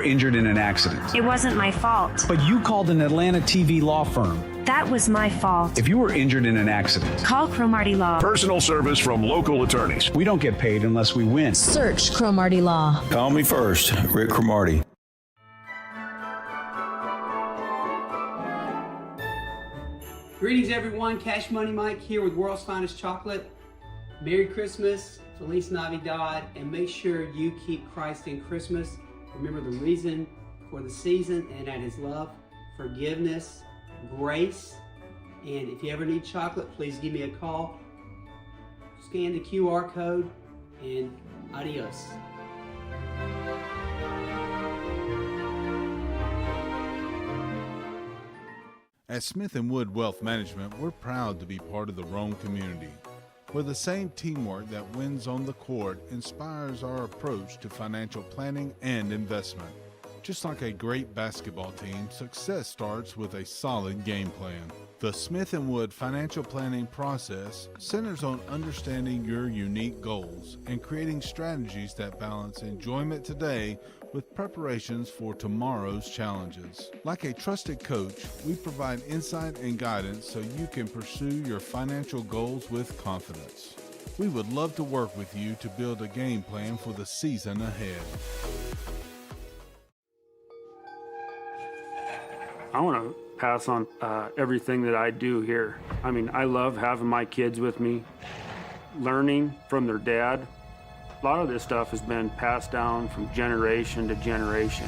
were injured in an accident. It wasn't my fault. But you called an Atlanta TV law firm. That was my fault. If you were injured in an accident, Call Cromartie Law. Personal service from local attorneys. we don't get paid unless we win. Search Cromartie Law. Call me first, Rick Cromartie. Greetings everyone, Cash Money Mike here with World's Finest Chocolate. Merry Christmas, Feliz Navidad, and make sure you keep Christ in Christmas. Remember the reason for the season, and that is love, forgiveness, grace. And if you ever need chocolate, please give me a call. Scan the QR code, and adios. At Smith & Wood Wealth Management, we're proud to be part of the Rome community, where the same teamwork that wins on the court inspires our approach to financial planning and investment. Just like a great basketball team, success starts with a solid game plan. The Smith & Wood financial planning process centers on understanding your unique goals and creating strategies that balance enjoyment today with preparations for tomorrow's challenges. Like a trusted coach, we provide insight and guidance so you can pursue your financial goals with confidence. We would love to work with you to build a game plan for the season ahead. I want to pass on everything that I do here. I mean, I love having my kids with me, learning from their dad. A lot of this stuff has been passed down from generation to generation.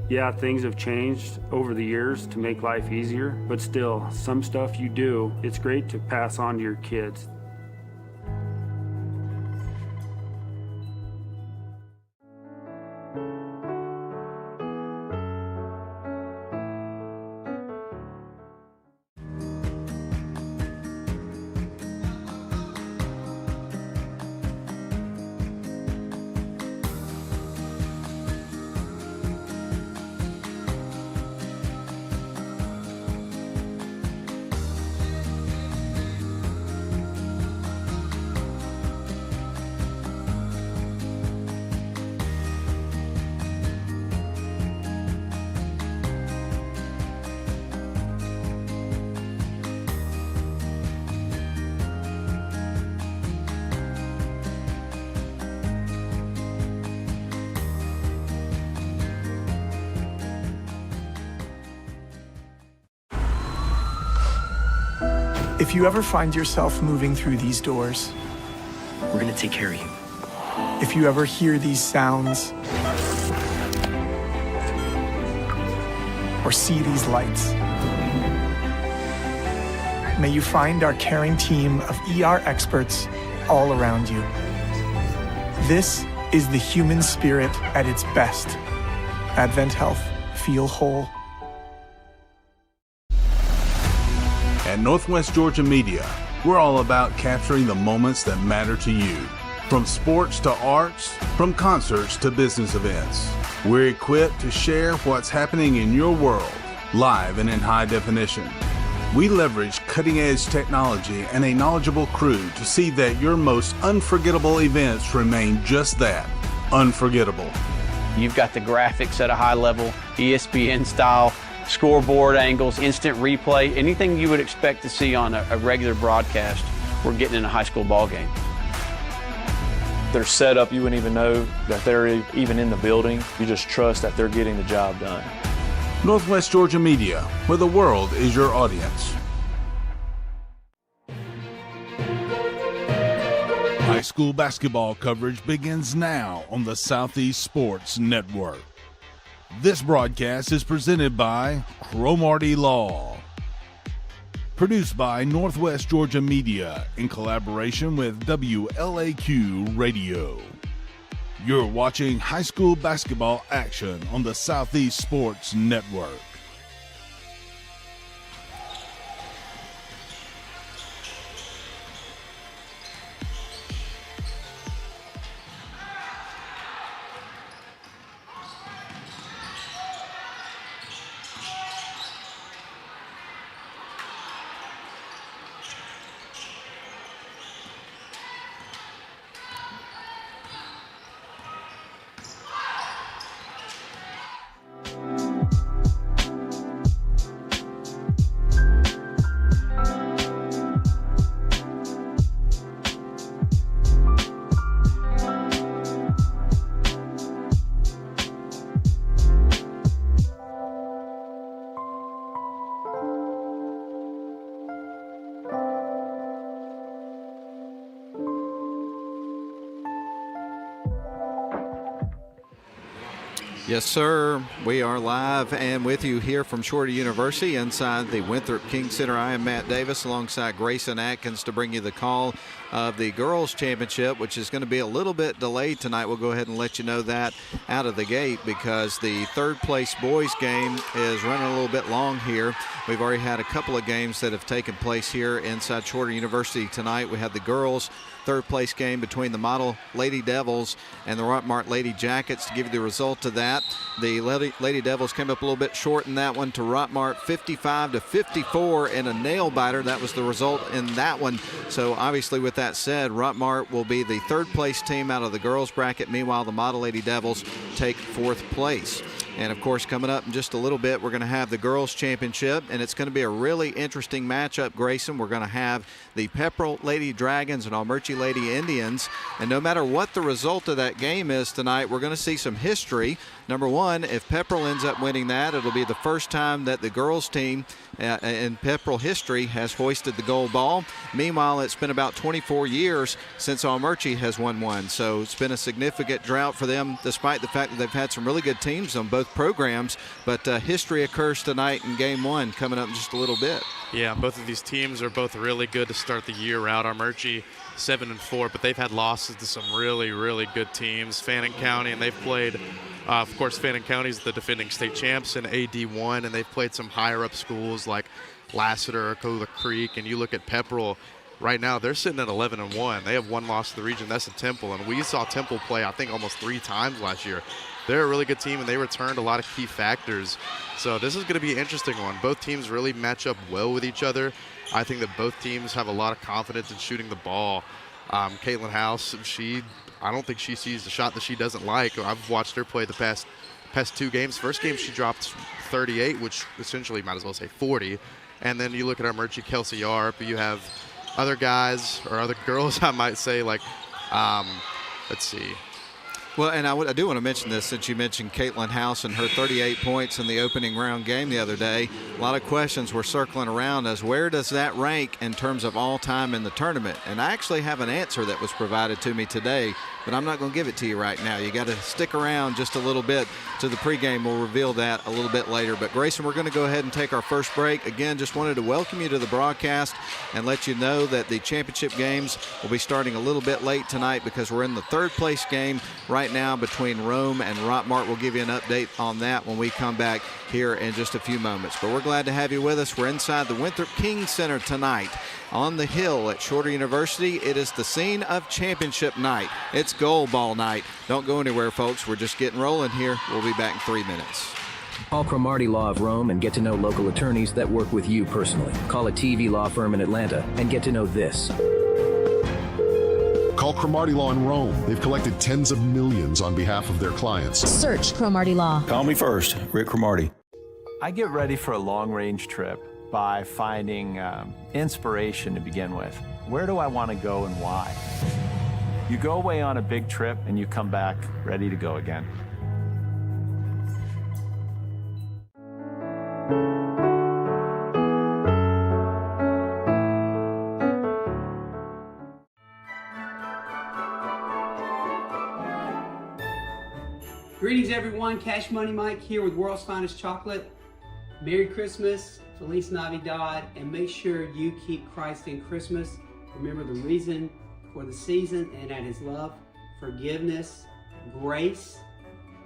Yeah, things have changed over the years to make life easier, but still, some stuff you do, it's great to pass on to your kids. If you ever find yourself moving through these doors, we're gonna take care of you. If you ever hear these sounds, or see these lights, may you find our caring team of ER experts all around you. This is the human spirit at its best. Advent Health. Feel whole. At Northwest Georgia Media, we're all about capturing the moments that matter to you. From sports to arts, from concerts to business events, we're equipped to share what's happening in your world, live and in high definition. We leverage cutting-edge technology and a knowledgeable crew to see that your most unforgettable events remain just that, unforgettable. You've got the graphics at a high level, ESPN style, scoreboard angles, instant replay, anything you would expect to see on a regular broadcast, we're getting in a high school ball game. They're set up, you wouldn't even know that they're even in the building. You just trust that they're getting the job done. Northwest Georgia Media, where the world is your audience. High school basketball coverage begins now on the Southeast Sports Network. This broadcast is presented by Cromartie Law. Produced by Northwest Georgia Media in collaboration with WLAQ Radio. You're watching high school basketball action on the Southeast Sports Network. Yes, sir. We are live and with you here from Shorty University inside the Winthrop King Center. I am Matt Davis alongside Grayson Atkins to bring you the call of the girls championship, which is going to be a little bit delayed tonight. We'll go ahead and let you know that out of the gate because the third place boys game is running a little bit long here. We've already had a couple of games that have taken place here inside Shorty University tonight. We had the girls third place game between the Model Lady Devils and the Rockmart Lady Jackets. To give you the result of that, the Lady Devils came up a little bit short in that one to Rockmart 55-54 in a nail biter. That was the result in that one. So obviously with that said, Rockmart will be the third place team out of the girls bracket. Meanwhile, the Model Lady Devils take fourth place. And of course, coming up in just a little bit, we're going to have the girls championship, and it's going to be a really interesting matchup, Grayson. We're going to have the Pepperell Lady Dragons and Armuchee Lady Indians. And no matter what the result of that game is tonight, we're going to see some history. Number one, if Pepperell ends up winning that, it'll be the first time that the girls team in Pepperell history has hoisted the gold ball. Meanwhile, it's been about 24 years since Armuchee has won one. So it's been a significant drought for them, despite the fact that they've had some really good teams on both programs. But history occurs tonight in game one, coming up in just a little bit. Yeah, both of these teams are both really good to start the year out. Armuchee 7-4, but they've had losses to some really, really good teams. Fannin County, and they've played, of course, Fannin County is the defending state champs in AD1, and they've played some higher-up schools like Lassiter or Cola Creek. And you look at Pepperell, right now they're sitting at 11-1. They have one loss to the region. That's at Temple, and we saw Temple play, I think, almost 3 times last year. They're a really good team, and they returned a lot of key factors. So this is going to be an interesting one. Both teams really match up well with each other. I think that both teams have a lot of confidence in shooting the ball. Caitlin House, I don't think she sees the shot that she doesn't like. I've watched her play the past 2 games. First game she dropped 38, which essentially might as well say 40. And then you look at Armuchee, Kelsey Yarp. You have other guys or other girls, I might say, like, let's see. Well, and I do want to mention this since you mentioned Caitlin House and her 38 points in the opening round game the other day. A lot of questions were circling around as where does that rank in terms of all time in the tournament? And I actually have an answer that was provided to me today, but I'm not going to give it to you right now. You got to stick around just a little bit to the pregame. We'll reveal that a little bit later. But Grayson, we're going to go ahead and take our first break. Again, just wanted to welcome you to the broadcast and let you know that the championship games will be starting a little bit late tonight because we're in the third place game right now between Rome and Rockmart. We'll give you an update on that when we come back here in just a few moments. But we're glad to have you with us. We're inside the Winthrop King Center tonight on the hill at Shorter University. It is the scene of championship night. It's gold ball night. Don't go anywhere, folks. We're just getting rolling here. We'll be back in 3 minutes. Call Cromartie Law of Rome and get to know local attorneys that work with you personally. Call a TV law firm in Atlanta and get to know this. Call Cromartie Law in Rome. They've collected tens of millions on behalf of their clients. Search Cromartie Law. Call me first, Rick Cromartie. I get ready for a long-range trip by finding inspiration to begin with. Where do I want to go and why? You go away on a big trip and you come back ready to go again. Greetings everyone, Cash Money Mike here with World's Finest Chocolate. Merry Christmas, Feliz Navidad, and make sure you keep Christ in Christmas. Remember the reason for the season, and that is love, forgiveness, grace.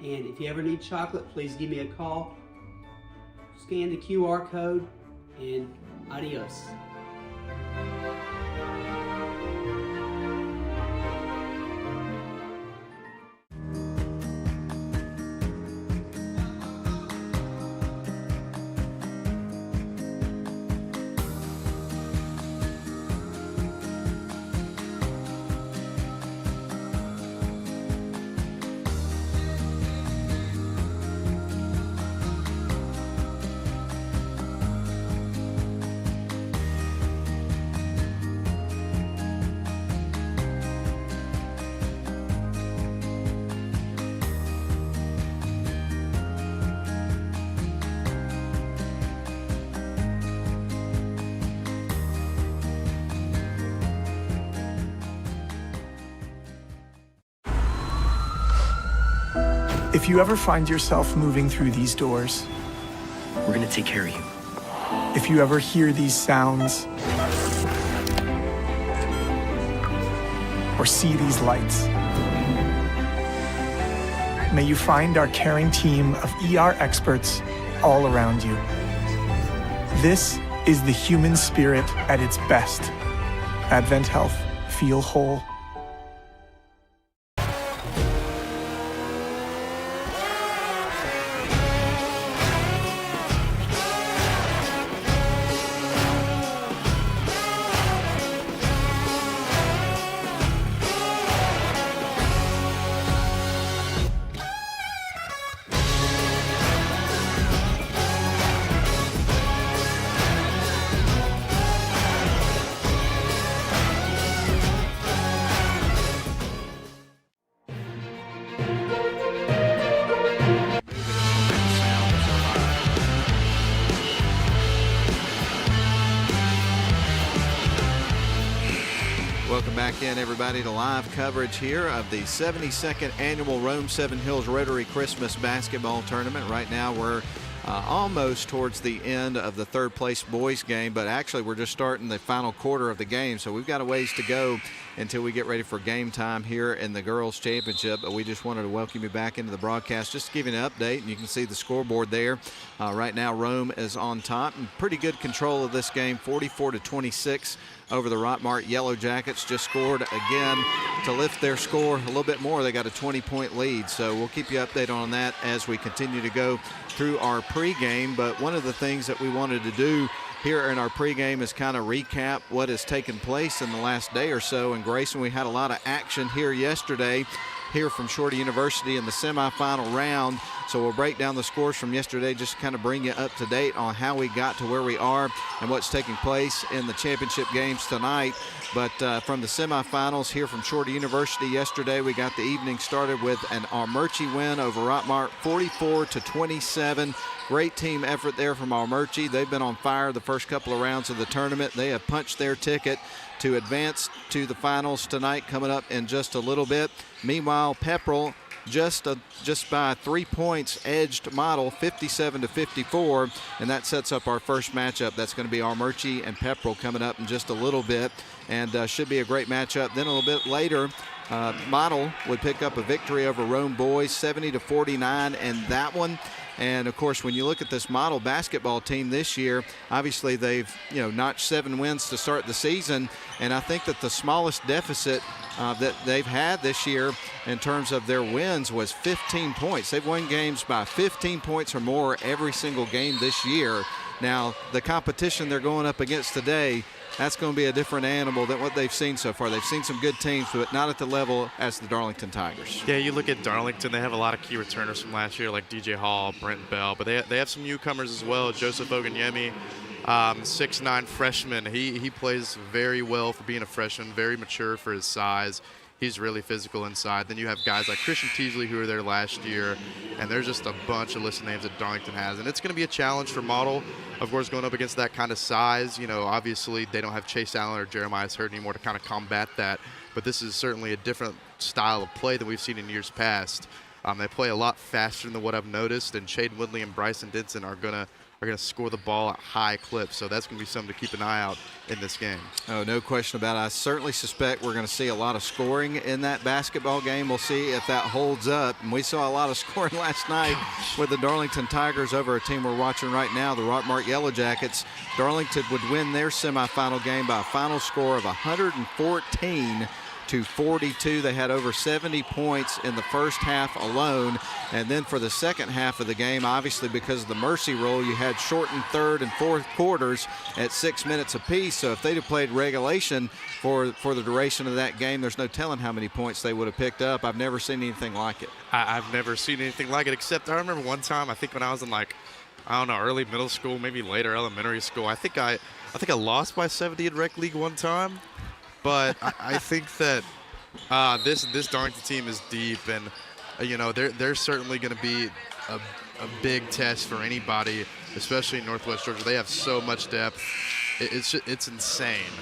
And if you ever need chocolate, please give me a call. Scan the QR code, and adios. If you ever find yourself moving through these doors, we're gonna take care of you. If you ever hear these sounds or see these lights, may you find our caring team of ER experts all around you. This is the human spirit at its best. Advent Health. Feel whole. Welcome back in, everybody, to live coverage here of the 72nd annual Rome 7 Hills Rotary Christmas Basketball Tournament. Right now we're almost towards the end of the third place boys game, but actually we're just starting the final quarter of the game, so we've got a ways to go until we get ready for game time here in the girls championship. But we just wanted to welcome you back into the broadcast just to give you an update, and you can see the scoreboard there. Right now Rome is on top and pretty good control of this game, 44-26 over the Rockmart Yellow Jackets. Just scored again to lift their score a little bit more. They got a 20-point lead, so we'll keep you updated on that as we continue to go through our pregame. But one of the things that we wanted to do here in our pregame is kind of recap what has taken place in the last day or so. And Grayson, we had a lot of action here yesterday here from Shorty University in the semifinal round. So we'll break down the scores from yesterday just to kind of bring you up to date on how we got to where we are and what's taking place in the championship games tonight. But from the semifinals here from Shorty University yesterday, we got the evening started with an Armuchee win over Rockmart, 44-27. Great team effort there from Armuchee. They've been on fire the first couple of rounds of the tournament. They have punched their ticket to advance to the finals tonight, coming up in just a little bit. Meanwhile, Pepperell just by 3 points edged Model 57-54, and that sets up our first matchup. That's going to be Armuchee and Pepperell coming up in just a little bit, and should be a great matchup. Then a little bit later, Model would pick up a victory over Rome Boys, 70-49, and that one. And of course, when you look at this Model basketball team this year, obviously they've notched 7 wins to start the season, and I think that the smallest deficit that they've had this year in terms of their wins was 15 points. They've won games by 15 points or more every single game this year. Now, the competition they're going up against today, that's going to be a different animal than what they've seen so far. They've seen some good teams, but not at the level as the Darlington Tigers. Yeah, you look at Darlington, they have a lot of key returners from last year, like DJ Hall, Brent Bell, but they have some newcomers as well. Joseph Oganyemi, 6'9" freshman. He plays very well for being a freshman, very mature for his size. He's really physical inside. Then you have guys like Christian Teasley who were there last year, and there's just a bunch of list of names that Darlington has. And it's going to be a challenge for Model, of course, going up against that kind of size. Obviously they don't have Chase Allen or Jeremiah Hurd anymore to kind of combat that, but this is certainly a different style of play than we've seen in years past. They play a lot faster than what I've noticed, and Shaden Woodley and Bryson Denson are going to score the ball at high clips, so that's going to be something to keep an eye out in this game. Oh, no question about it. I certainly suspect we're going to see a lot of scoring in that basketball game. We'll see if that holds up. And we saw a lot of scoring last night with the Darlington Tigers over a team we're watching right now, the Rockmart Yellow Jackets. Darlington would win their semifinal game by a final score of 114-42. They had over 70 points in the first half alone. And then for the second half of the game, obviously because of the mercy rule, you had shortened third and fourth quarters at 6 minutes apiece. So if they'd have played regulation for the duration of that game, there's no telling how many points they would have picked up. I've never seen anything like it. I've never seen anything like it, except I remember one time, I think when I was in early middle school, maybe later elementary school, I think I lost by 70 in rec league one time. But I think that this Darlington team is deep, and they're certainly going to be a big test for anybody, especially in Northwest Georgia. They have so much depth; it's insane.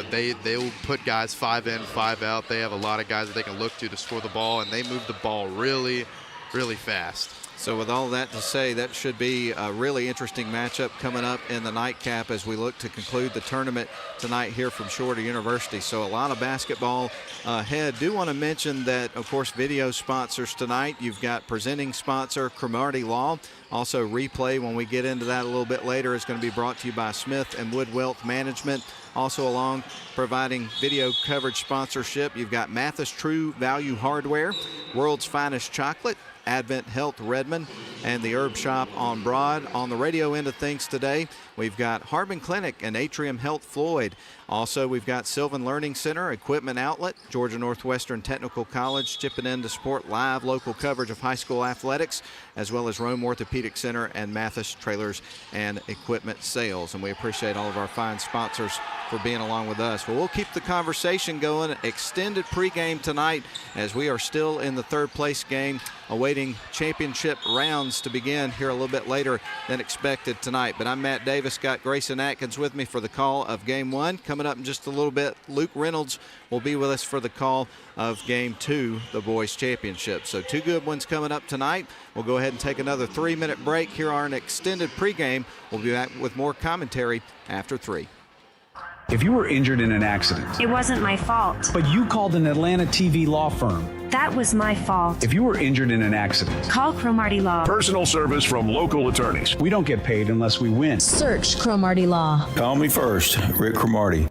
They will put guys 5 in, 5 out. They have a lot of guys that they can look to score the ball, and they move the ball really, really fast. So with all that to say, that should be a really interesting matchup coming up in the nightcap as we look to conclude the tournament tonight here from Shorter University. So a lot of basketball ahead. Do want to mention that, of course, video sponsors tonight. You've got presenting sponsor Cromartie Law. Also replay, when we get into that a little bit later, is going to be brought to you by Smith and Wood Wealth Management. Also along providing video coverage sponsorship, you've got Mathis True Value Hardware, World's Finest Chocolate, Advent Health Redmond, and the Herb Shop on Broad. On the radio end of things today, we've got Harbin Clinic and Atrium Health Floyd. Also, we've got Sylvan Learning Center, Equipment Outlet, Georgia Northwestern Technical College chipping in to support live local coverage of high school athletics, as well as Rome Orthopedic Center and Mathis Trailers and Equipment Sales. And we appreciate all of our fine sponsors for being along with us. Well, we'll keep the conversation going. Extended pregame tonight as we are still in the third place game, awaiting championship rounds to begin here a little bit later than expected tonight. But I'm Matt Davis, got Grayson Atkins with me for the call of game one. Coming up in just a little bit, Luke Reynolds will be with us for the call of game two, the boys championship. So two good ones coming up tonight. We'll go ahead and take another 3-minute break here on an extended pregame. We'll be back with more commentary after 3. If you were injured in an accident, It wasn't my fault. but you called an Atlanta TV law firm. That was my fault. If you were injured in an accident, Call Cromartie Law. Personal service from local attorneys. we don't get paid unless we win. Search Cromartie Law. Call me first, Rick Cromartie.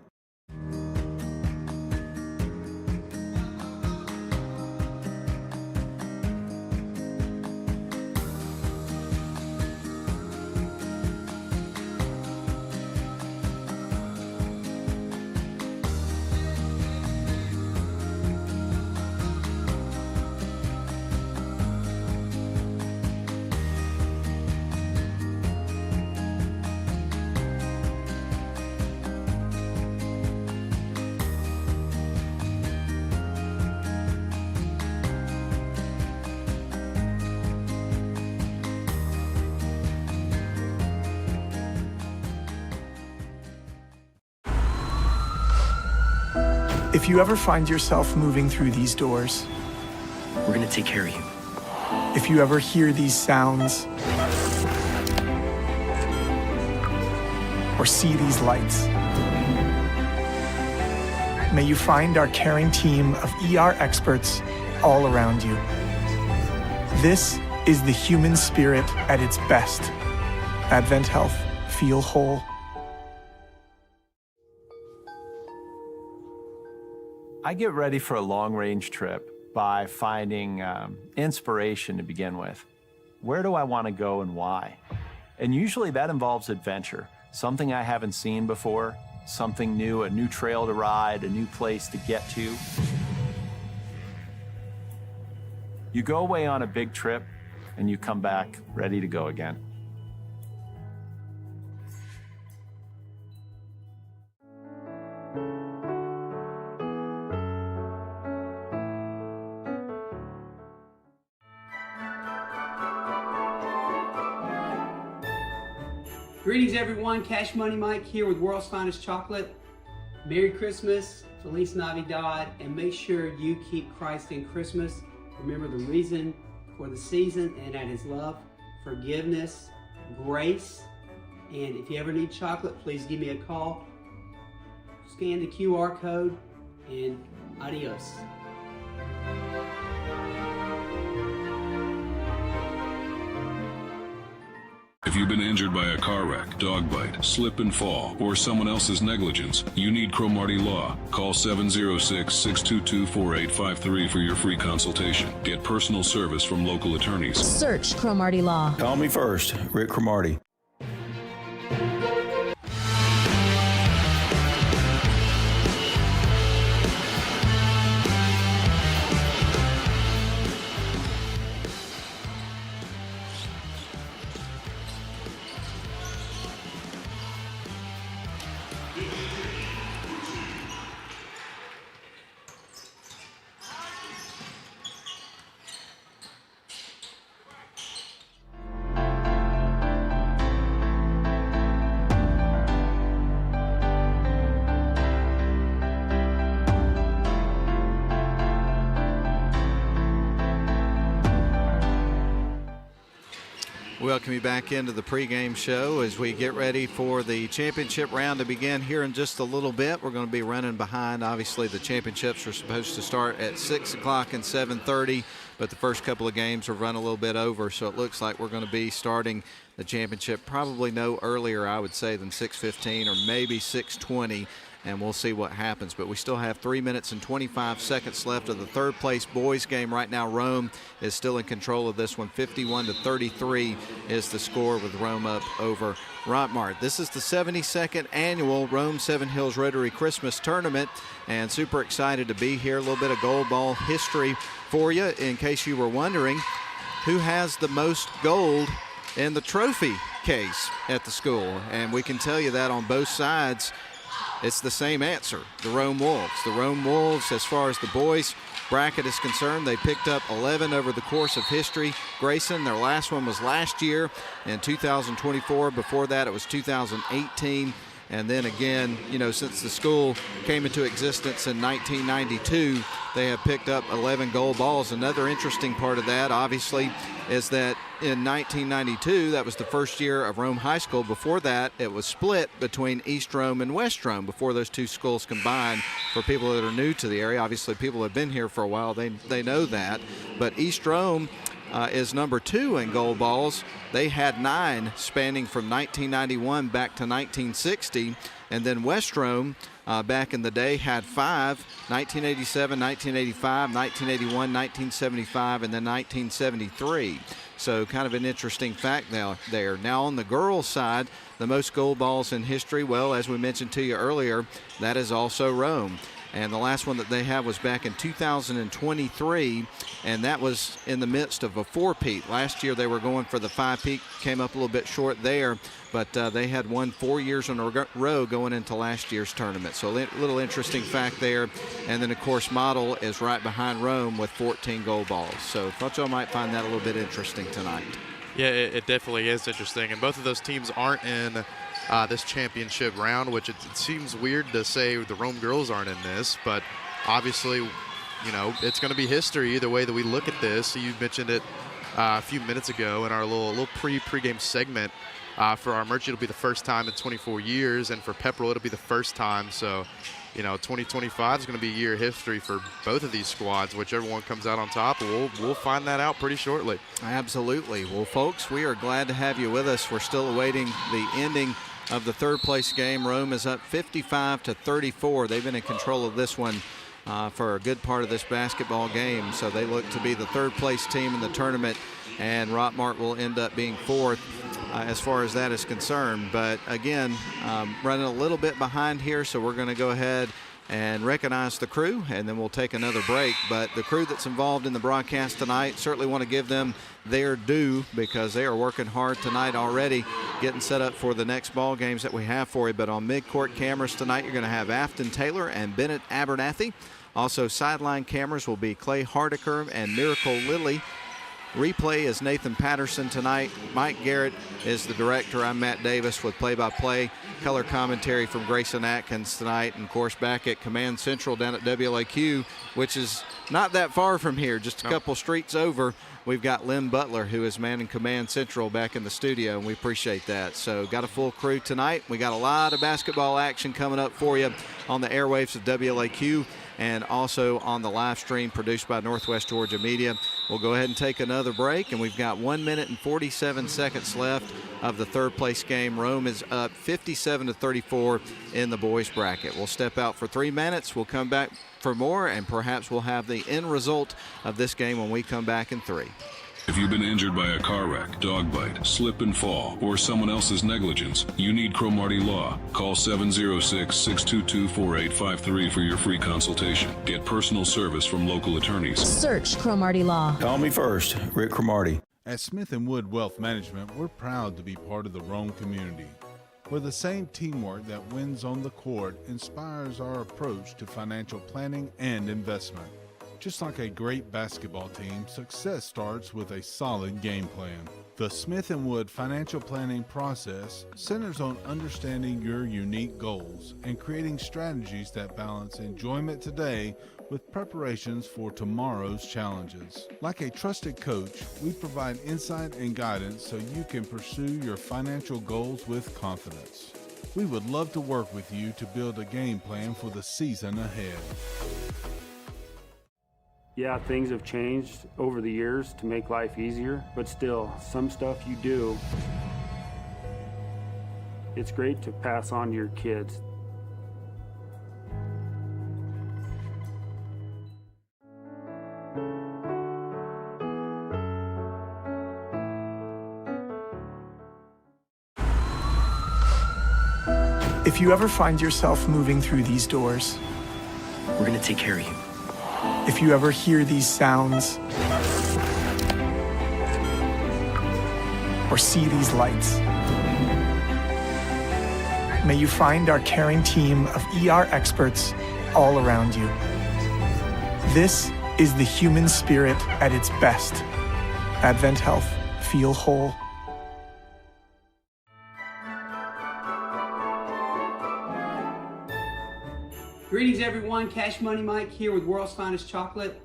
If you ever find yourself moving through these doors, We're gonna take care of you. if you ever hear these sounds, or see these lights, may you find our caring team of ER experts all around you. This is the human spirit at its best. Advent Health. Feel whole. I get ready for a long-range trip by finding inspiration to begin with. Where do I want to go and why? And usually that involves adventure, something I haven't seen before, something new, a new trail to ride, a new place to get to. You go away on a big trip and you come back ready to go again. Greetings everyone, Cash Money Mike here with World's Finest Chocolate. Merry Christmas, Feliz Navidad, and make sure you keep Christ in Christmas. Remember the reason for the season, and that is love, forgiveness, grace. And if you ever need chocolate, please give me a call. Scan the QR code, and adios. If you've been injured by a car wreck, dog bite, slip and fall, or someone else's negligence, you need Cromartie Law. Call 706-622-4853 for your free consultation. Get personal service from local attorneys. Search Cromartie Law. Call me first, Rick Cromartie. Welcome you back into the pregame show as we get ready for the championship round to begin here in just a little bit. We're going to be running behind. Obviously, the championships are supposed to start at 6 o'clock and 7:30, but the first couple of games have run a little bit over, so it looks like we're going to be starting the championship probably no earlier, I would say, than 6:15 or maybe 6:20. And we'll see what happens. But we still have 3 minutes and 25 seconds left of the third place boys game. Right now, Rome is still in control of this one. 51-33 is the score with Rome up over Rockmart. This is the 72nd annual Rome Seven Hills Rotary Christmas Tournament, and super excited to be here. A little bit of gold ball history for you in case you were wondering who has the most gold in the trophy case at the school. And we can tell you that on both sides. It's the same answer, the Rome Wolves. The Rome Wolves, as far as the boys bracket is concerned, they picked up 11 over the course of history. Grayson, their last one was last year in 2024. Before that, it was 2018. And then again, you know, since the school came into existence in 1992, they have picked up 11 gold balls. Another interesting part of that, obviously, is that in 1992, that was the first year of Rome High School. Before that, it was split between East Rome and West Rome before those two schools combined. For people that are new to the area, obviously people who have been here for a while, they know that. But East Rome is number 2 in gold balls. They had 9 spanning from 1991 back to 1960. And then West Rome back in the day had 5, 1987, 1985, 1981, 1975, and then 1973. So kind of an interesting fact there. Now on the girls' side, the most gold balls in history, well, as we mentioned to you earlier, that is also Rome. And the last one that they had was back in 2023, and that was in the midst of a 4-peat. Last year they were going for the 5-peat, came up a little bit short there, but they had won 4 years in a row going into last year's tournament. So a little interesting fact there. And then, of course, Model is right behind Rome with 14 gold balls. So thought y'all might find that a little bit interesting tonight. Yeah, it definitely is interesting. And both of those teams aren't in this championship round, which it seems weird to say the Rome girls aren't in this, but obviously, you know, it's going to be history either way that we look at this. You mentioned it a few minutes ago in our little pregame segment. For Armuchee, it'll be the first time in 24 years, and for Pepperell, it'll be the first time. So, you know, 2025 is going to be a year of history for both of these squads. Whichever one comes out on top, we'll find that out pretty shortly. Absolutely. Well, folks, we are glad to have you with us. We're still awaiting the ending of the third place game. Rome is up 55-34. They've been in control of this one for a good part of this basketball game. So they look to be the third place team in the tournament, and Rockmart will end up being fourth as far as that is concerned. But again, running a little bit behind here, so we're going to go ahead and recognize the crew, and then we'll take another break. But the crew that's involved in the broadcast tonight, certainly want to give them their due because they are working hard tonight already, getting set up for the next ball games that we have for you. But on mid-court cameras tonight, you're going to have Afton Taylor and Bennett Abernathy. Also, sideline cameras will be Clay Hardiker and Miracle Lilly. Replay is Nathan Patterson tonight. Mike Garrett is the director. I'm Matt Davis with play-by-play. Color commentary from Grayson Atkins tonight. And, of course, back at Command Central down at WLAQ, which is not that far from here, just a couple streets over. We've got Lynn Butler, who is manning Command Central, back in the studio, and we appreciate that. So got a full crew tonight. We got a lot of basketball action coming up for you on the airwaves of WLAQ and also on the live stream produced by Northwest Georgia Media. We'll go ahead and take another break, and we've got 1 minute and 47 seconds left of the third place game. Rome is up 57-34 in the boys bracket. We'll step out for 3 minutes. We'll come back for more, and perhaps we'll have the end result of this game when we come back in 3. If you've been injured by a car wreck, dog bite, slip and fall, or someone else's negligence, you need Cromartie Law. Call 706-622-4853 for your free consultation. Get personal service from local attorneys. Search Cromartie Law. Call me first, Rick Cromartie. At Smith & Wood Wealth Management, we're proud to be part of the Rome community, where the same teamwork that wins on the court inspires our approach to financial planning and investment. Just like a great basketball team, success starts with a solid game plan. The Smith & Wood financial planning process centers on understanding your unique goals and creating strategies that balance enjoyment today with preparations for tomorrow's challenges. Like a trusted coach, we provide insight and guidance so you can pursue your financial goals with confidence. We would love to work with you to build a game plan for the season ahead. Yeah, things have changed over the years to make life easier, but still, some stuff you do, it's great to pass on to your kids. If you ever find yourself moving through these doors, we're gonna take care of you. If you ever hear these sounds or see these lights, may you find our caring team of ER experts all around you. This is the human spirit at its best. Advent Health. Feel whole. Greetings everyone, Cash Money Mike here with World's Finest Chocolate.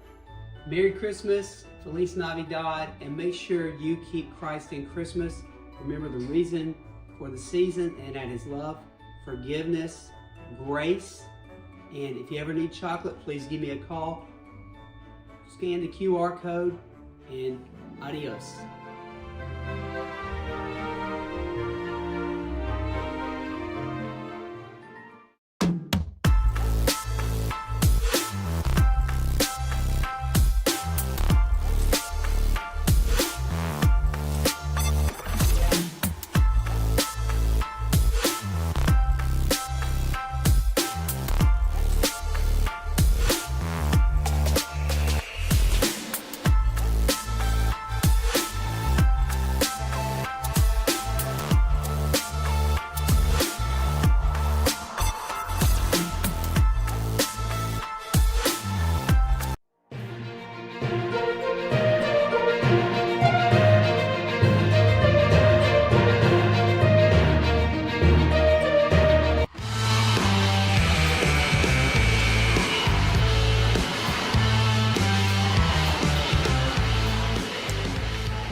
Merry Christmas, Feliz Navidad, and make sure you keep Christ in Christmas. Remember the reason for the season, and that is love, forgiveness, grace. And if you ever need chocolate, please give me a call. Scan the QR code, and adios.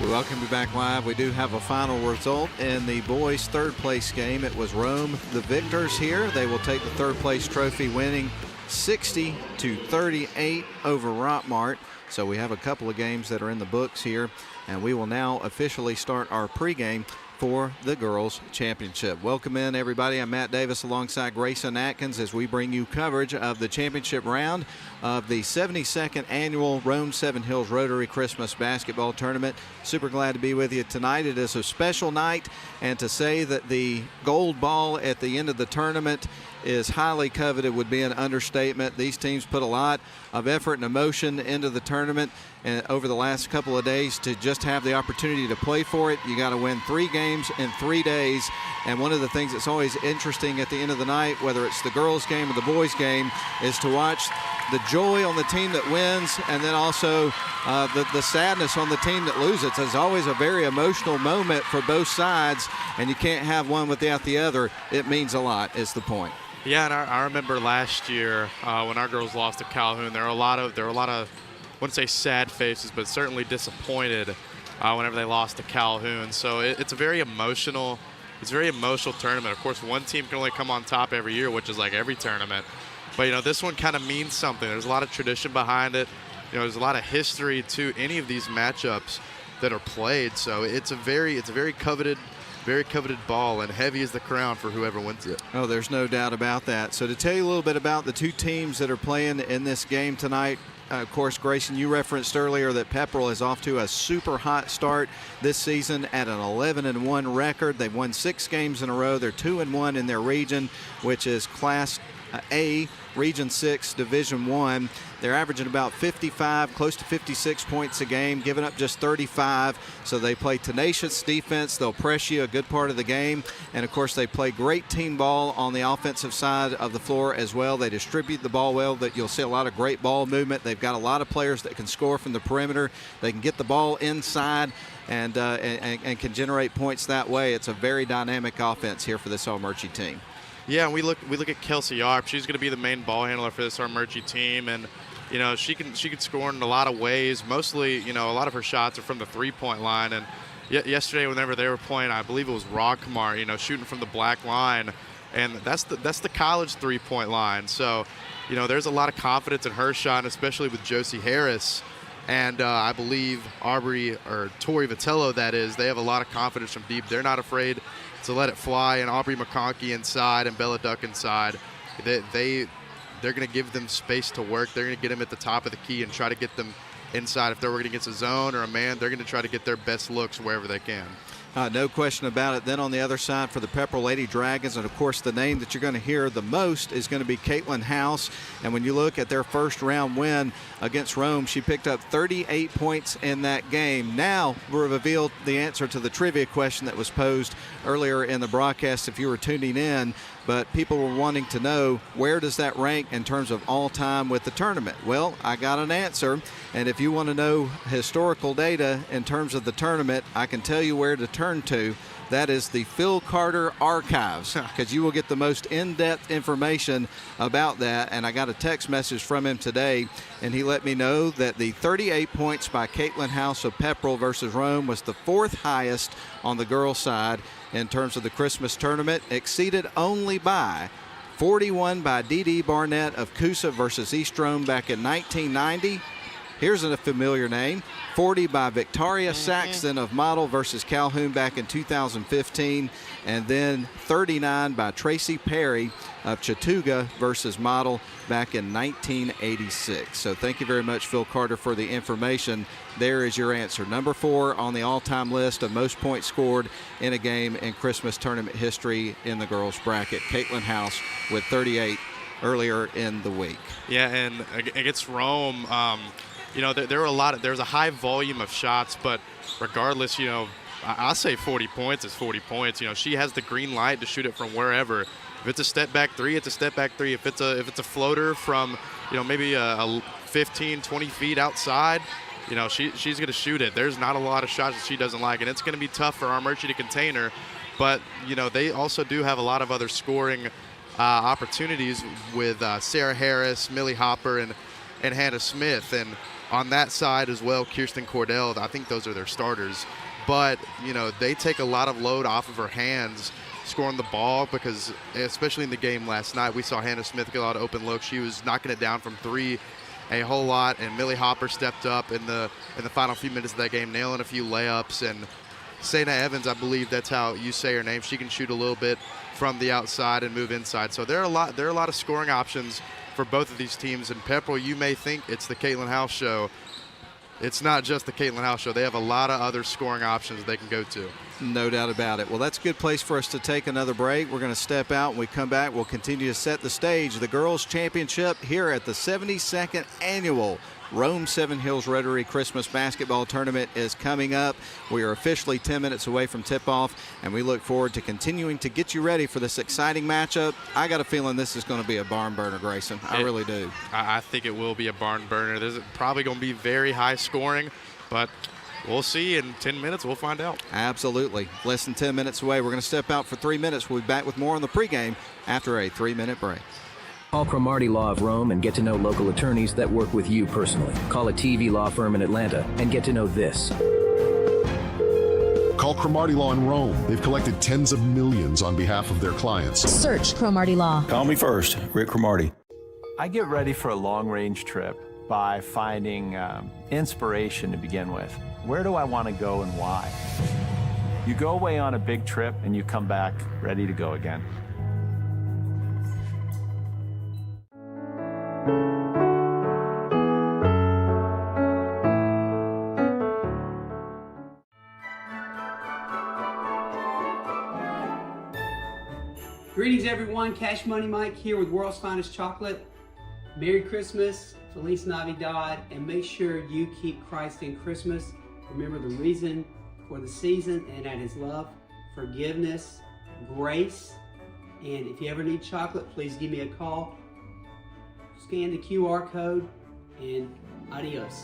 Welcome you back live. We do have a final result in the boys' third place game. It was Rome, the victors here. They will take the third place trophy, winning 60-38 over Rockmart. So we have a couple of games that are in the books here, and we will now officially start our pregame for the girls' championship. Welcome in, everybody. I'm Matt Davis alongside Grayson Atkins as we bring you coverage of the championship round of the 72nd annual Rome Seven Hills Rotary Christmas Basketball Tournament. Super glad to be with you tonight. It is a special night, and to say that the gold ball at the end of the tournament is highly coveted would be an understatement. These teams put a lot of effort and emotion into the tournament and over the last couple of days to just have the opportunity to play for it. You got to win 3 games in 3 days, and one of the things that's always interesting at the end of the night, whether it's the girls game or the boys game, is to watch the joy on the team that wins and then also the sadness on the team that loses. It's always a very emotional moment for both sides, and you can't have one without the other. It means a lot, is the point. Yeah, and I remember last year when our girls lost to Calhoun, there were a lot of I wouldn't say sad faces, but certainly disappointed whenever they lost to Calhoun. So it's a very emotional tournament. Of course, one team can only come on top every year, which is like every tournament. But this one kind of means something. There's a lot of tradition behind it. There's a lot of history to any of these matchups that are played. So it's a very coveted ball, and heavy is the crown for whoever wins it. Oh, there's no doubt about that. So to tell you a little bit about the two teams that are playing in this game tonight, of course, Grayson, you referenced earlier that Pepperell is off to a super hot start this season at an 11-1 record. They've won 6 games in a row. They're 2-1 in their region, which is Class A, Region 6, Division 1. They're averaging about 55, close to 56 points a game, giving up just 35. So they play tenacious defense. They'll press you a good part of the game. And, of course, they play great team ball on the offensive side of the floor as well. They distribute the ball well. That you'll see a lot of great ball movement. They've got a lot of players that can score from the perimeter. They can get the ball inside and can generate points that way. It's a very dynamic offense here for this Armuchee team. Yeah, and we look at Kelsey Arp. She's going to be the main ball handler for this Armuchee team, and you know, she can score in a lot of ways. Mostly, you know, a lot of her shots are from the three-point line. And yesterday, whenever they were playing, I believe it was Cromartie, you know, shooting from the black line, and that's the college three-point line. So, you know, there's a lot of confidence in her shot, especially with Josie Harris. And I believe Tori Vitello, that is, they have a lot of confidence from deep. They're not afraid to let it fly. And Aubrey McConkey inside and Bella Duck inside, they're going to give them space to work. They're going to get them at the top of the key and try to get them inside. If they're working against a zone or a man, they're going to try to get their best looks wherever they can. No question about it. Then on the other side for the Pepperell Lady Dragons, and of course the name that you're going to hear the most is going to be Caitlin House. And when you look at their first round win against Rome, she picked up 38 points in that game. Now we've revealed the answer to the trivia question that was posed earlier in the broadcast if you were tuning in. But people were wanting to know, where does that rank in terms of all time with the tournament? Well, I got an answer. And if you want to know historical data in terms of the tournament, I can tell you where to turn to. That is the Phil Carter Archives, because you will get the most in-depth information about that. And I got a text message from him today, and he let me know that the 38 points by Caitlin House of Pepperell versus Rome was the fourth highest on the girls' side in terms of the Christmas tournament, exceeded only by 41 by Dee Barnett of Coosa versus East Rome back in 1990. Here's a familiar name. 40 by Victoria Saxton of Model versus Calhoun back in 2015. And then 39 by Tracy Perry of Chattooga versus Model back in 1986. So thank you very much, Phil Carter, for the information. There is your answer. Number 4 on the all-time list of most points scored in a game in Christmas tournament history in the girls' bracket. Caitlin House with 38 earlier in the week. Yeah, and against Rome, you know, there's a high volume of shots, but regardless, you know, I'll say 40 points is 40 points. You know, she has the green light to shoot it from wherever. If it's a step back three, it's a step back three. If it's a floater from, you know, maybe a 15, 20 feet outside, you know, she's going to shoot it. There's not a lot of shots that she doesn't like, and it's going to be tough for Armuchee to contain her. But, you know, they also do have a lot of other scoring opportunities with Sarah Harris, Millie Hopper, and Hannah Smith. And on that side as well, Kirsten Cordell, I think those are their starters. But, you know, they take a lot of load off of her hands scoring the ball, because especially in the game last night, we saw Hannah Smith get a lot of open looks. She was knocking it down from three a whole lot, and Millie Hopper stepped up in the final few minutes of that game, nailing a few layups. And Sana Evans, I believe that's how you say her name, she can shoot a little bit from the outside and move inside. So there are a lot of scoring options for both of these teams. And Pepperell, you may think it's the Caitlin House show. It's not just the Caitlin House show. They have a lot of other scoring options they can go to. No doubt about it. Well, that's a good place for us to take another break. We're going to step out. When we come back, we'll continue to set the stage. The Girls Championship here at the 72nd Annual Rome Seven Hills Rotary Christmas Basketball Tournament is coming up. We are officially 10 minutes away from tip-off, and we look forward to continuing to get you ready for this exciting matchup. I got a feeling this is going to be a barn burner, Grayson. I really do. I think it will be a barn burner. This is probably going to be very high scoring, but we'll see. In 10 minutes, we'll find out. Absolutely. Less than 10 minutes away. We're going to step out for 3 minutes. We'll be back with more on the pregame after a 3-minute break. Call Cromartie Law of Rome and get to know local attorneys that work with you personally. Call a TV law firm in Atlanta and get to know this. Call Cromartie Law in Rome. They've collected tens of millions on behalf of their clients. Search Cromartie Law. Call me first, Rick Cromartie. I get ready for a long-range trip by finding inspiration to begin with. Where do I want to go and why? You go away on a big trip and you come back ready to go again. Greetings everyone, Cash Money Mike here with World's Finest Chocolate. Merry Christmas, Feliz Navidad, and make sure you keep Christ in Christmas. Remember the reason for the season, and that is love, forgiveness, grace. And if you ever need chocolate, please give me a call. Scan the QR code, and adios.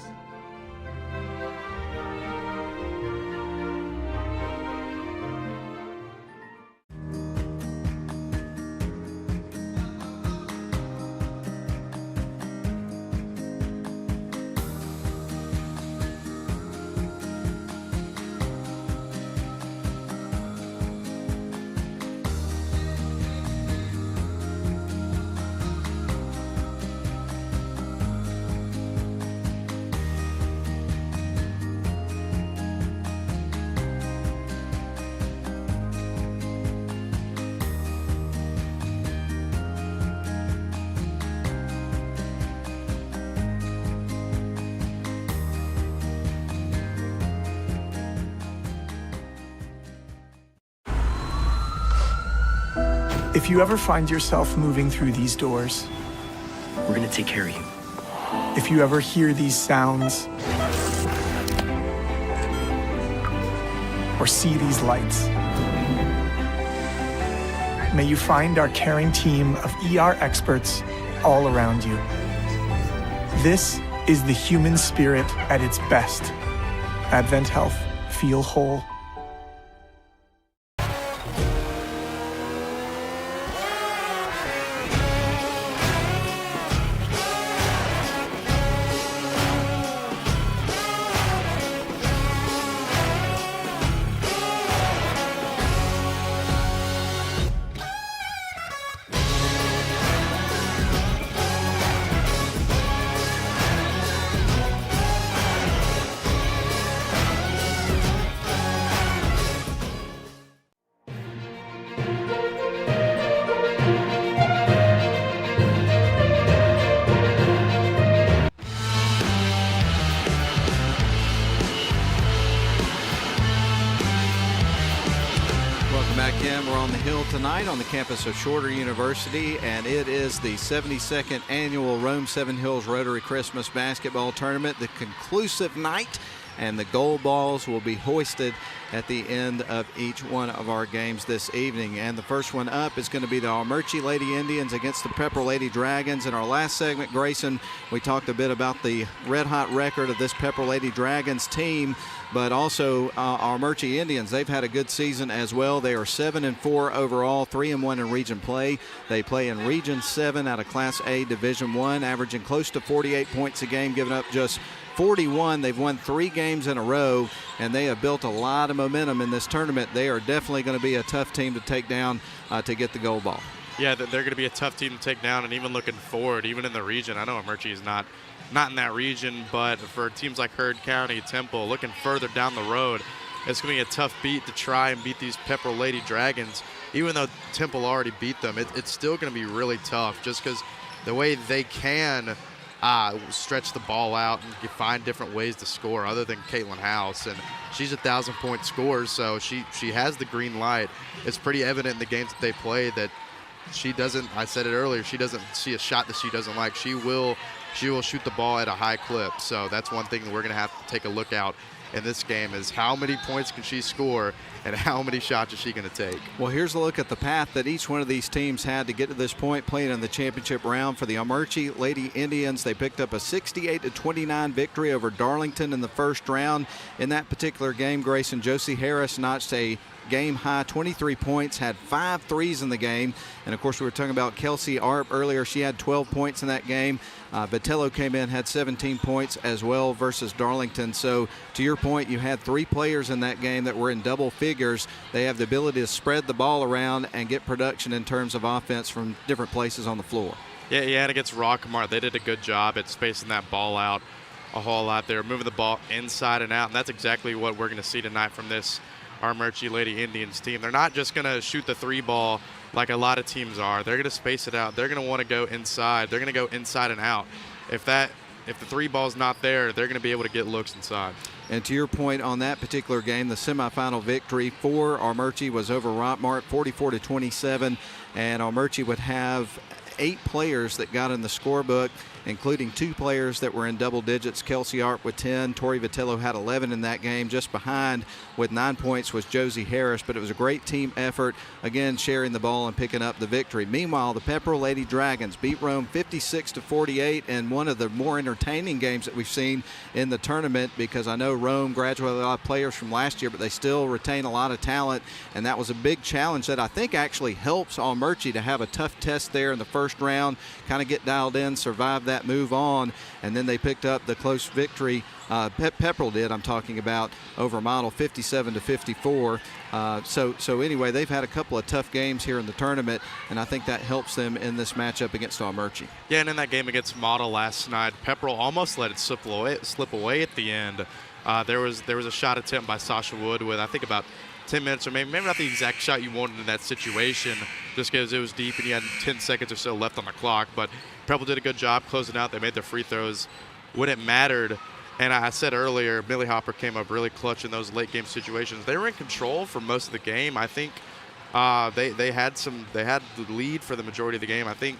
If you ever find yourself moving through these doors, We're gonna take care of you. if you ever hear these sounds, or see these lights, may you find our caring team of ER experts all around you. This is the human spirit at its best. Advent Health. Feel whole. Tonight on the campus of Shorter University, and it is the 72nd annual Rome Seven Hills Rotary Christmas Basketball Tournament, the conclusive night, and the gold balls will be hoisted at the end of each one of our games this evening. And the first one up is going to be the Armuchee Lady Indians against the Pepperell Lady Dragons. In our last segment, Grayson, we talked a bit about the red-hot record of this Pepperell Lady Dragons team, but also our Armuchee Indians. They've had a good season as well. They are 7-4 overall, 3-1 in region play. They play in Region 7 out of Class A Division I, averaging close to 48 points a game, giving up just 41. They've won 3 games in a row, and they have built a lot of momentum in this tournament. They are definitely going to be a tough team to take down to get the gold ball. Yeah, they're going to be a tough team to take down, and even looking forward, even in the region. I know Armuchee is not in that region, but for teams like Heard County, Temple, looking further down the road, it's going to be a tough beat to try and beat these Pepperell Lady Dragons. Even though Temple already beat them, it's still going to be really tough just because the way they can stretch the ball out and find different ways to score other than Caitlin House. And she's 1,000-point scorer, so she has the green light. It's pretty evident in the games that they play that she doesn't, I said it earlier, she doesn't see a shot that she doesn't like. She will shoot the ball at a high clip. So that's one thing that we're going to have to take a look out in this game is how many points can she score and how many shots is she going to take. Well, here's a look at the path that each one of these teams had to get to this point playing in the championship round. For the Armuchee Lady Indians, they picked up a 68-29 victory over Darlington in the first round. In that particular game, Grayson, Josie Harris notched a game-high 23 points, had 5 threes in the game. And, of course, we were talking about Kelsey Arp earlier. She had 12 points in that game. Vitello came in, had 17 points as well versus Darlington. So, to your point, you had 3 players in that game that were in double figures. They have the ability to spread the ball around and get production in terms of offense from different places on the floor. Yeah, and against Cromartie, they did a good job at spacing that ball out a whole lot there, moving the ball inside and out. And that's exactly what we're going to see tonight from this Armuchee Lady Indians team. They're not just going to shoot the 3 ball like a lot of teams are. They're going to space it out. They're going to want to go inside. They're going to go inside and out. If the 3 ball's not there, they're going to be able to get looks inside. And to your point on that particular game, the semifinal victory for Armuchee was over Rockmart, 44-27, and Armuchee would have 8 players that got in the scorebook, including 2 players that were in double digits. Kelsey Arp with 10. Tori Vitello had 11 in that game. Just behind with 9 points was Josie Harris, but it was a great team effort, again, sharing the ball and picking up the victory. Meanwhile, the Pepperell Lady Dragons beat Rome 56-48 in one of the more entertaining games that we've seen in the tournament, because I know Rome graduated a lot of players from last year, but they still retain a lot of talent, and that was a big challenge that I think actually helps Armuchee to have a tough test there in the first round, kind of get dialed in, survive that, move on, and then they picked up the close victory. Pepperell did, I'm talking about, over Model 57-54. So anyway, they've had a couple of tough games here in the tournament, and I think that helps them in this matchup against Armuchee. Yeah, and in that game against Model last night, Pepperell almost let it slip away at the end. There was a shot attempt by Sasha Wood with, I think, about 10 minutes, or maybe not the exact shot you wanted in that situation, just because it was deep and you had 10 seconds or so left on the clock. But Pepperell did a good job closing out. They made their free throws when it mattered. And I said earlier, Millie Hopper came up really clutch in those late game situations. They were in control for most of the game. I think They had the lead for the majority of the game. I think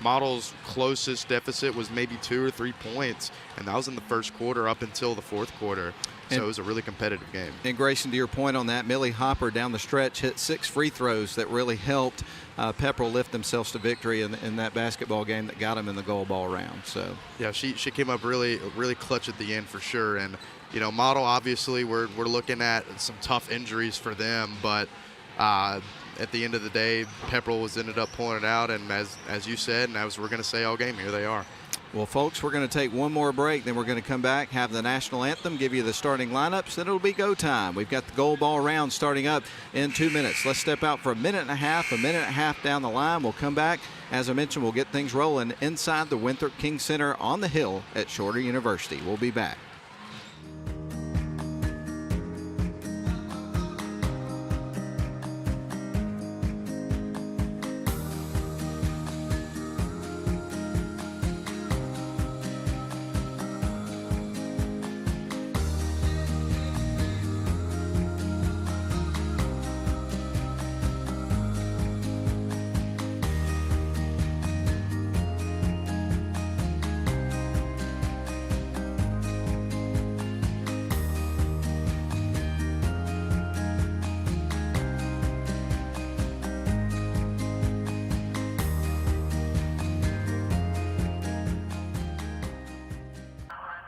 Model's closest deficit was maybe 2 or 3 points, and that was in the first quarter up until the fourth quarter. So it was a really competitive game. And Grayson, to your point on that, Millie Hopper down the stretch hit 6 free throws that really helped Pepperell lift themselves to victory in that basketball game that got them in the goal ball round. So yeah, she came up really clutch at the end for sure. And Model, obviously we're looking at some tough injuries for them, but at the end of the day, Pepperell ended up pulling it out, and as you said, and as we're going to say all game, here they are. Well, folks, we're going to take one more break, then we're going to come back, have the national anthem, give you the starting lineups, then it'll be go time. We've got the goal ball round starting up in 2 minutes. Let's step out for a minute and a half down the line. We'll come back. As I mentioned, we'll get things rolling inside the Winthrop King Center on the hill at Shorter University. We'll be back.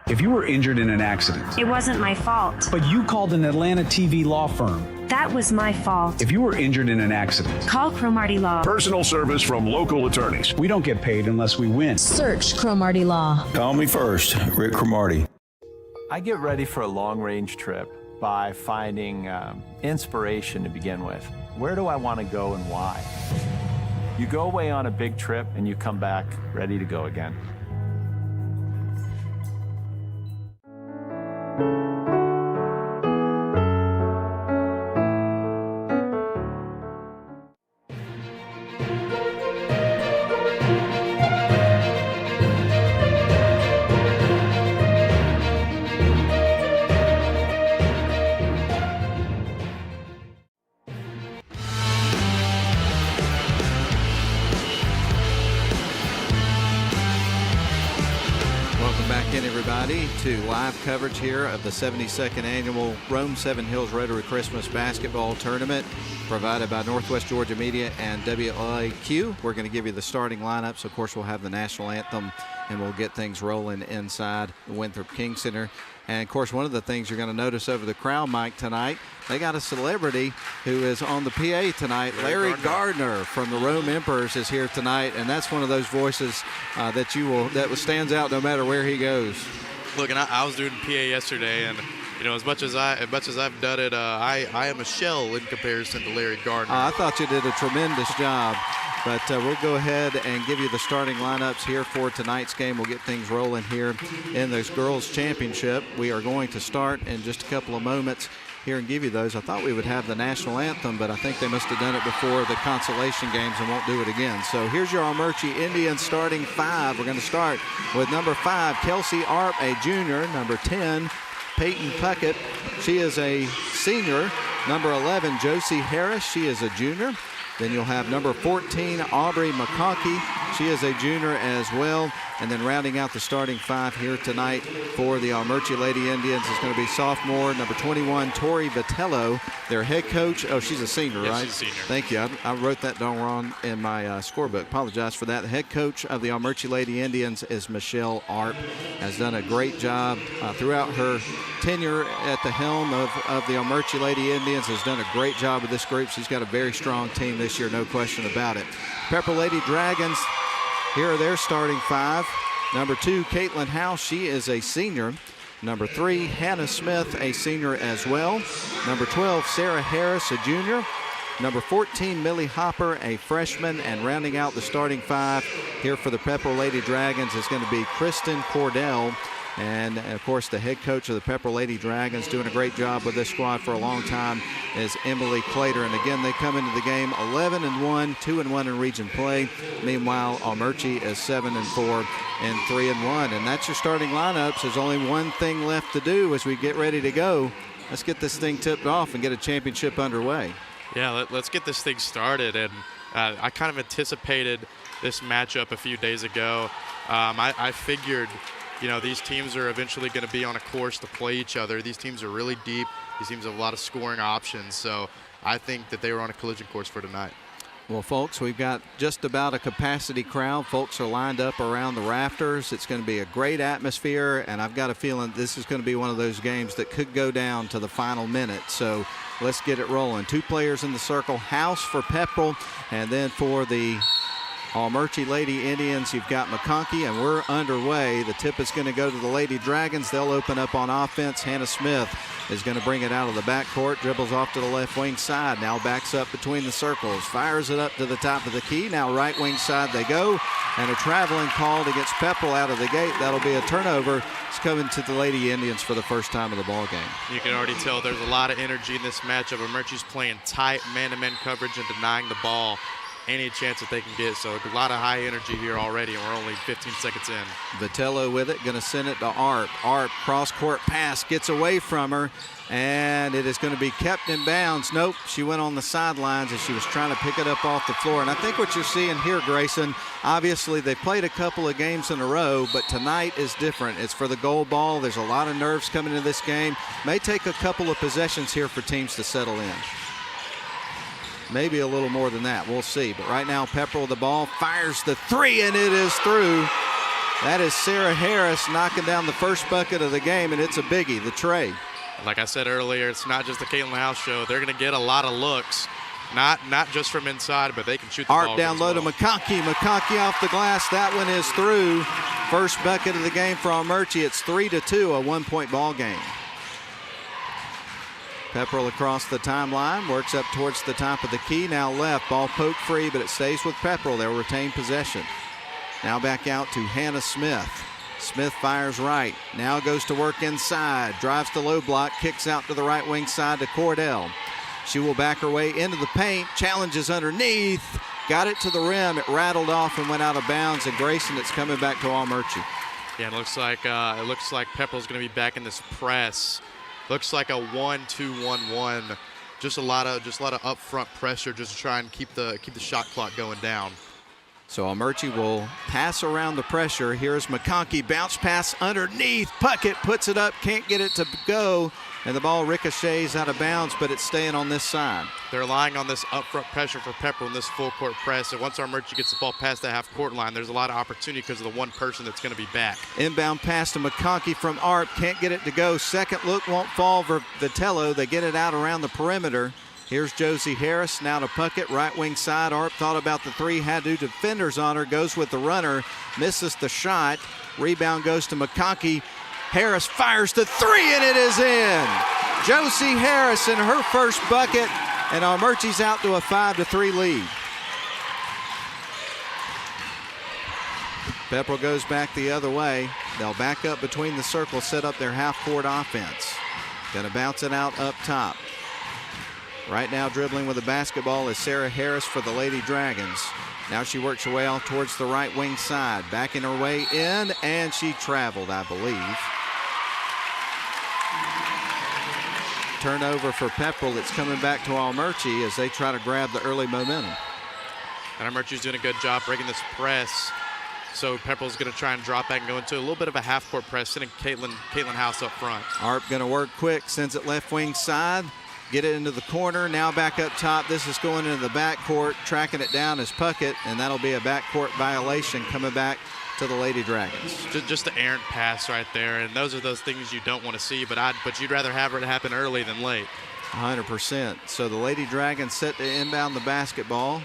If you were injured in an accident, It wasn't my fault. but you called an Atlanta TV law firm. That was my fault. If you were injured in an accident, Call Cromartie Law. Personal service from local attorneys. We don't get paid unless we win. Search Cromartie Law. Call me first, Rick Cromartie. I get ready for a long-range trip by finding inspiration to begin with. Where do I want to go and why? You go away on a big trip and you come back ready to go again. To live coverage here of the 72nd annual Rome 7 Hills Rotary Christmas Basketball Tournament provided by Northwest Georgia Media and WLAQ. We're going to give you the starting lineups. Of course, we'll have the national anthem and we'll get things rolling inside the Winthrop King Center. And of course, one of the things you're going to notice over the crowd mic tonight, they got a celebrity who is on the PA tonight. Larry Gardner from the Rome Emperors is here tonight, and that's one of those voices that stands out no matter where he goes. Look, and I was doing PA yesterday, and as much as I've done it, I am a shell in comparison to Larry Gardner. I thought you did a tremendous job, but we'll go ahead and give you the starting lineups here for tonight's game. We'll get things rolling here in this girls' championship. We are going to start in just a couple of moments here and give you those. I thought we would have the national anthem, but I think they must have done it before the consolation games and won't do it again. So here's your Armuchee Indians starting 5. We're going to start with number 5, Kelsey Arp, a junior. Number 10, Peyton Puckett. She is a senior. Number 11, Josie Harris. She is a junior. Then you'll have number 14, Aubrey McConkey. She is a junior as well. And then rounding out the starting 5 here tonight for the Armuchee Lady Indians is going to be sophomore, number 21, Tori Vitello. Their head coach, she's a senior, yes, right? She's a senior. Thank you. I wrote that down wrong in my scorebook. Apologize for that. The head coach of the Armuchee Lady Indians is Michelle Arp. Has done a great job throughout her tenure at the helm of the Armuchee Lady Indians. Has done a great job with this group. She's got a very strong team this year, no question about it. Pepperell Lady Dragons, here are their starting 5. Number 2, Caitlin House. She is a senior. Number 3, Hannah Smith, a senior as well. Number 12, Sarah Harris, a junior. Number 14, Millie Hopper, a freshman. And rounding out the starting 5 here for the Pepperell Lady Dragons is going to be Kristen Cordell. And, of course, the head coach of the Pepperell Lady Dragons, doing a great job with this squad for a long time, is Emily Clater. And, again, they come into the game 11-1, 2-1 in region play. Meanwhile, Armuchee is 7-4 and 3-1. And that's your starting lineups. There's only one thing left to do as we get ready to go. Let's get this thing tipped off and get a championship underway. Yeah, let's get this thing started. And I kind of anticipated this matchup a few days ago. I figured, these teams are eventually going to be on a course to play each other. These teams are really deep. These teams have a lot of scoring options. So I think that they were on a collision course for tonight. Well, folks, we've got just about a capacity crowd. Folks are lined up around the rafters. It's going to be a great atmosphere, and I've got a feeling this is going to be one of those games that could go down to the final minute. So let's get it rolling. 2 players in the circle, House for Pepperell, and then for the Armuchee Lady Indians, you've got McConkey, and we're underway. The tip is going to go to the Lady Dragons. They'll open up on offense. Hannah Smith is going to bring it out of the backcourt, dribbles off to the left wing side, now backs up between the circles, fires it up to the top of the key. Now right wing side they go, and a traveling called against Pepperell out of the gate. That'll be a turnover. It's coming to the Lady Indians for the first time of the ball game. You can already tell there's a lot of energy in this matchup. Armuchee's playing tight man-to-man coverage and denying the ball any chance that they can get. So a lot of high energy here already, and we're only 15 seconds in. Vitello with it, going to send it to Arp. Arp, cross-court pass, gets away from her, and it is going to be kept in bounds. Nope, she went on the sidelines as she was trying to pick it up off the floor. And I think what you're seeing here, Grayson, obviously they played a couple of games in a row, but tonight is different. It's for the gold ball. There's a lot of nerves coming into this game. May take a couple of possessions here for teams to settle in. Maybe a little more than that. We'll see. But right now, Pepperell the ball, fires the 3, and it is through. That is Sarah Harris knocking down the first bucket of the game, and it's a biggie, the tray. Like I said earlier, it's not just the Caitlin House show. They're going to get a lot of looks, not just from inside, but they can shoot the ball. Art down low to McConkey. McConkey off the glass. That one is through. First bucket of the game for Armuchee. It's 3-2, a 1-point ball game. Pepperell across the timeline, works up towards the top of the key, now left, ball poked free, but it stays with Pepperell. They'll retain possession. Now back out to Hannah Smith. Smith fires right, now goes to work inside, drives to low block, kicks out to the right wing side to Cordell. She will back her way into the paint, challenges underneath, got it to the rim, it rattled off and went out of bounds, and Grayson, it's coming back to Armuchee. Yeah, it looks like Pepperell's going to be back in this press. Looks like a 1-2-1-1. Just a lot of upfront pressure, just to try and keep the shot clock going down. So Armuchee will pass around the pressure. Here's McConkey, bounce pass underneath. Puckett puts it up, can't get it to go, and the ball ricochets out of bounds, but it's staying on this side. They're relying on this upfront pressure for Pepperell in this full court press. And once Armuchee gets the ball past the half court line, there's a lot of opportunity because of the one person that's going to be back. Inbound pass to McConkey from Arp, can't get it to go. Second look won't fall for Vitello. They get it out around the perimeter. Here's Josie Harris, now to Puckett, right wing side. Arp thought about the 3, had 2 defenders on her, goes with the runner, misses the shot. Rebound goes to McConkey. Harris fires the 3, and it is in. Josie Harris in her first bucket, and Armuchee's out to a 5-3 lead. Pepperell goes back the other way. They'll back up between the circles, set up their half-court offense. Gonna bounce it out up top. Right now dribbling with the basketball is Sarah Harris for the Lady Dragons. Now she works her way out towards the right wing side, backing her way in, and she traveled, I believe. Turnover for Pepperell. It's coming back to Armuchee as they try to grab the early momentum. And Armuchee's doing a good job breaking this press. So Pepperell's going to try and drop back and go into a little bit of a half-court press, sending Caitlin House up front. Arp going to work quick, sends it left wing side. Get it into the corner, now back up top. This is going into the backcourt, tracking it down as Puckett, and that'll be a backcourt violation coming back to the Lady Dragons. Just the errant pass right there, and those are those things you don't want to see, but you'd rather have it happen early than late. 100%. So the Lady Dragons set to inbound the basketball.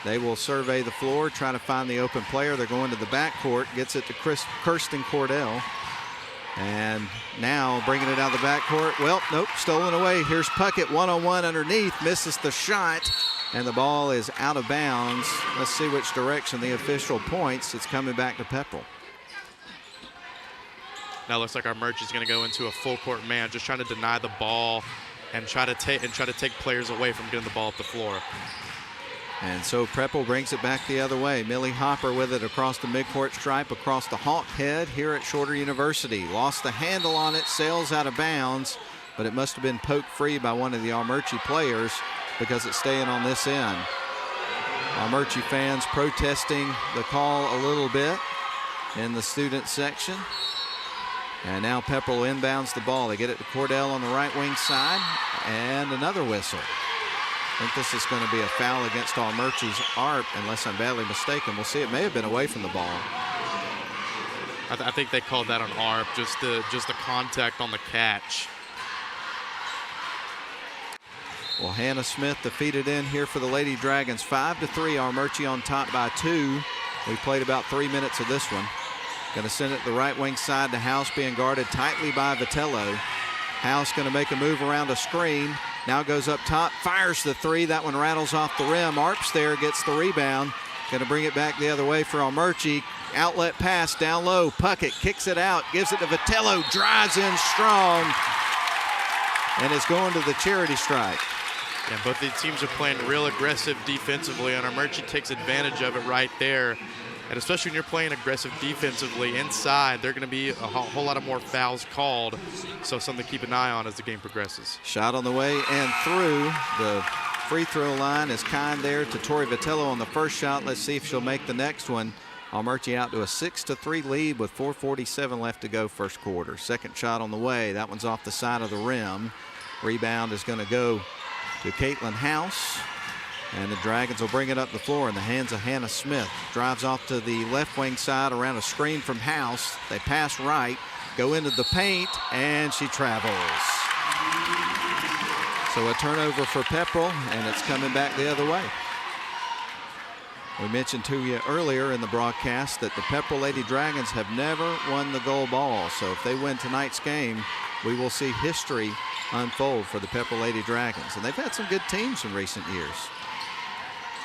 They will survey the floor, try to find the open player. They're going to the backcourt, gets it to Kirsten Cordell. And now bringing it out of the backcourt. Well, nope, stolen away. Here's Puckett, one-on-one underneath, misses the shot, and the ball is out of bounds. Let's see which direction the official points. It's coming back to Pepperell. Now it looks like Armuchee's going to go into a full court man, just trying to deny the ball and try to take players away from getting the ball up the floor. And so Pepperell brings it back the other way. Millie Hopper with it across the midcourt stripe, across the Hawk head here at Shorter University. Lost the handle on it, sails out of bounds, but it must have been poked free by one of the Armuchee players. because it's staying on this end. Armuchee fans protesting the call a little bit in the student section. And now Pepperell inbounds the ball. They get it to Cordell on the right wing side, and another whistle. I think this is going to be a foul against Armuchee's ARP, unless I'm badly mistaken. We'll see. It may have been away from the ball. I think they called that an ARP, just the contact on the catch. Well, Hannah Smith defeated in here for the Lady Dragons. 5-3, Armuchee on top by 2. We played about 3 minutes of this one. Going to send it to the right wing side to House, being guarded tightly by Vitello. House going to make a move around a screen. Now goes up top, fires the 3. That one rattles off the rim. Arps there, gets the rebound. Going to bring it back the other way for Armuchee. Outlet pass down low. Puckett kicks it out, gives it to Vitello, drives in strong, and it's going to the charity stripe. Yeah, both the teams are playing real aggressive defensively, and Armuchee takes advantage of it right there. And especially when you're playing aggressive defensively inside, there are going to be a whole lot of more fouls called. So something to keep an eye on as the game progresses. Shot on the way and through. The free throw line is kind there to Tori Vitello on the first shot. Let's see if she'll make the next one. Armuchee out to a 6-3 lead with 4:47 left to go first quarter. Second shot on the way. That one's off the side of the rim. Rebound is going to go to Caitlin House. And the Dragons will bring it up the floor in the hands of Hannah Smith. Drives off to the left wing side around a screen from House. They pass right, go into the paint, and she travels. So a turnover for Pepperell, and it's coming back the other way. We mentioned to you earlier in the broadcast that the Pepperell Lady Dragons have never won the gold ball. So if they win tonight's game, we will see history unfold for the Pepperell Lady Dragons. And they've had some good teams in recent years.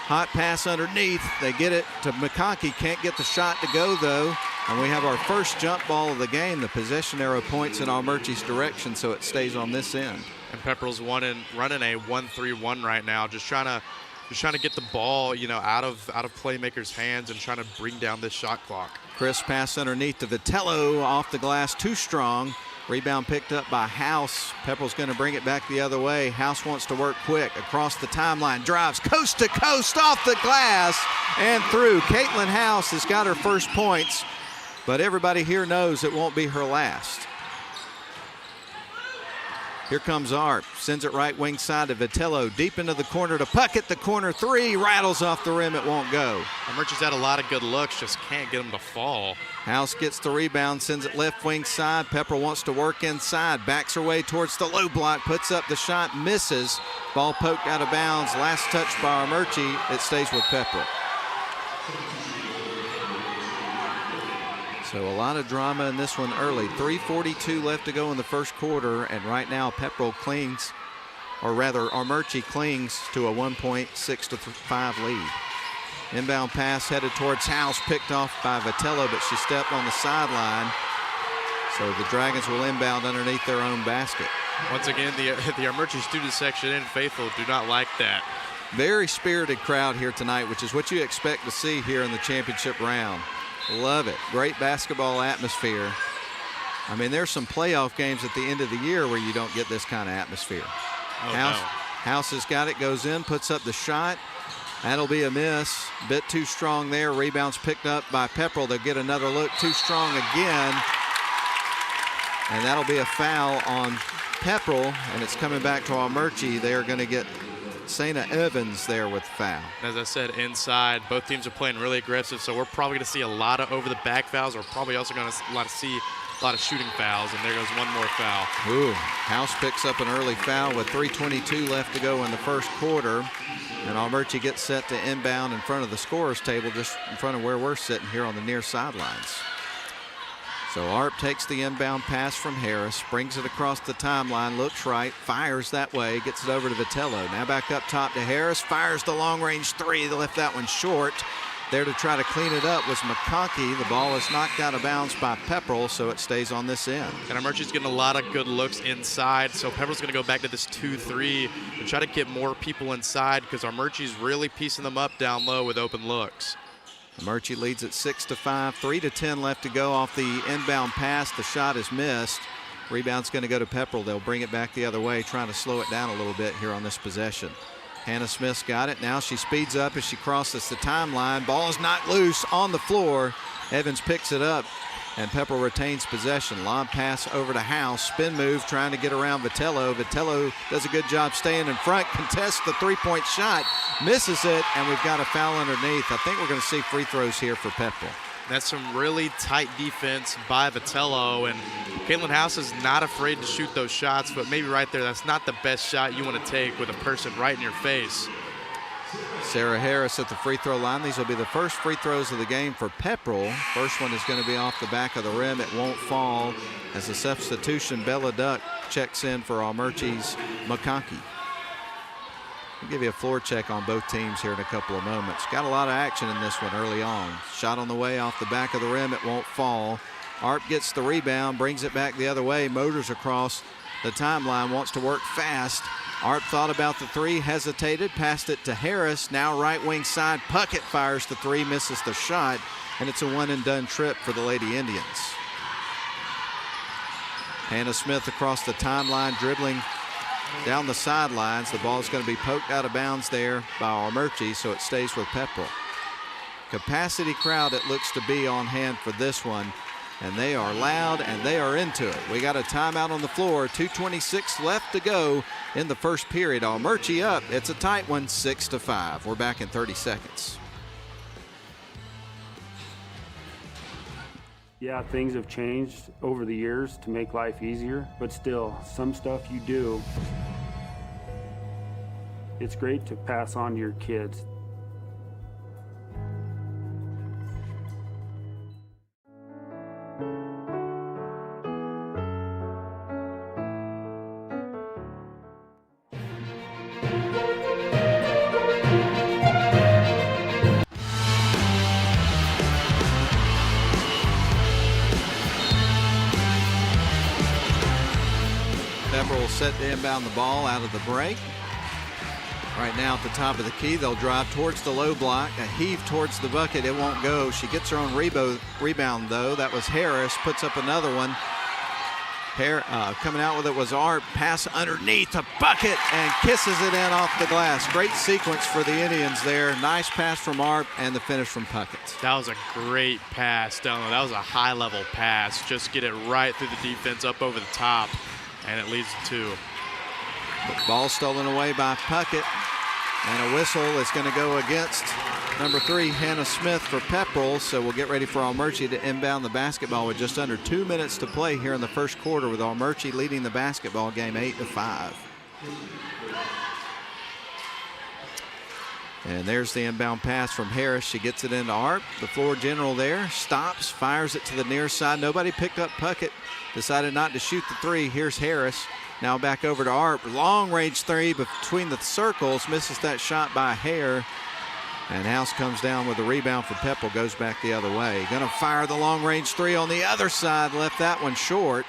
Hot pass underneath. They get it to McConkey. Can't get the shot to go, though. And we have our first jump ball of the game. The possession arrow points in Armuchee's direction, so it stays on this end. And Pepperell's running a 1-3-1 right now, just trying to get the ball, out of playmakers' hands and trying to bring down this shot clock. Crisp pass underneath to Vitello, off the glass, too strong. Rebound picked up by House. Pepperell's going to bring it back the other way. House wants to work quick across the timeline. Drives coast to coast off the glass and through. Caitlin House has got her first points, but everybody here knows it won't be her last. Here comes Arp. Sends it right wing side to Vitello. Deep into the corner to Puckett. The corner 3 rattles off the rim. It won't go. Armuchee's had a lot of good looks, just can't get them to fall. House gets the rebound, sends it left wing side. Pepperell wants to work inside. Backs her way towards the low block. Puts up the shot, misses. Ball poked out of bounds. Last touch by Armuchee. It stays with Pepperell. So a lot of drama in this one early. 3:42 left to go in the first quarter, and right now Pepperell clings, or rather Armuchee clings to a 1.6-5 lead. Inbound pass headed towards House, picked off by Vitello, but she stepped on the sideline. So the Dragons will inbound underneath their own basket. Once again, the Armuchee student section and faithful do not like that. Very spirited crowd here tonight, which is what you expect to see here in the championship round. Love it. Great basketball atmosphere. I mean, there's some playoff games at the end of the year where you don't get this kind of atmosphere. House has got it, goes in, puts up the shot. That'll be a miss. Bit too strong there. Rebounds picked up by Pepperell. They'll get another look. Too strong again. And that'll be a foul on Pepperell, and it's coming back to Armuchee. They are going to get Sana Evans there with the foul. As I said, inside, both teams are playing really aggressive, so we're probably going to see a lot of over-the-back fouls. We're probably also going to see a lot of shooting fouls, and there goes one more foul. Ooh, House picks up an early foul with 3:22 left to go in the first quarter, and Armuchee gets set to inbound in front of the scorer's table, just in front of where we're sitting here on the near sidelines. So Arp takes the inbound pass from Harris, brings it across the timeline, looks right, fires that way, gets it over to Vitello. Now back up top to Harris, fires the long-range 3. They left that one short. There to try to clean it up was McConkey. The ball is knocked out of bounds by Pepperell, so it stays on this end. And Armuchee's getting a lot of good looks inside, so Pepperell's going to go back to this 2-3 and try to get more people inside because Armuchee's really piecing them up down low with open looks. Armuchee leads at 6-5, 3:10 left to go off the inbound pass. The shot is missed. Rebound's going to go to Pepperell. They'll bring it back the other way, trying to slow it down a little bit here on this possession. Hannah Smith's got it. Now she speeds up as she crosses the timeline. Ball is knocked loose on the floor. Evans picks it up, and Pepperell retains possession. Lob pass over to House. Spin move trying to get around Vitello. Vitello does a good job staying in front, contests the three-point shot, misses it, and we've got a foul underneath. I think we're going to see free throws here for Pepperell. That's some really tight defense by Vitello, and Caitlin House is not afraid to shoot those shots, but maybe right there, that's not the best shot you want to take with a person right in your face. Sarah Harris at the free throw line. These will be the first free throws of the game for Pepperell. First one is going to be off the back of the rim. It won't fall. As a substitution, Bella Duck checks in for Armuchee's McConkey. We'll give you a floor check on both teams here in a couple of moments. Got a lot of action in this one early on. Shot on the way off the back of the rim. It won't fall. Arp gets the rebound, brings it back the other way, motors across the timeline, wants to work fast. Arp thought about the three, hesitated, passed it to Harris. Now right wing side, Puckett fires the three, misses the shot, and it's a one and done trip for the Lady Indians. Hannah Smith across the timeline, dribbling down the sidelines. The ball's going to be poked out of bounds there by Armuchee, so it stays with Pepperell. Capacity crowd it looks to be on hand for this one, and they are loud and they are into it. We got a timeout on the floor, 2:26 left to go in the first period. Armuchee up, it's a tight one, 6-5. We're back in 30 seconds. Yeah, things have changed over the years to make life easier, but still, some stuff you do, it's great to pass on to your kids. Set to inbound the ball out of the break. Right now at the top of the key, they'll drive towards the low block, a heave towards the bucket. It won't go. She gets her own rebound, though. That was Harris, puts up another one. Coming out with it was Arp. Pass underneath a bucket and kisses it in off the glass. Great sequence for the Indians there. Nice pass from Arp and the finish from Puckett. That was a great pass, Dylan. That was a high-level pass. Just get it right through the defense up over the top. And it leads to 2. Ball stolen away by Puckett. And a whistle is going to go against number 3, Hannah Smith for Pepperell. So we'll get ready for Armuchee to inbound the basketball with just under 2 minutes to play here in the first quarter, with Armuchee leading the basketball game 8-5. And there's the inbound pass from Harris. She gets it into Arp. The floor general there. Stops, fires it to the near side. Nobody picked up Puckett. Decided not to shoot the three. Here's Harris. Now back over to Arp. Long range three between the circles. Misses that shot by Hare. And House comes down with a rebound for Pepperell. Goes back the other way. Going to fire the long range three on the other side. Left that one short.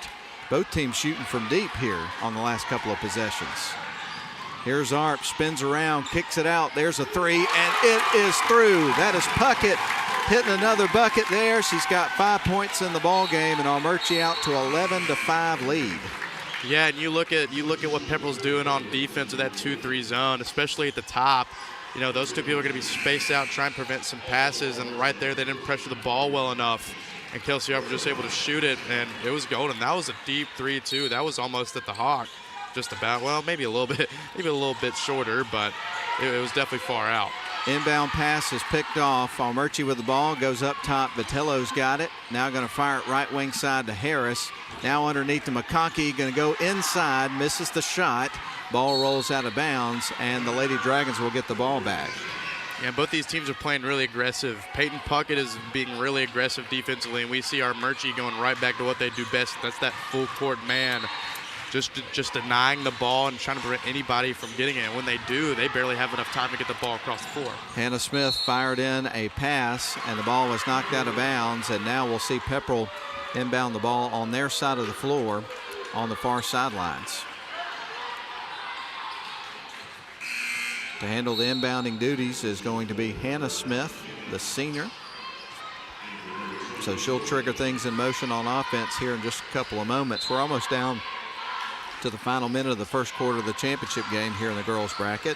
Both teams shooting from deep here on the last couple of possessions. Here's Arp, spins around, kicks it out. There's a three, and it is through. That is Puckett hitting another bucket there. She's got 5 points in the ball game, and Armuchee out to 11-5 lead. Yeah, and you look at what Pepperell's doing on defense with that 2-3 zone, especially at the top. You know, those two people are going to be spaced out, trying to prevent some passes, and right there they didn't pressure the ball well enough. And Kelsey Arp was just able to shoot it, and it was golden. That was a deep three too. That was almost at the Hawk. Just about, well, maybe a little bit shorter, but it was definitely far out. Inbound pass is picked off. Armuchee with the ball, goes up top. Vitello's got it. Now going to fire it right wing side to Harris. Now underneath to McConkey, going to go inside, misses the shot. Ball rolls out of bounds, and the Lady Dragons will get the ball back. Yeah, both these teams are playing really aggressive. Peyton Puckett is being really aggressive defensively, and we see Armuchee going right back to what they do best. That's that full court man. Just denying the ball and trying to prevent anybody from getting it. And when they do, they barely have enough time to get the ball across the floor. Hannah Smith fired in a pass, and the ball was knocked out of bounds. And now we'll see Pepperell inbound the ball on their side of the floor on the far sidelines. To handle the inbounding duties is going to be Hannah Smith, the senior. So she'll trigger things in motion on offense here in just a couple of moments. We're almost down to the final minute of the first quarter of the championship game here in the girls bracket.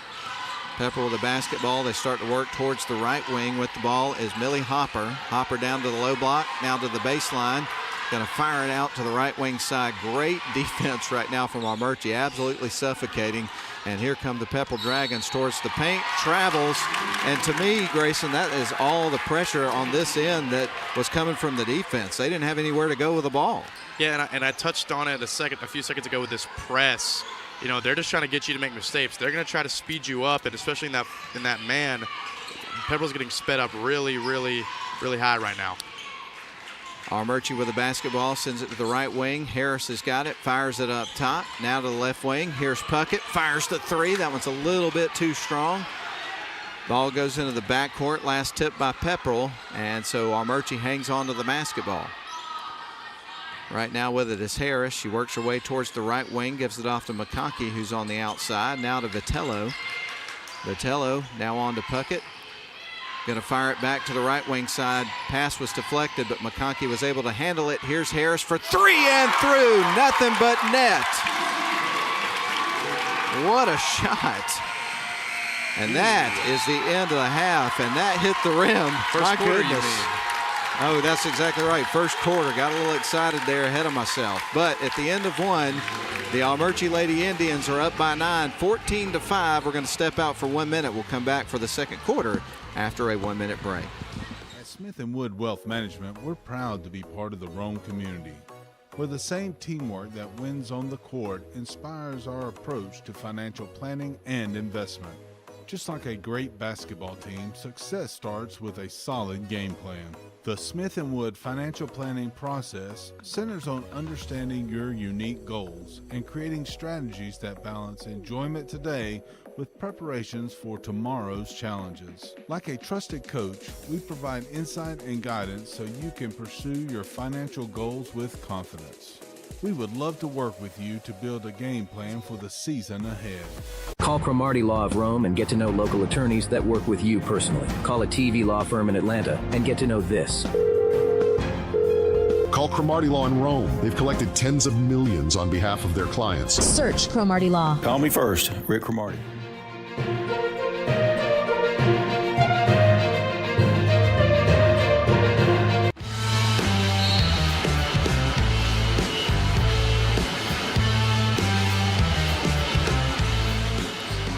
Pepperell with the basketball. They start to work towards the right wing. With the ball is Millie Hopper. Hopper down to the low block, now to the baseline. Going to fire it out to the right wing side. Great defense right now from Armuchee, absolutely suffocating. And here come the Pepperell Dragons towards the paint, travels. And to me, Grayson, that is all the pressure on this end that was coming from the defense. They didn't have anywhere to go with the ball. Yeah, and I touched on it a few seconds ago with this press. You know, they're just trying to get you to make mistakes. They're going to try to speed you up, and especially in that man, Pepperell's getting sped up really, really, really high right now. Armuchee with the basketball, sends it to the right wing. Harris has got it, fires it up top. Now to the left wing. Here's Puckett, fires the three. That one's a little bit too strong. Ball goes into the backcourt. Last tip by Pepperell, and so Armuchee hangs on to the basketball. Right now with it is Harris. She works her way towards the right wing, gives it off to McConkey, who's on the outside. Now to Vitello. Vitello now on to Puckett. Going to fire it back to the right wing side. Pass was deflected, but McConkey was able to handle it. Here's Harris for three and through. Nothing but net. What a shot. And that is the end of the half, and that hit the rim. First quarter, you mean? Oh, that's exactly right. First quarter. Got a little excited there ahead of myself. But at the end of one, the Armuchee Lady Indians are up by 9, 14-5. We're going to step out for 1 minute. We'll come back for the second quarter after a 1 minute break. At Smith & Wood Wealth Management, we're proud to be part of the Rome community, where the same teamwork that wins on the court inspires our approach to financial planning and investment. Just like a great basketball team, success starts with a solid game plan. The Smith & Wood financial planning process centers on understanding your unique goals and creating strategies that balance enjoyment today with preparations for tomorrow's challenges. Like a trusted coach, we provide insight and guidance so you can pursue your financial goals with confidence. We would love to work with you to build a game plan for the season ahead. Call Cromartie Law of Rome and get to know local attorneys that work with you personally. Call a TV law firm in Atlanta and get to know this. Call Cromartie Law in Rome. They've collected tens of millions on behalf of their clients. Search Cromartie Law. Call me first, Rick Cromartie.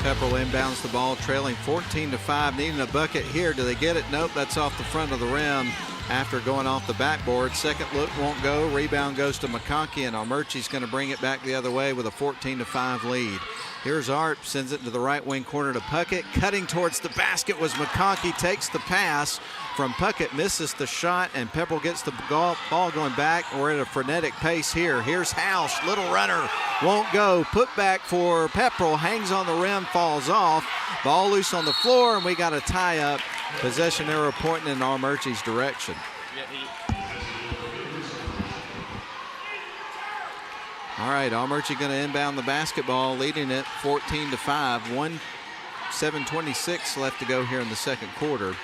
Pepperell inbounds the ball, trailing 14-5, needing a bucket here. Do they get it? Nope, that's off the front of the rim after going off the backboard. Second look won't go. Rebound goes to McConkey, and Armuchee's going to bring it back the other way with a 14-5 lead. Here's Art, sends it to the right wing corner to Puckett. Cutting towards the basket was McConkey, takes the pass from Puckett, misses the shot, and Pepperell gets the ball going back. We're at a frenetic pace here. Here's House, little runner, won't go. Put back for Pepperell, hangs on the rim, falls off. Ball loose on the floor, and we got a tie-up. Possession arrow pointing in Armuchee's direction. All right, Armuchee going to inbound the basketball, leading it 14-5. 7:26 left to go here in the second quarter.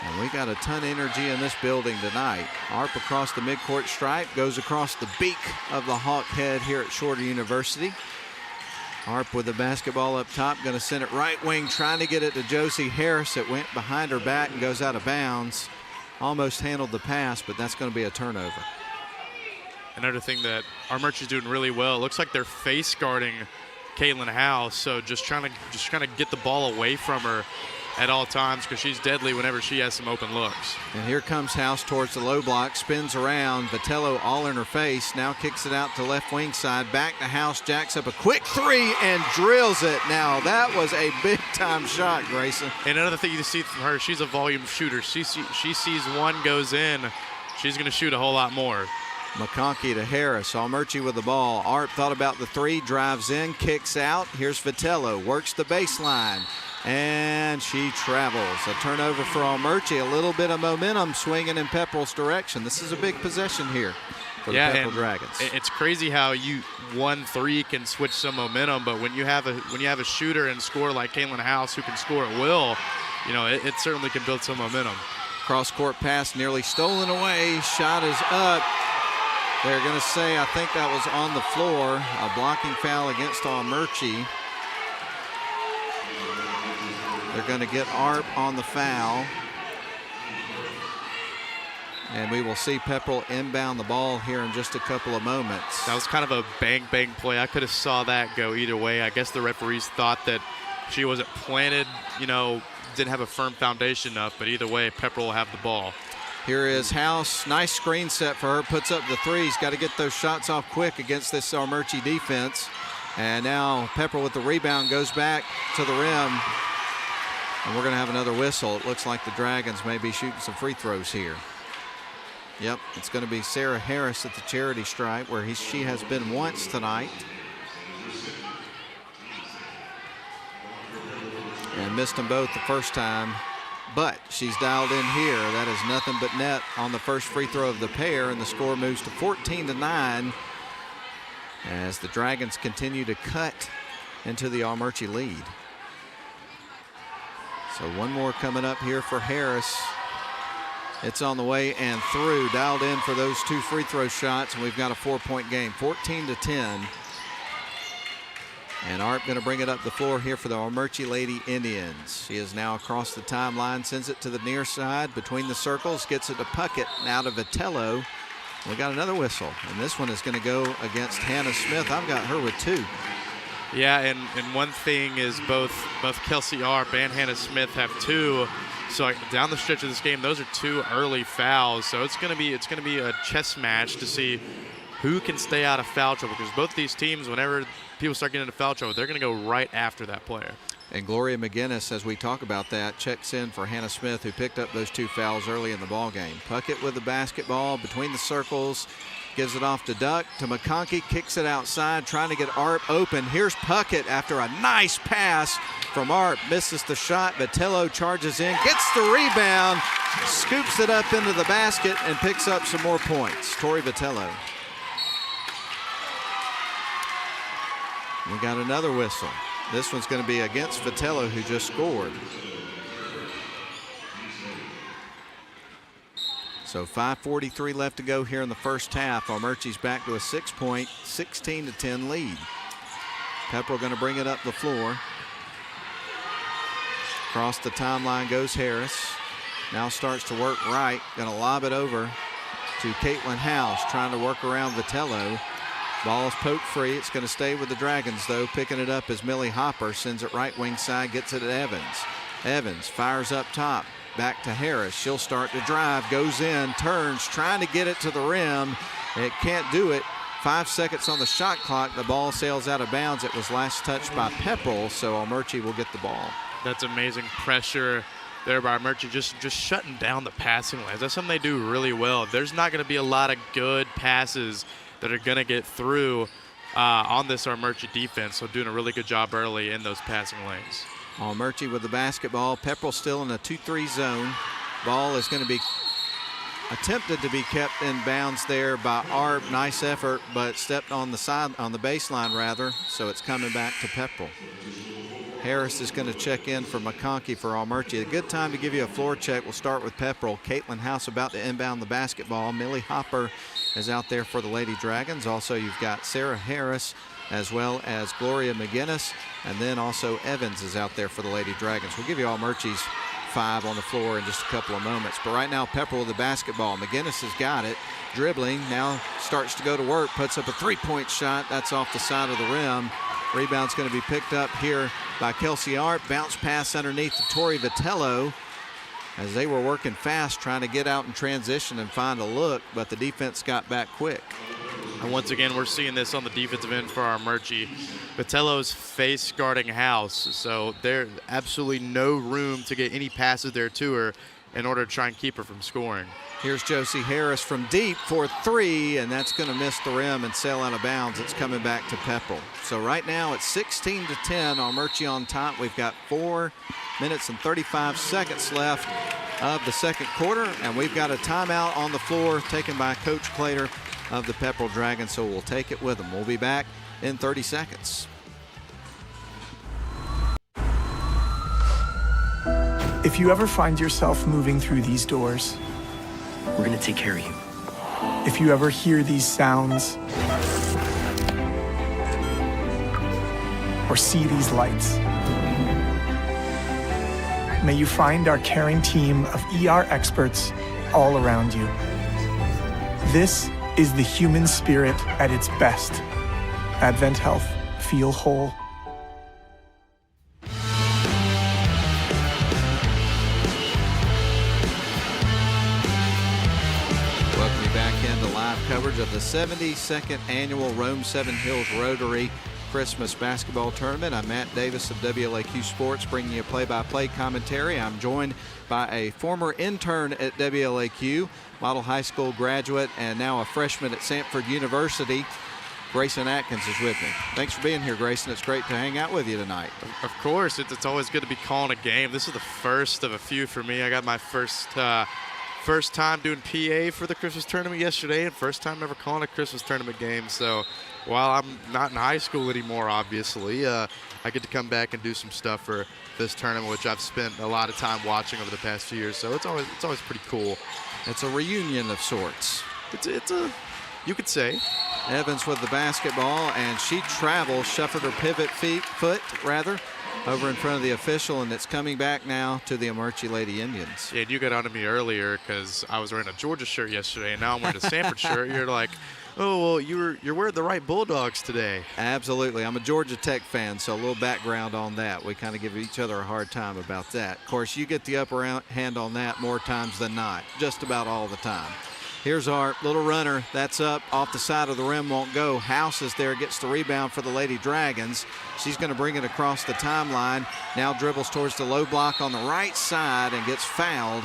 And we got a ton of energy in this building tonight. Arp across the midcourt stripe, goes across the beak of the Hawk head here at Shorter University. Arp with the basketball up top, going to send it right wing, trying to get it to Josie Harris. It went behind her back and goes out of bounds. Almost handled the pass, but that's going to be a turnover. Another thing that Armuchee's doing really well, it looks like they're face guarding Caitlin House, so just trying to get the ball away from her at all times because she's deadly whenever she has some open looks. And here comes House towards the low block, spins around. Vitello all in her face, now kicks it out to left wing side. Back to House, jacks up a quick three and drills it. Now that was a big time shot, Grayson. And another thing you see from her, she's a volume shooter. She sees one goes in, she's going to shoot a whole lot more. McConkey to Harris. Armuchee with the ball. Art thought about the three, drives in, kicks out. Here's Vitello, works the baseline, and she travels. A turnover for Armuchee. A little bit of momentum swinging in Pepperell's direction. This is a big possession here for the Pepperell Dragons. It's crazy how 1-3 can switch some momentum, but when you have a shooter and scorer like Caitlin House who can score at will, it certainly can build some momentum. Cross-court pass nearly stolen away. Shot is up. They're going to say, I think that was on the floor, a blocking foul against Armuchee. They're going to get Arp on the foul. And we will see Pepperell inbound the ball here in just a couple of moments. That was kind of a bang-bang play. I could have saw that go either way. I guess the referees thought that she wasn't planted, didn't have a firm foundation enough, but either way, Pepperell will have the ball. Here is House. Nice screen set for her. Puts up the three. He's got to get those shots off quick against this Armuchee defense. And now Pepperell with the rebound goes back to the rim. And we're going to have another whistle. It looks like the Dragons may be shooting some free throws here. Yep, it's going to be Sarah Harris at the charity stripe where she has been once tonight. And missed them both the first time, but she's dialed in here. That is nothing but net on the first free throw of the pair, and the score moves to 14-9 as the Dragons continue to cut into the Armuchee lead. So one more coming up here for Harris. It's on the way and through, dialed in for those two free throw shots, and we've got a 4-point game, 14-10. And Arp going to bring it up the floor here for the Armuchee Lady Indians. She is now across the timeline, sends it to the near side, between the circles, gets it to Puckett, now to Vitello. We got another whistle, and this one is going to go against Hannah Smith. I've got her with 2. Yeah, and one thing is both Kelsey Arp and Hannah Smith have 2. So down the stretch of this game, those are 2 early fouls. So it's gonna be a chess match to see who can stay out of foul trouble, because both these teams, whenever people start getting into foul trouble, they're gonna go right after that player. And Gloria McGinnis, as we talk about that, checks in for Hannah Smith, who picked up those 2 fouls early in the ball game. Puckett with the basketball between the circles, gives it off to Duck, to McConkey, kicks it outside, trying to get Arp open. Here's Puckett after a nice pass from Arp, misses the shot. Vitello charges in, gets the rebound, scoops it up into the basket, and picks up some more points. Tori Vitello. We got another whistle. This one's going to be against Vitello, who just scored. So 5:43 left to go here in the first half. Armuchee's back to a 6-point, 16-10 lead. Pepperell going to bring it up the floor. Across the timeline goes Harris. Now starts to work right. Going to lob it over to Caitlin House, trying to work around Vitello. Ball is poked free. It's going to stay with the Dragons, though. Picking it up is Millie Hopper. Sends it right wing side, gets it at Evans. Evans fires up top. Back to Harris. She'll start to drive, goes in, turns, trying to get it to the rim. It can't do it. 5 seconds on the shot clock. The ball sails out of bounds. It was last touched by Pepperell, so Armuchee will get the ball. That's amazing pressure there by Armuchee, just shutting down the passing lanes. That's something they do really well. There's not going to be a lot of good passes that are going to get through on this Armuchee defense, so doing a really good job early in those passing lanes. Armuchee with the basketball. Pepperell still in a 2-3 zone. Ball is going to be attempted to be kept in bounds there by Arp. Nice effort, but stepped on the baseline rather. So it's coming back to Pepperell. Harris is going to check in for McConkey for Armuchee. A good time to give you a floor check. We'll start with Pepperell. Caitlin House about to inbound the basketball. Millie Hopper is out there for the Lady Dragons. Also, you've got Sarah Harris as well as Gloria McGinnis, and then also Evans is out there for the Lady Dragons. We'll give you Armuchee's 5 on the floor in just a couple of moments. But right now, Pepperell with the basketball. McGinnis has got it, dribbling, now starts to go to work, puts up a 3-point shot. That's off the side of the rim. Rebound's going to be picked up here by Kelsey Arp. Bounce pass underneath to Tori Vitello as they were working fast, trying to get out in transition and find a look, but the defense got back quick. And once again, we're seeing this on the defensive end for Armuchee. Vitello's face guarding House, so there's absolutely no room to get any passes there to her in order to try and keep her from scoring. Here's Josie Harris from deep for 3, and that's going to miss the rim and sail out of bounds. It's coming back to Pepperell. So right now it's 16-10, Armuchee on top. We've got 4 minutes and 35 seconds left of the second quarter, and we've got a timeout on the floor taken by Coach Clater of the Pepperell Dragons, so we'll take it with them. We'll be back in 30 seconds. If you ever find yourself moving through these doors, we're going to take care of you. If you ever hear these sounds or see these lights, may you find our caring team of ER experts all around you. This is the human spirit at its best. Advent Health. Feel whole. Welcome you back into live coverage of the 72nd Annual Rome 7 Hills Rotary Christmas Basketball Tournament. I'm Matt Davis of WLAQ Sports, bringing you play-by-play commentary. I'm joined by a former intern at WLAQ, Model High School graduate, and now a freshman at Samford University. Grayson Atkins is with me. Thanks for being here, Grayson. It's great to hang out with you tonight. Of course, it's always good to be calling a game. This is the first of a few for me. I got my first time doing PA for the Christmas tournament yesterday, and first time ever calling a Christmas tournament game. So while I'm not in high school anymore, obviously, I get to come back and do some stuff for this tournament, which I've spent a lot of time watching over the past few years. So it's always pretty cool. It's a reunion of sorts. It's a you could say. Evans with the basketball, and she travels, shuffled her pivot foot, over in front of the official, and it's coming back now to the Armuchee Lady Indians. Yeah, you got on to me earlier because I was wearing a Georgia shirt yesterday, and now I'm wearing a Samford shirt. You're like, oh, well, you're wearing the right Bulldogs today. Absolutely. I'm a Georgia Tech fan, so a little background on that. We kind of give each other a hard time about that. Of course, you get the upper hand on that more times than not, just about all the time. Here's our little runner. That's up off the side of the rim, won't go. House is there, gets the rebound for the Lady Dragons. She's going to bring it across the timeline. Now dribbles towards the low block on the right side and gets fouled.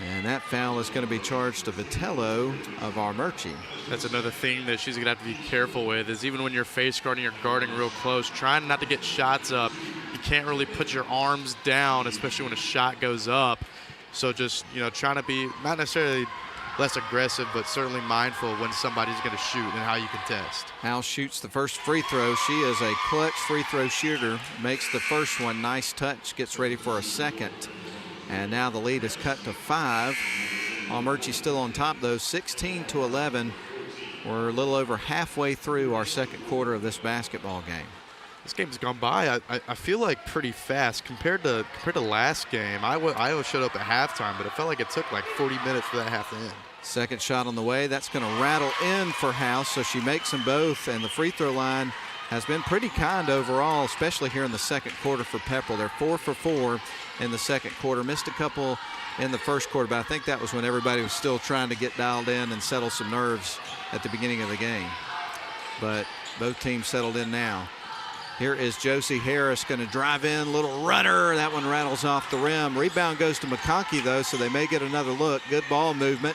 And that foul is going to be charged to Vitello of Armuchee. That's another thing that she's going to have to be careful with, is even when you're face guarding, you're guarding real close, trying not to get shots up. You can't really put your arms down, especially when a shot goes up. So just, trying to be not necessarily less aggressive, but certainly mindful when somebody's going to shoot and how you contest. House shoots the first free throw. She is a clutch free throw shooter. Makes the first one. Nice touch. Gets ready for a second. And now the lead is cut to 5. Armuchee still on top, though, 16-11. We're a little over halfway through our second quarter of this basketball game. This game's gone by, I feel like, pretty fast compared to last game. Iowa showed up at halftime, but it felt like it took like 40 minutes for that half to end. Second shot on the way. That's going to rattle in for House, so she makes them both, and the free throw line has been pretty kind overall, especially here in the second quarter for Pepperell. They're 4 for 4 in the second quarter. Missed a couple in the first quarter, but I think that was when everybody was still trying to get dialed in and settle some nerves at the beginning of the game. But both teams settled in now. Here is Josie Harris going to drive in, little runner. That one rattles off the rim. Rebound goes to McConkey, though, so they may get another look. Good ball movement.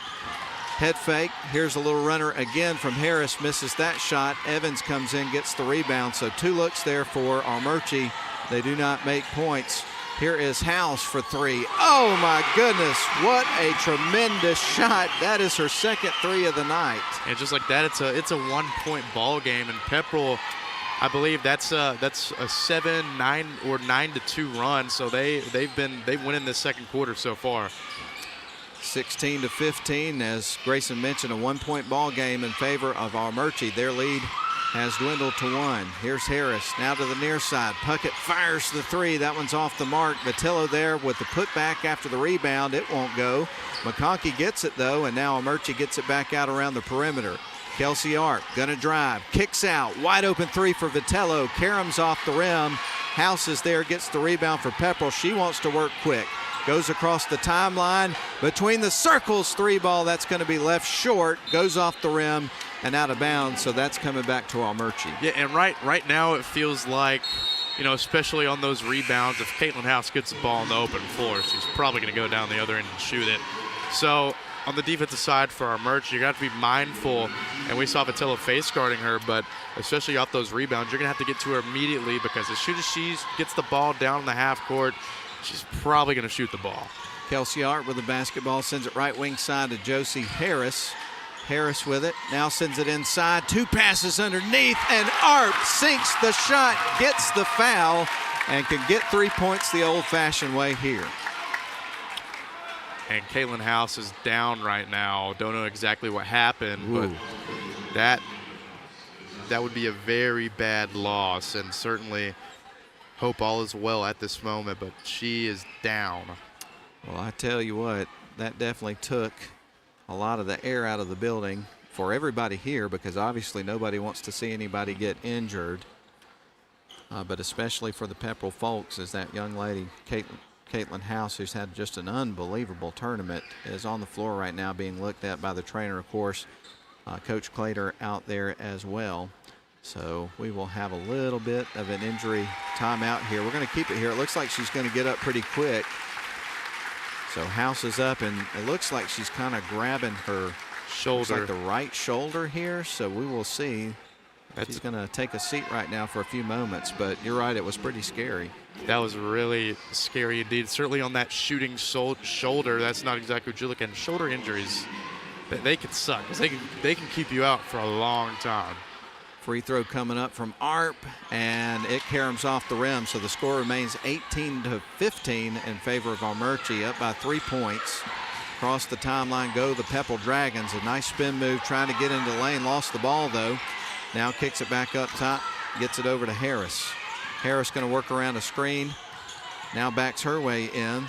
Head fake. Here's a little runner again from Harris. Misses that shot. Evans comes in, gets the rebound. So 2 looks there for Armuchee. They do not make points. Here is House for 3. Oh, my goodness. What a tremendous shot. That is her second 3 of the night. And just like that, it's a 1-point ball game, and Pepperell, I believe that's a 7-9 or 9-2 run. So they win in this second quarter so far. 16-15, as Grayson mentioned, a 1-point ball game in favor of Armuchee. Their lead has dwindled to 1. Here's Harris now to the near side. Puckett fires the 3. That one's off the mark. Vitello there with the putback after the rebound. It won't go. McConkey gets it though, and now Armuchee gets it back out around the perimeter. Kelsey Art gonna drive, kicks out, wide open 3 for Vitello. Karam's off the rim. House is there, gets the rebound for Pepperell. She wants to work quick. Goes across the timeline, between the circles, 3 ball. That's going to be left short. Goes off the rim and out of bounds. So that's coming back to Armuchee. Yeah, and right now it feels like, especially on those rebounds, if Caitlin House gets the ball on the open floor, she's probably going to go down the other end and shoot it. So on the defensive side for Armuchee, you got to be mindful, and we saw Vitello face guarding her, but especially off those rebounds, you're going to have to get to her immediately, because as soon as she gets the ball down in the half court, she's probably going to shoot the ball. Kelsey Art with the basketball, sends it right wing side to Josie Harris. Harris with it, now sends it inside. 2 passes underneath, and Art sinks the shot, gets the foul, and can get 3 points the old-fashioned way here. And Caitlin House is down right now. Don't know exactly what happened, but that would be a very bad loss, and certainly hope all is well at this moment, but she is down. Well, I tell you what, that definitely took a lot of the air out of the building for everybody here, because obviously nobody wants to see anybody get injured. But especially for the Pepperell folks, as that young lady, Caitlin House, who's had just an unbelievable tournament, is on the floor right now being looked at by the trainer, of course. Coach Clater out there as well. So we will have a little bit of an injury timeout here. We're going to keep it here. It looks like she's going to get up pretty quick. So House is up, and it looks like she's kind of grabbing her shoulder, like the right shoulder here. So we will see. She's going to take a seat right now for a few moments, but you're right, it was pretty scary. That was really scary indeed. Certainly on that shooting shoulder, that's not exactly what you're looking at. Shoulder injuries, they can suck, because they can keep you out for a long time. Free throw coming up from Arp, and it caroms off the rim, so the score remains 18-15 in favor of Armuchee, up by 3 points. Across the timeline go the Pepperell Dragons. A nice spin move trying to get into the lane, lost the ball though. Now kicks it back up top, gets it over to Harris. Harris going to work around a screen. Now backs her way in.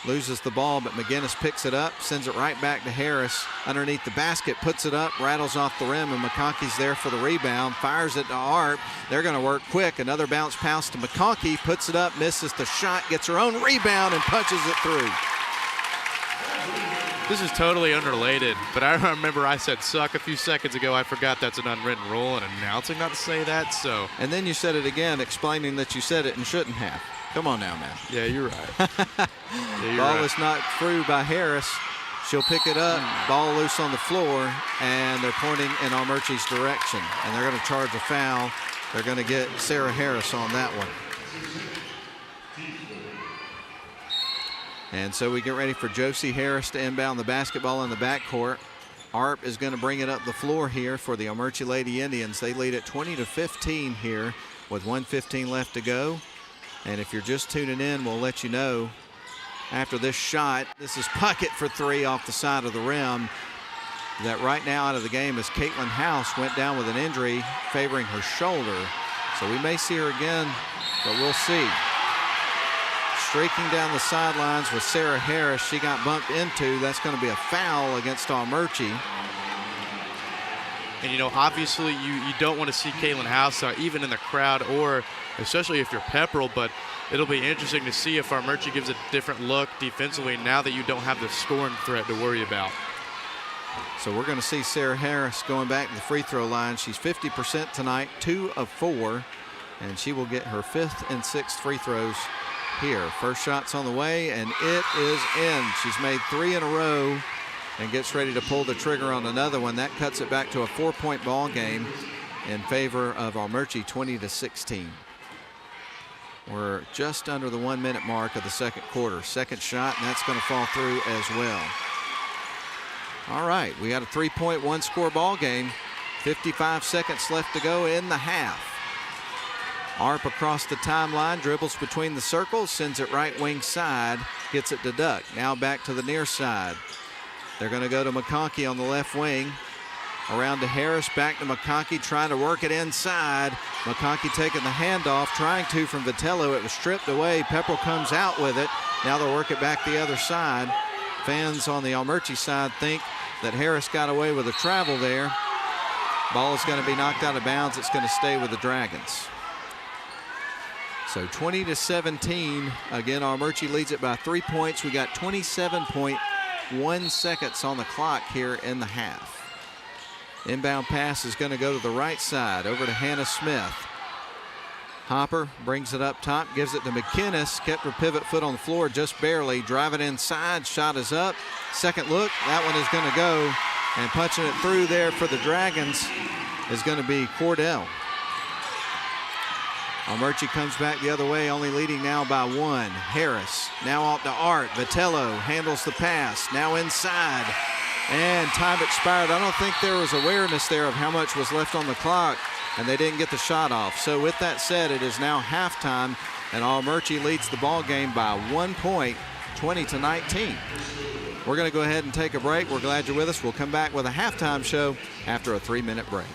Loses the ball, but McGinnis picks it up, sends it right back to Harris. Underneath the basket, puts it up, rattles off the rim, and McConkey's there for the rebound. Fires it to Arp. They're going to work quick. Another bounce pass to McConkey. Puts it up, misses the shot, gets her own rebound, and punches it through. This is totally unrelated, but I remember I said suck a few seconds ago. I forgot that's an unwritten rule and announcing not to say that, so. And then you said it again, explaining that you said it and shouldn't have. Come on now, man. Yeah, you're right. Ball is knocked through by Harris. She'll pick it up, ball loose on the floor, and they're pointing in Armuchee's direction. And they're going to charge a foul. They're going to get Sarah Harris on that one. And so we get ready for Josie Harris to inbound the basketball in the backcourt. Arp is going to bring it up the floor here for the Armuchee Lady Indians. They lead at 20-15 here with 1:15 left to go. And if you're just tuning in, we'll let you know after this shot. This is Puckett for three off the side of the rim. That right now out of the game is Caitlin House, went down with an injury favoring her shoulder. So we may see her again, but we'll see. Streaking down the sidelines with Sarah Harris. She got bumped into. That's going to be a foul against Armuchee. And, you know, obviously you don't want to see Caitlin House even in the crowd, or especially if you're Pepperell, but it'll be interesting to see if Armuchee gives a different look defensively now that you don't have the scoring threat to worry about. So we're going to see Sarah Harris going back to the free throw line. She's 50% tonight, 2 of 4, and she will get her 5th and 6th free throws here. First shot's on the way, and it is in. She's made 3 in a row and gets ready to pull the trigger on another one. That cuts it back to a 4-point ball game in favor of Armuchee, 20-16. We're just under the 1-minute mark of the second quarter. Second shot, and that's going to fall through as well. All right, we got a 3-point, 1-score ball game. 55 seconds left to go in the half. Arp across the timeline, dribbles between the circles, sends it right wing side, gets it to Duck. Now back to the near side. They're going to go to McConkey on the left wing. Around to Harris, back to McConkey, trying to work it inside. McConkey taking the handoff, trying to from Vitello. It was stripped away. Pepperell comes out with it. Now they'll work it back the other side. Fans on the Armuchee side think that Harris got away with a travel there. Ball is going to be knocked out of bounds. It's going to stay with the Dragons. So 20-17. Again, Armuchee leads it by 3 points. We got 27.1 seconds on the clock here in the half. Inbound pass is going to go to the right side, over to Hannah Smith. Hopper brings it up top, gives it to McInnes, kept her pivot foot on the floor just barely, driving inside, shot is up. Second look, that one is going to go, and punching it through there for the Dragons is going to be Cordell. Armuchee comes back the other way, only leading now by 1. Harris now out to Art. Vitello handles the pass, now inside. And time expired. I don't think there was awareness there of how much was left on the clock, and they didn't get the shot off. So with that said, it is now halftime, and Armuchee leads the ball game by 1 point, 20-19. We're going to go ahead and take a break. We're glad you're with us. We'll come back with a halftime show after a 3-minute break.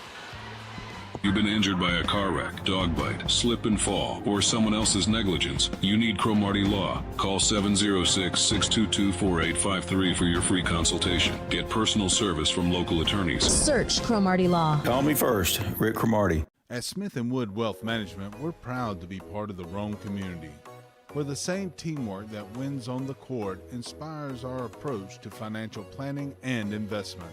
You've been injured by a car wreck, dog bite, slip and fall, or someone else's negligence. You need Cromartie Law. Call 706-622-4853 for your free consultation. Get personal service from local attorneys. Search Cromartie Law. Call me first, Rick Cromartie. At Smith & Wood Wealth Management, we're proud to be part of the Rome community, where the same teamwork that wins on the court inspires our approach to financial planning and investment.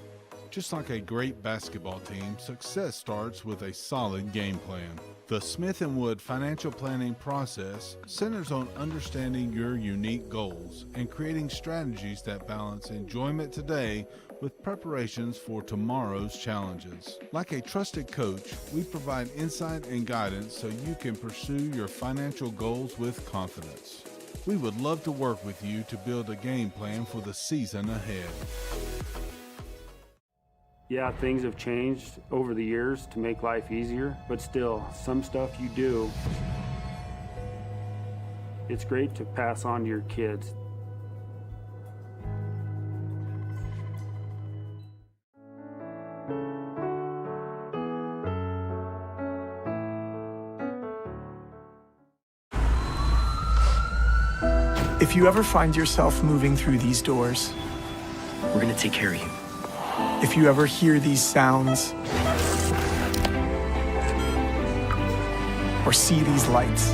Just like a great basketball team, success starts with a solid game plan. The Smith & Wood financial planning process centers on understanding your unique goals and creating strategies that balance enjoyment today with preparations for tomorrow's challenges. Like a trusted coach, we provide insight and guidance so you can pursue your financial goals with confidence. We would love to work with you to build a game plan for the season ahead. Yeah, things have changed over the years to make life easier, but still, some stuff you do, it's great to pass on to your kids. If you ever find yourself moving through these doors, we're gonna take care of you. If you ever hear these sounds or see these lights,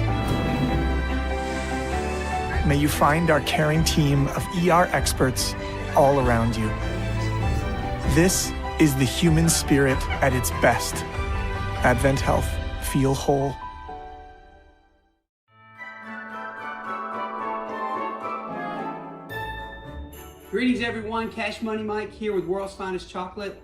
may you find our caring team of ER experts all around you. This is the human spirit at its best. Advent Health. Feel whole. Greetings everyone, Cash Money Mike here with World's Finest Chocolate.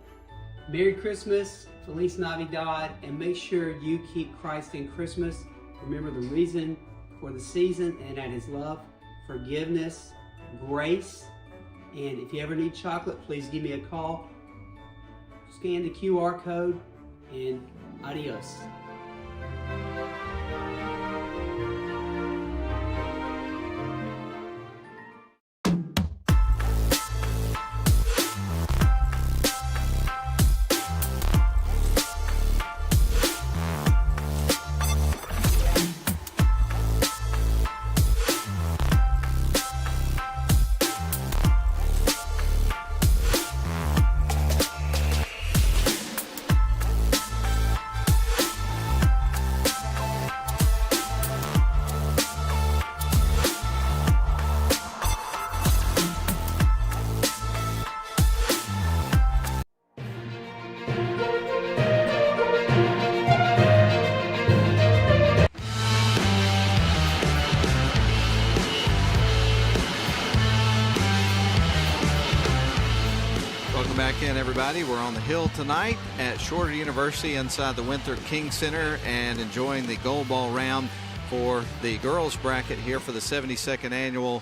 Merry Christmas, Feliz Navidad, and make sure you keep Christ in Christmas. Remember the reason for the season, and that is love, forgiveness, grace. And if you ever need chocolate, please give me a call. Scan the QR code, and adios. Everybody, we're on the hill tonight at Shorter University inside the Winthrop King Center and enjoying the gold ball round for the girls bracket here for the 72nd annual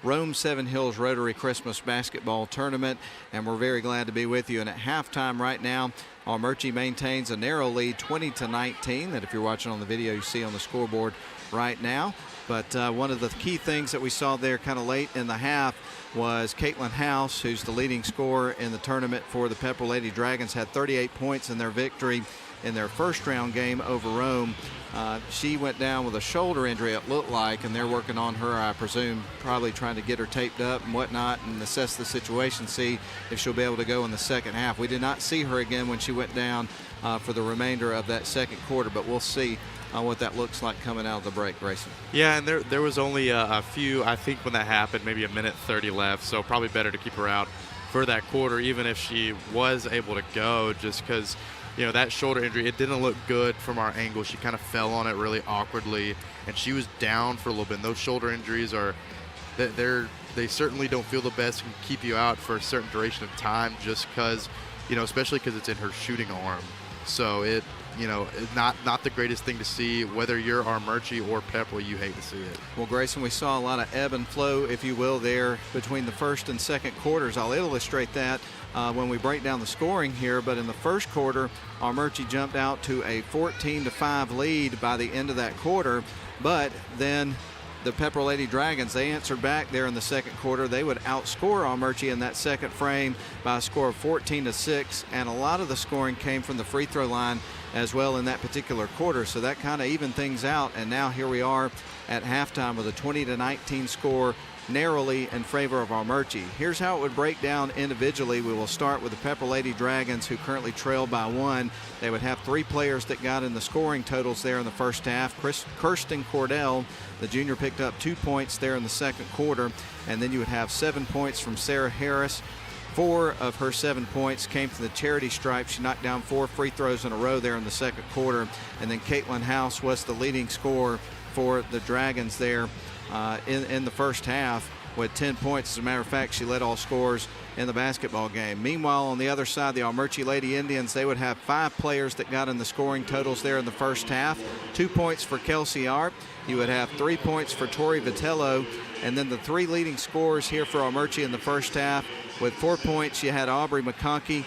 Rome Seven Hills Rotary Christmas Basketball Tournament, and we're very glad to be with you. And at halftime right now, Armuchee maintains a narrow lead, 20-19, that if you're watching on the video, you see on the scoreboard right now. But one of the key things that we saw there kind of late in the half was Caitlin House, who's the leading scorer in the tournament for the Pepperell Lady Dragons, had 38 points in their victory in their first round game over Rome. She went down with a shoulder injury, it looked like, and they're working on her, I presume, probably trying to get her taped up and whatnot and assess the situation, see if she'll be able to go in the second half. We did not see her again when she went down for the remainder of that second quarter, but we'll see what that looks like coming out of the break, Grayson. Yeah, and there was only a few, I think when that happened, maybe a minute 30 left, so probably better to keep her out for that quarter, even if she was able to go, just because, you know, that shoulder injury, it didn't look good from our angle. She kind of fell on it really awkwardly, and she was down for a little bit. And those shoulder injuries are, they certainly don't feel the best and keep you out for a certain duration of time, just because, you know, especially because it's in her shooting arm. So it, you know, not the greatest thing to see. Whether you're Armuchee or Pepperell, you hate to see it. Well, Grayson, we saw a lot of ebb and flow, if you will, there between the first and second quarters. I'll illustrate that when we break down the scoring here. But in the first quarter, Armuchee jumped out to a 14-5 lead by the end of that quarter. But then the Pepperell Lady Dragons, they answered back there in the second quarter. They would outscore Armuchee in that second frame by a score of 14-6, and a lot of the scoring came from the free throw line as well in that particular quarter, so that kind of evened things out. And now here we are at halftime with a 20-19 score, narrowly in favor of Armuchee. Here's how it would break down individually. We will start with the Pepperell Lady Dragons, who currently trail by 1. They would have 3 players that got in the scoring totals there in the first half. Kirsten Cordell, the junior, picked up 2 points there in the second quarter, and then you would have 7 points from Sarah Harris. 4 of her 7 points came from the charity stripe. She knocked down 4 free throws in a row there in the second quarter, and then Caitlin House was the leading scorer for the Dragons there in the first half with 10 points. As a matter of fact, she led all scorers in the basketball game. Meanwhile, on the other side, the Armuchee Lady Indians, they would have 5 players that got in the scoring totals there in the first half. 2 points for Kelsey Art. You would have 3 points for Tori Vitello, and then the 3 leading scorers here for Armuchee in the first half. With 4 points, you had Aubrey McConkey.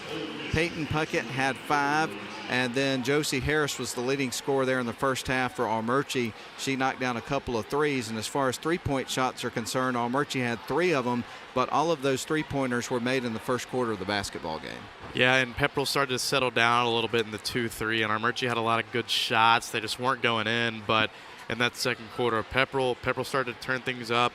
Peyton Puckett had 5. And then Josie Harris was the leading scorer there in the first half for Armuchee. She knocked down a couple of threes, and as far as three-point shots are concerned, Armuchee had 3 of them, but all of those three-pointers were made in the first quarter of the basketball game. Yeah, and Pepperell started to settle down a little bit in the 2-3, and Armuchee had a lot of good shots. They just weren't going in, but in that second quarter, Pepperell started to turn things up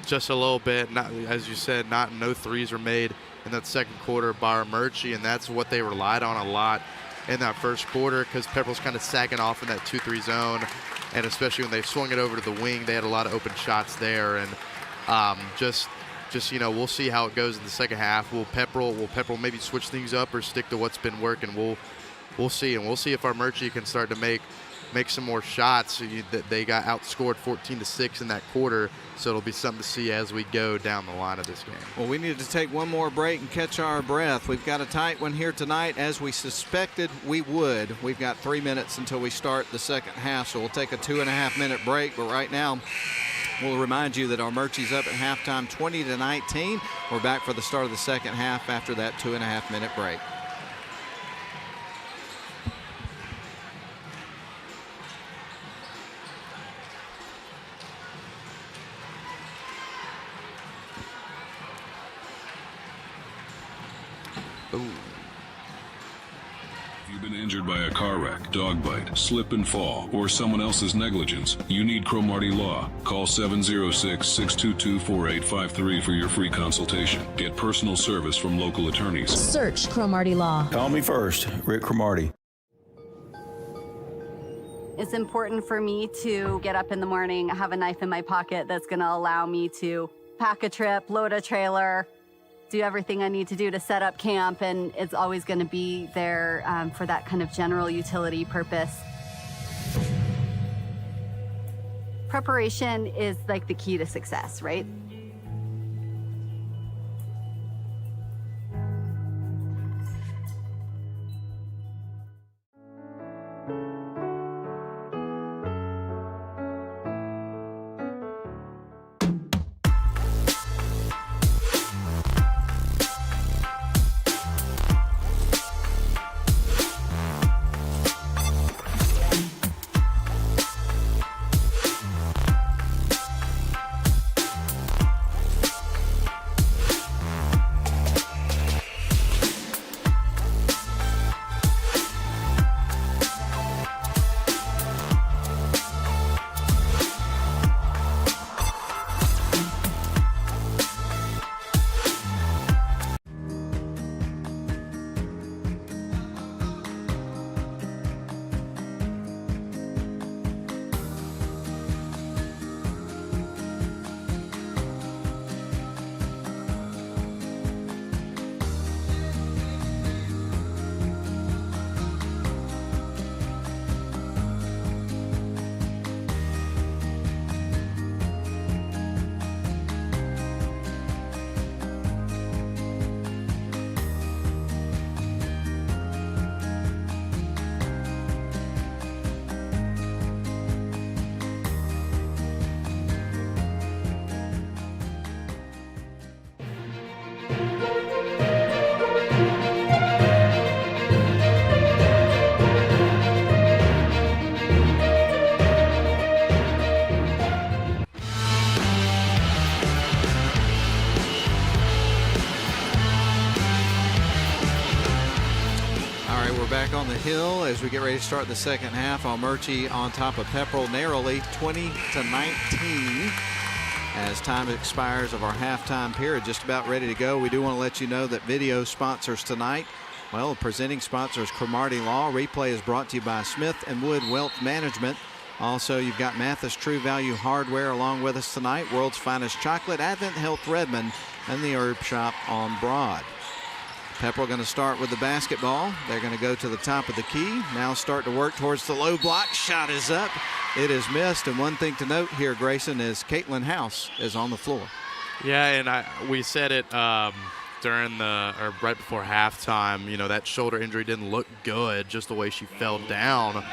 just a little bit. Not, as you said, no threes were made in that second quarter by Armuchee, and that's what they relied on a lot in that first quarter, because Pepperell's kind of sagging off in that 2-3 zone, and especially when they swung it over to the wing, they had a lot of open shots there. And just we'll see how it goes in the second half. Will Pepperell maybe switch things up or stick to what's been working? We'll see, and we'll see if Armuchee can start to make some more shots. They got outscored 14-6 in that quarter, so it'll be something to see as we go down the line of this game. Well, we need to take one more break and catch our breath. We've got a tight one here tonight, as we suspected we would. We've got 3 minutes until we start the second half, so we'll take a 2.5-minute break. But right now, we'll remind you that Armuchee's up at halftime 20-19. We're back for the start of the second half after that 2.5-minute break. If you've been injured by a car wreck, dog bite, slip and fall, or someone else's negligence, you need Cromartie Law. Call 706-622-4853 for your free consultation. Get personal service from local attorneys. Search Cromartie Law. Call me first, Rick Cromartie. It's important for me to get up in the morning, have a knife in my pocket that's going to allow me to pack a trip, load a trailer, do everything I need to do to set up camp, and it's always going to be there for that kind of general utility purpose. Preparation is like the key to success, right? hill as we get ready to start the second half. Armuchee on top of Pepperell narrowly, 20-19. As time expires of our halftime period, just about ready to go. We do want to let you know that video sponsors tonight. Well, presenting sponsors Cromartie Law. Replay is brought to you by Smith & Wood Wealth Management. Also, you've got Mathis True Value Hardware along with us tonight. World's Finest Chocolate, Advent Health Redmond, and the Herb Shop on Broad. Pepperell going to start with the basketball. They're going to go to the top of the key. Now start to work towards the low block. Shot is up. It is missed. And one thing to note here, Grayson, is Caitlin House is on the floor. Yeah, and we said it during or right before halftime. You know, that shoulder injury didn't look good, just the way she fell down.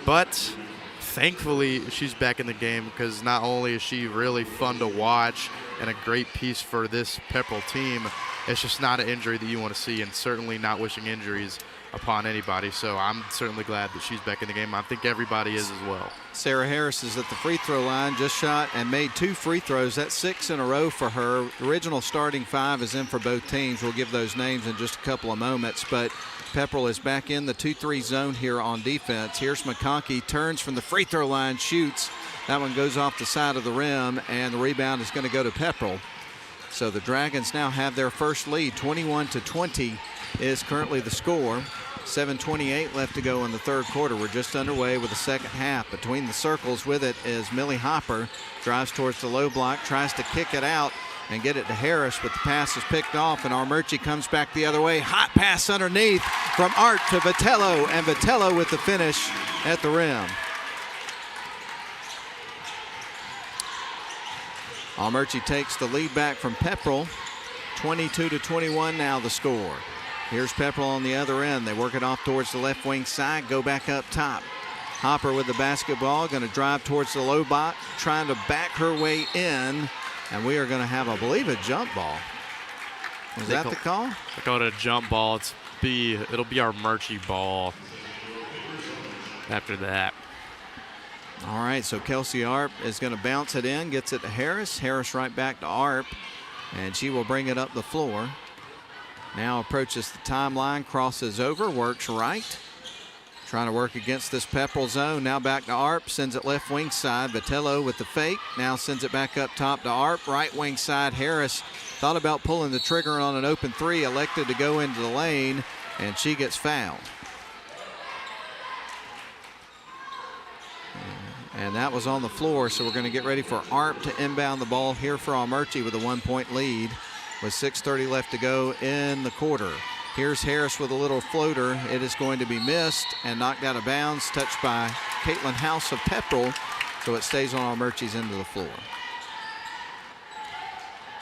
But thankfully, she's back in the game, because not only is she really fun to watch and a great piece for this Pepperell team, it's just not an injury that you want to see, and certainly not wishing injuries upon anybody. So I'm certainly glad that she's back in the game. I think everybody is as well. Sarah Harris is at the free throw line, just shot and made 2 free throws. That's 6 in a row for her. The original starting 5 is in for both teams. We'll give those names in just a couple of moments, but Pepperell is back in the 2-3 zone here on defense. Here's McConkey, turns from the free throw line, shoots. That one goes off the side of the rim, and the rebound is going to go to Pepperell. So the Dragons now have their first lead. 21-20 is currently the score. 7:28 left to go in the third quarter. We're just underway with the second half. Between the circles with it is Millie Hopper. Drives towards the low block, tries to kick it out and get it to Harris, but the pass is picked off, and Armuchee comes back the other way. Hot pass underneath from Art to Vitello, and Vitello with the finish at the rim. Armuchee takes the lead back from Pepperell. 22-21 now the score. Here's Pepperell on the other end. They work it off towards the left wing side, go back up top. Hopper with the basketball, going to drive towards the low block, trying to back her way in, and we are going to have, I believe, a jump ball. Is that the call? They call it a jump ball. It'll be our Armuchee ball after that. All right, so Kelsey Arp is going to bounce it in, gets it to Harris. Harris right back to Arp, and she will bring it up the floor. Now approaches the timeline, crosses over, works right. Trying to work against this Pepperell zone. Now back to Arp, sends it left wing side. Vitello with the fake, now sends it back up top to Arp. Right wing side, Harris thought about pulling the trigger on an open 3, elected to go into the lane, and she gets fouled. And that was on the floor, so we're going to get ready for Arp to inbound the ball here for Armuchee with a 1-point lead with 6:30 left to go in the quarter. Here's Harris with a little floater. It is going to be missed and knocked out of bounds, touched by Caitlin House of Pepperell, so it stays on Armuchee's end of the floor.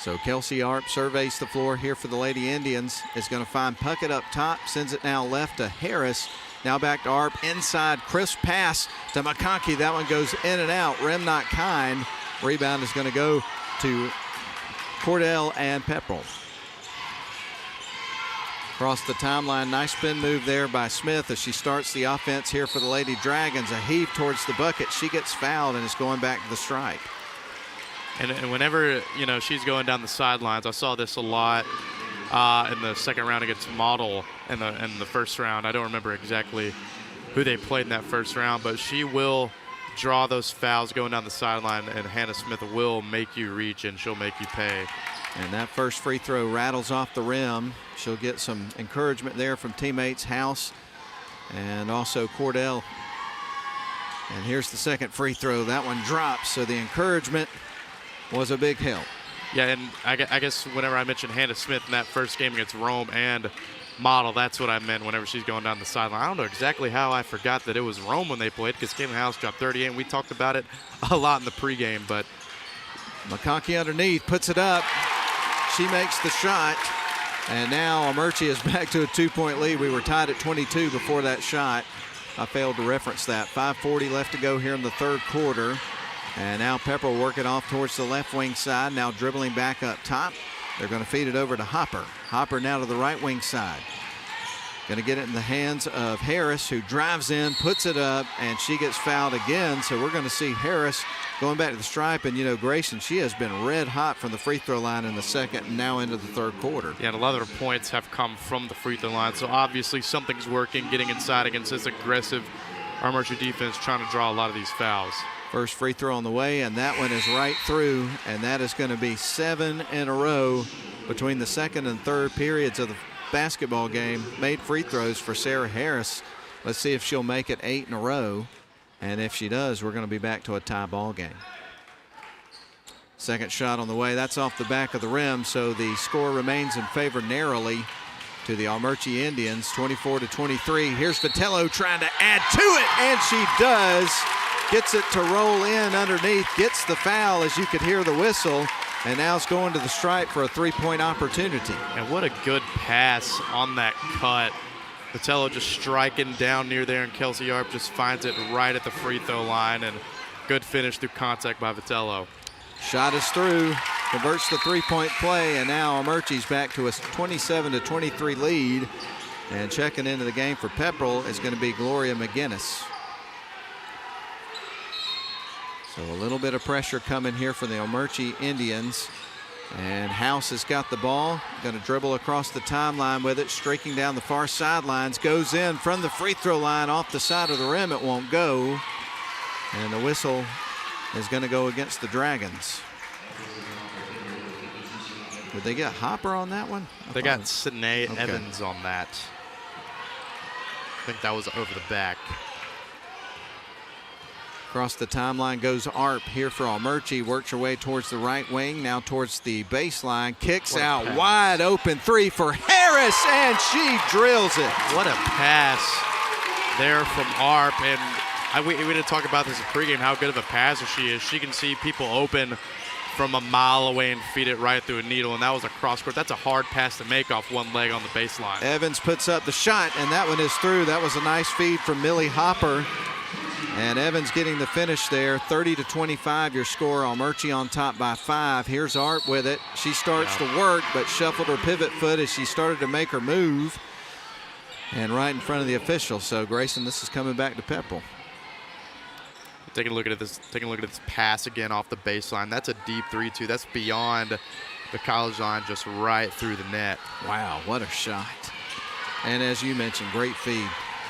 So Kelsey Arp surveys the floor here for the Lady Indians, is going to find Puckett up top, sends it now left to Harris. Now back to Arp, inside, crisp pass to McConkey. That one goes in and out, rim not kind. Rebound is going to go to Cordell and Pepperell. Across the timeline, nice spin move there by Smith as she starts the offense here for the Lady Dragons. A heave towards the bucket. She gets fouled and is going back to the stripe. And whenever, she's going down the sidelines, I saw this a lot in the second round against Model in the first round. I don't remember exactly who they played in that first round, but she will draw those fouls going down the sideline, and Hannah Smith will make you reach and she'll make you pay. And that first free throw rattles off the rim. She'll get some encouragement there from teammates House and also Cordell. And here's the second free throw. That one drops, so the encouragement was a big help. Yeah, and I guess whenever I mentioned Hannah Smith in that first game against Rome and Model, that's what I meant whenever she's going down the sideline. I don't know exactly how I forgot that it was Rome when they played, because Caitlin House dropped 38, and we talked about it a lot in the pregame. But McConkey underneath, puts it up. She makes the shot, and now Armuchee is back to a 2-point lead. We were tied at 22 before that shot. I failed to reference that. 5:40 left to go here in the third quarter. And now Pepperell working off towards the left wing side, now dribbling back up top. They're going to feed it over to Hopper. Hopper now to the right wing side. Going to get it in the hands of Harris, who drives in, puts it up, and she gets fouled again. So we're going to see Harris going back to the stripe. And, you know, Grayson, she has been red hot from the free throw line in the second and now into the third quarter. Yeah, and a lot of her points have come from the free throw line. So obviously something's working, getting inside against this aggressive Armuchee defense, trying to draw a lot of these fouls. First free throw on the way, and that one is right through. And that is going to be 7 in a row between the second and third periods of the basketball game. Made free throws for Sarah Harris. Let's see if she'll make it 8 in a row, and if she does, we're going to be back to a tie ball game. Second shot on the way. That's off the back of the rim, so the score remains in favor narrowly to the Armuchee Indians, 24-23. Here's Vitello trying to add to it, and she does. Gets it to roll in underneath, gets the foul as you could hear the whistle. And now it's going to the stripe for a three-point opportunity. And what a good pass on that cut. Vitello just striking down near there, and Kelsey Arp just finds it right at the free throw line. And good finish through contact by Vitello. Shot is through, converts the three-point play, and now Armuchee's back to a 27-23 lead. And checking into the game for Pepperell is going to be Gloria McGinnis. So a little bit of pressure coming here for the Armuchee Indians. And House has got the ball, going to dribble across the timeline with it, streaking down the far sidelines, goes in from the free throw line off the side of the rim. It won't go. And the whistle is going to go against the Dragons. Did they get Hopper on that one? They got Sidney Evans on that. I think that was over the back. Across the timeline goes Arp here for Armuchee. Works her way towards the right wing, now towards the baseline. Kicks out wide open three for Harris, and she drills it. What a pass there from Arp. And we didn't talk about this in pregame, how good of a passer she is. She can see people open from a mile away and feed it right through a needle, and that was a cross court. That's a hard pass to make off one leg on the baseline. Evans puts up the shot, and that one is through. That was a nice feed from Millie Hopper. And Evans getting the finish there. 30-25 your score. Armuchee on top by 5. Here's Arp with it. She starts to work, but shuffled her pivot foot as she started to make her move. And right in front of the official. So Grayson, this is coming back to Pepperell. Taking a look at this pass again off the baseline. That's a deep 3-2. That's beyond the college line, just right through the net. Wow, what a shot. And as you mentioned, great feed.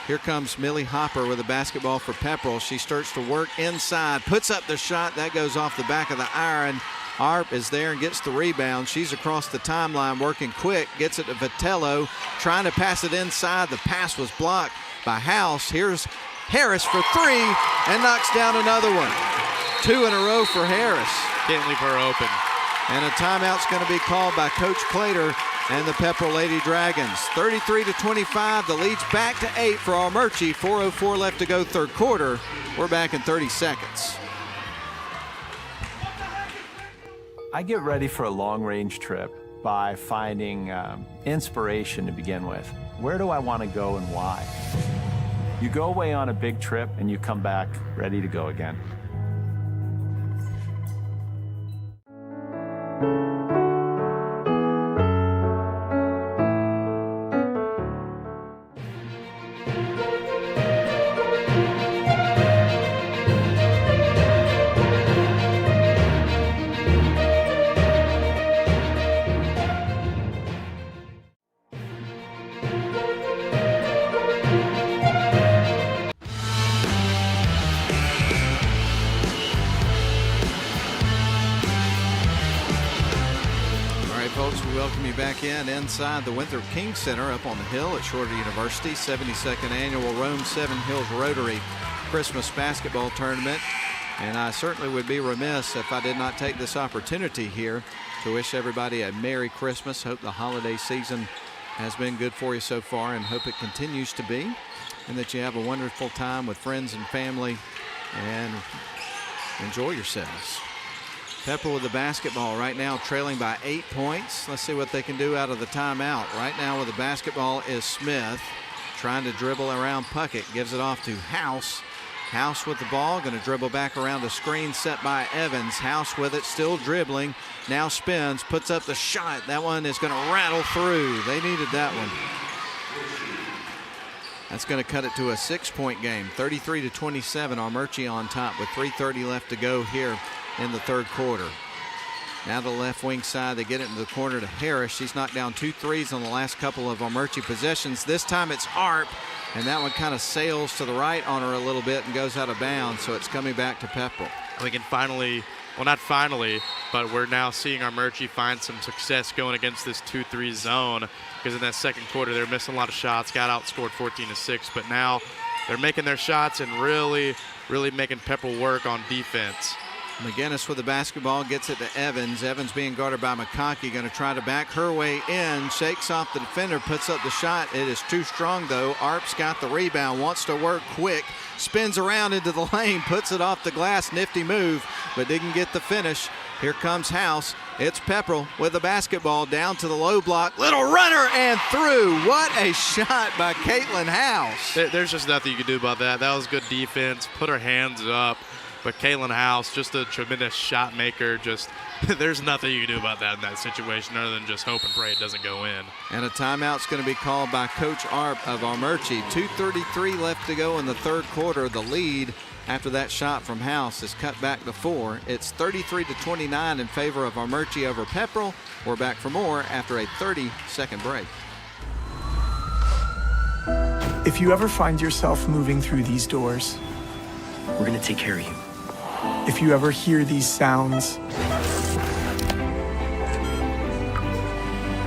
Here comes Millie Hopper with a basketball for Pepperell. She starts to work inside, puts up the shot. That goes off the back of the iron. Arp is there and gets the rebound. She's across the timeline working quick, gets it to Vitello, trying to pass it inside. The pass was blocked by House. Here's Harris for three and knocks down another one. 2 in a row for Harris. Can't leave her open. And a timeout's going to be called by Coach Clater and the Pepperell Lady Dragons. 33-25, the lead's back to 8 for Armuchee. 4:04 left to go third quarter. We're back in 30 seconds. I get ready for a long-range trip by finding inspiration to begin with. Where do I want to go and why? You go away on a big trip and you come back ready to go again. Inside the Winthrop King Center up on the hill at Shorter University, 72nd annual Rome Seven Hills Rotary Christmas basketball tournament. And I certainly would be remiss if I did not take this opportunity here to wish everybody a Merry Christmas. Hope the holiday season has been good for you so far, and hope it continues to be, and that you have a wonderful time with friends and family and enjoy yourselves. Pepperell with the basketball right now, trailing by 8 points. Let's see what they can do out of the timeout. Right now with the basketball is Smith, trying to dribble around Puckett. Gives it off to House. House with the ball, going to dribble back around a screen set by Evans. House with it, still dribbling. Now spins, puts up the shot. That one is going to rattle through. They needed that one. That's going to cut it to a 6-point game, 33-27. Armuchee on top with 3:30 left to go here in the third quarter. Now the left wing side, they get it into the corner to Harris. She's knocked down 2 threes on the last couple of Armuchee possessions. This time it's Arp, and that one kind of sails to the right on her a little bit and goes out of bounds, so it's coming back to Pepperell. We can finally, well, not finally, but we're now seeing Armuchee find some success going against this 2-3 zone, because in that second quarter they're missing a lot of shots, got outscored 14-6, but now they're making their shots and really making Pepperell work on defense. McGinnis with the basketball, gets it to Evans. Evans being guarded by McConkey, going to try to back her way in, shakes off the defender, puts up the shot. It is too strong though. Arp's got the rebound, wants to work quick, spins around into the lane, puts it off the glass. Nifty move, but didn't get the finish. Here comes House. It's Pepperell with the basketball down to the low block. Little runner and through. What a shot by Caitlin House. There's just nothing you can do about that. That was good defense. Put her hands up. But Caitlin House, just a tremendous shot maker. Just there's nothing you can do about that in that situation other than just hope and pray it doesn't go in. And a timeout's going to be called by Coach Arp of Armuchee. 2:33 left to go in the third quarter. The lead after that shot from House is cut back to 4. It's 33-29 in favor of Armuchee over Pepperell. We're back for more after a 30-second break. If you ever find yourself moving through these doors, we're going to take care of you. If you ever hear these sounds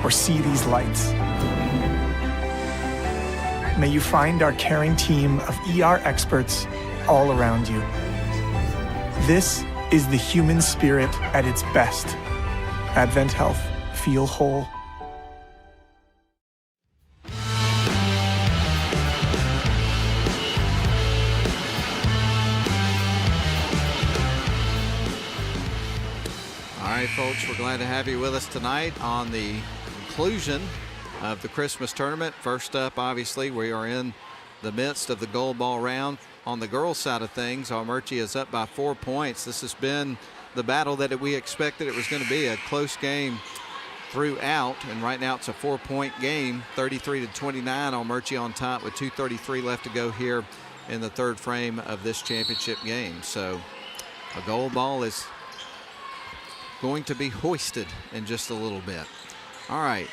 or see these lights, may you find our caring team of ER experts all around you. This is the human spirit at its best. Advent Health. Feel whole. All right, folks, we're glad to have you with us tonight on the conclusion of the Christmas tournament. First up, obviously, we are in the midst of the gold ball round. On the girls' side of things, Armuchee is up by 4 points. This has been the battle that we expected it was going to be, a close game throughout, and right now it's a 4-point game, 33-29. Armuchee on top with 2:33 left to go here in the third frame of this championship game. So a gold ball is going to be hoisted in just a little bit. All right,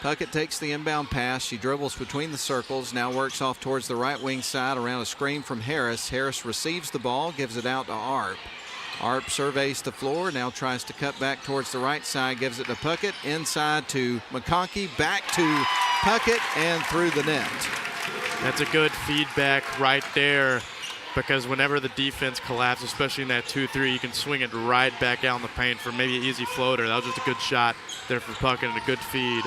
Puckett takes the inbound pass. She dribbles between the circles, now works off towards the right wing side around a screen from Harris. Harris receives the ball, gives it out to Arp. Arp surveys the floor, now tries to cut back towards the right side, gives it to Puckett, inside to McConkey, back to Puckett, and through the net. That's a good feedback right there, because whenever the defense collapses, especially in that 2-3, you can swing it right back out in the paint for maybe an easy floater. That was just a good shot there for Puckett and a good feed.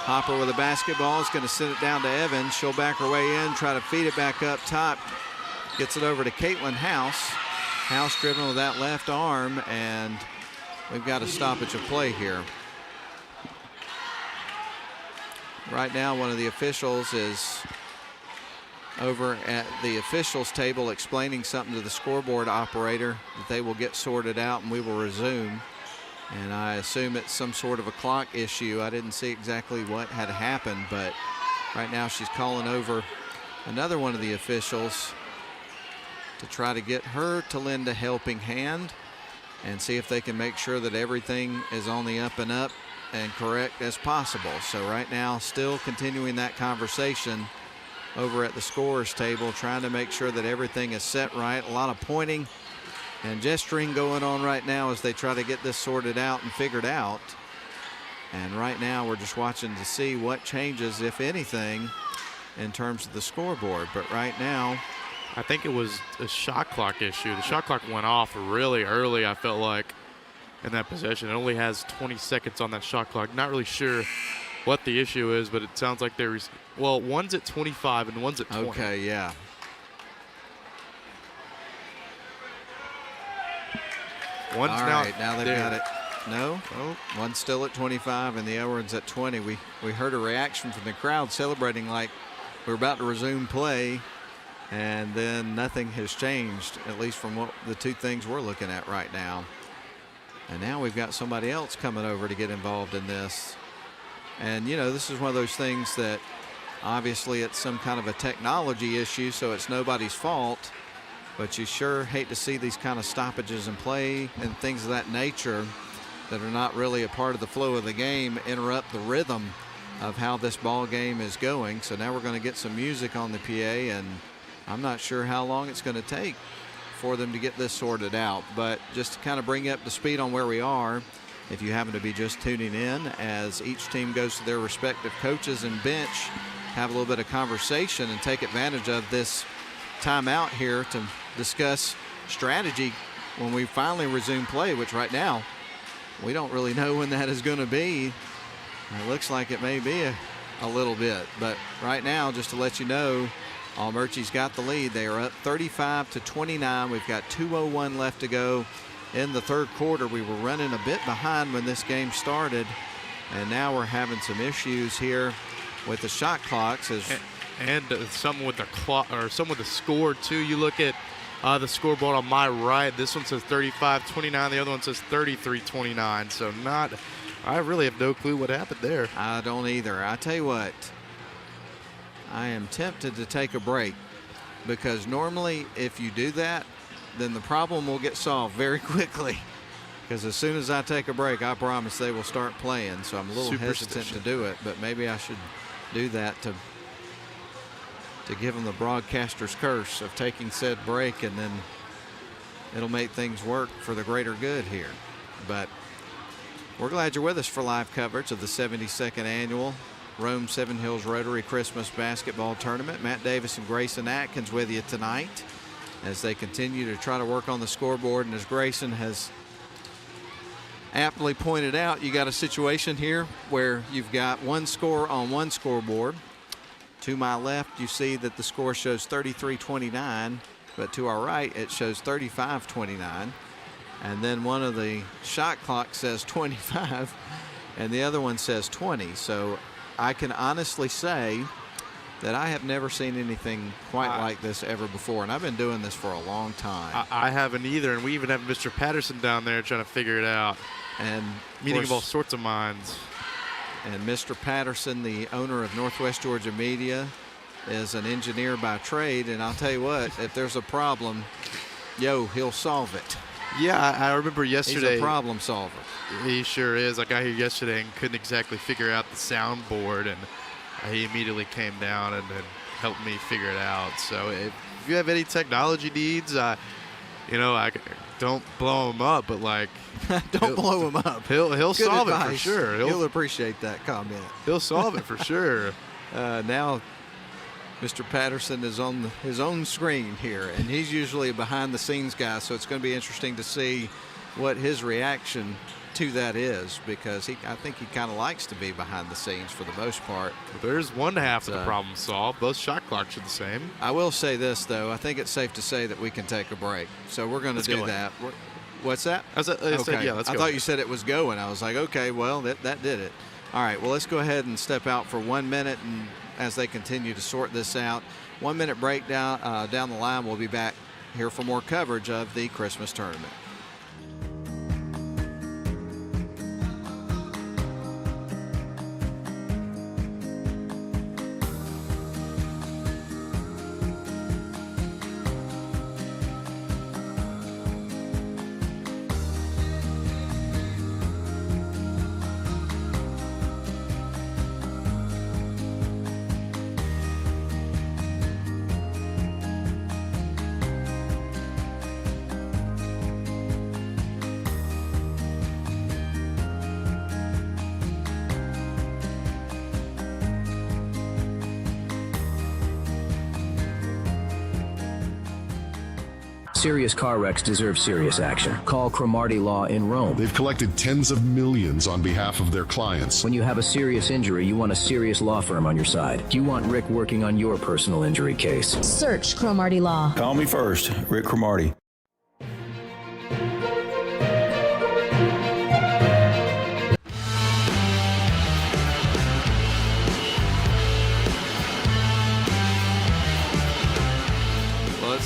Hopper with the basketball is going to send it down to Evans. She'll back her way in, try to feed it back up top. Gets it over to Caitlin House. House dribbling with that left arm, and we've got a stoppage of play here. Right now, one of the officials is over at the officials table explaining something to the scoreboard operator that they will get sorted out and we will resume. And I assume it's some sort of a clock issue. I didn't see exactly what had happened, but right now she's calling over another one of the officials to try to get her to lend a helping hand and see if they can make sure that everything is on the up and up and correct as possible. So right now, still continuing that conversation over at the scorers table, trying to make sure that everything is set right. A lot of pointing and gesturing going on right now as they try to get this sorted out and figured out. And right now we're just watching to see what changes, if anything, in terms of the scoreboard. But right now, I think it was a shot clock issue. The shot clock went off really early, I felt like, in that possession. It only has 20 seconds on that shot clock. Not really sure what the issue is, but it sounds like there's, well, one's at 25 and one's at 20. Okay, yeah. One's all now, right, now they've there. got it. No, one's still at 25 and the other one's at 20. We heard a reaction from the crowd celebrating like we're about to resume play, and then nothing has changed, at least from what the two things we're looking at right now. And now we've got somebody else coming over to get involved in this. And, you know, this is one of those things that Obviously, it's some kind of a technology issue, so it's nobody's fault. But you sure hate to see these kind of stoppages in play and things of that nature that are not really a part of the flow of the game interrupt the rhythm of how this ball game is going. So now we're going to get some music on the PA, and I'm not sure how long it's going to take for them to get this sorted out. But just to kind of bring you up to speed on where we are, if you happen to be just tuning in, as each team goes to their respective coaches and bench, have a little bit of conversation and take advantage of this timeout here to discuss strategy when we finally resume play, which right now we don't really know when that is going to be. It looks like it may be a little bit, but right now, just to let you know, Armuchee's got the lead. They are up 35-29. We've got 2:01 left to go in the third quarter. We were running a bit behind when this game started, and now we're having some issues here with the shot clocks. And something with the clock, or something with the score too. You look at the scoreboard on my right. This one says 35-29. The other one says 33-29. So I really have no clue what happened there. I don't either. I tell you what, I am tempted to take a break, because normally if you do that, then the problem will get solved very quickly. Because as soon as I take a break, I promise they will start playing. So I'm a little hesitant to do it, but maybe I should do that to give them the broadcaster's curse of taking said break, and then it'll make things work for the greater good here. But we're glad you're with us for live coverage of the 72nd annual Rome Seven Hills Rotary Christmas Basketball Tournament. Matt Davis and Grayson Atkins with you tonight as they continue to try to work on the scoreboard. And as Grayson has aptly pointed out, you got a situation here where you've got one score on one scoreboard. To my left, you see that the score shows 33-29, but to our right, it shows 35-29. And then one of the shot clocks says 25, and the other one says 20. So I can honestly say that I have never seen anything quite like this ever before, and I've been doing this for a long time. I haven't either, and we even have Mr. Patterson down there trying to figure it out. And meeting of all sorts of minds. And Mr. Patterson, the owner of Northwest Georgia Media, is an engineer by trade. And I'll tell you what, if there's a problem, he'll solve it. Yeah, I remember yesterday. He's a problem solver. He sure is. I got here yesterday and couldn't exactly figure out the soundboard, and he immediately came down and helped me figure it out. So if you have any technology needs, I don't blow him up, but don't blow him up. He'll solve it for sure. He'll appreciate that comment. He'll solve it for sure. Now Mr. Patterson is on his own screen here, and he's usually a behind-the-scenes guy, so it's going to be interesting to see what his reaction to that is, because I think he kind of likes to be behind the scenes for the most part. There's one half of the problem solved. Both shot clocks are the same. I will say this, though. I think it's safe to say that we can take a break, so we're going to do that. What's that? I said, yeah, let's go. I thought you said it was going. I was like, okay, well, that did it. All right, well, let's go ahead and step out for 1 minute, and as they continue to sort this out, 1 minute break down the line. We'll be back here for more coverage of the Christmas tournament. Serious car wrecks deserve serious action. Call Cromartie Law in Rome. They've collected tens of millions on behalf of their clients. When you have a serious injury, you want a serious law firm on your side. You want Rick working on your personal injury case. Search Cromartie Law. Call me first, Rick Cromartie.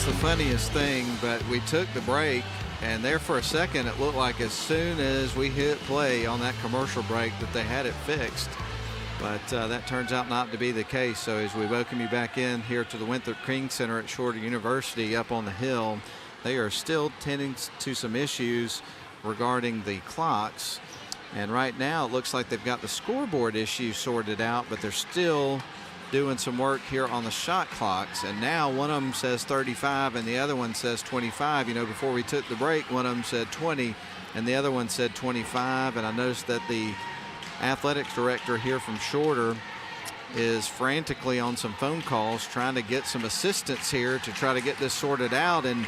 The funniest thing, but we took the break, and there for a second it looked like as soon as we hit play on that commercial break that they had it fixed. But that turns out not to be the case. So as we welcome you back in here to the Winthrop King Center at Shorter University up on the hill, they are still tending to some issues regarding the clocks. And right now it looks like they've got the scoreboard issue sorted out, but they're still doing some work here on the shot clocks. And now one of them says 35 and the other one says 25. You know, before we took the break, one of them said 20 and the other one said 25. And I noticed that the athletics director here from Shorter is frantically on some phone calls trying to get some assistance here to try to get this sorted out. And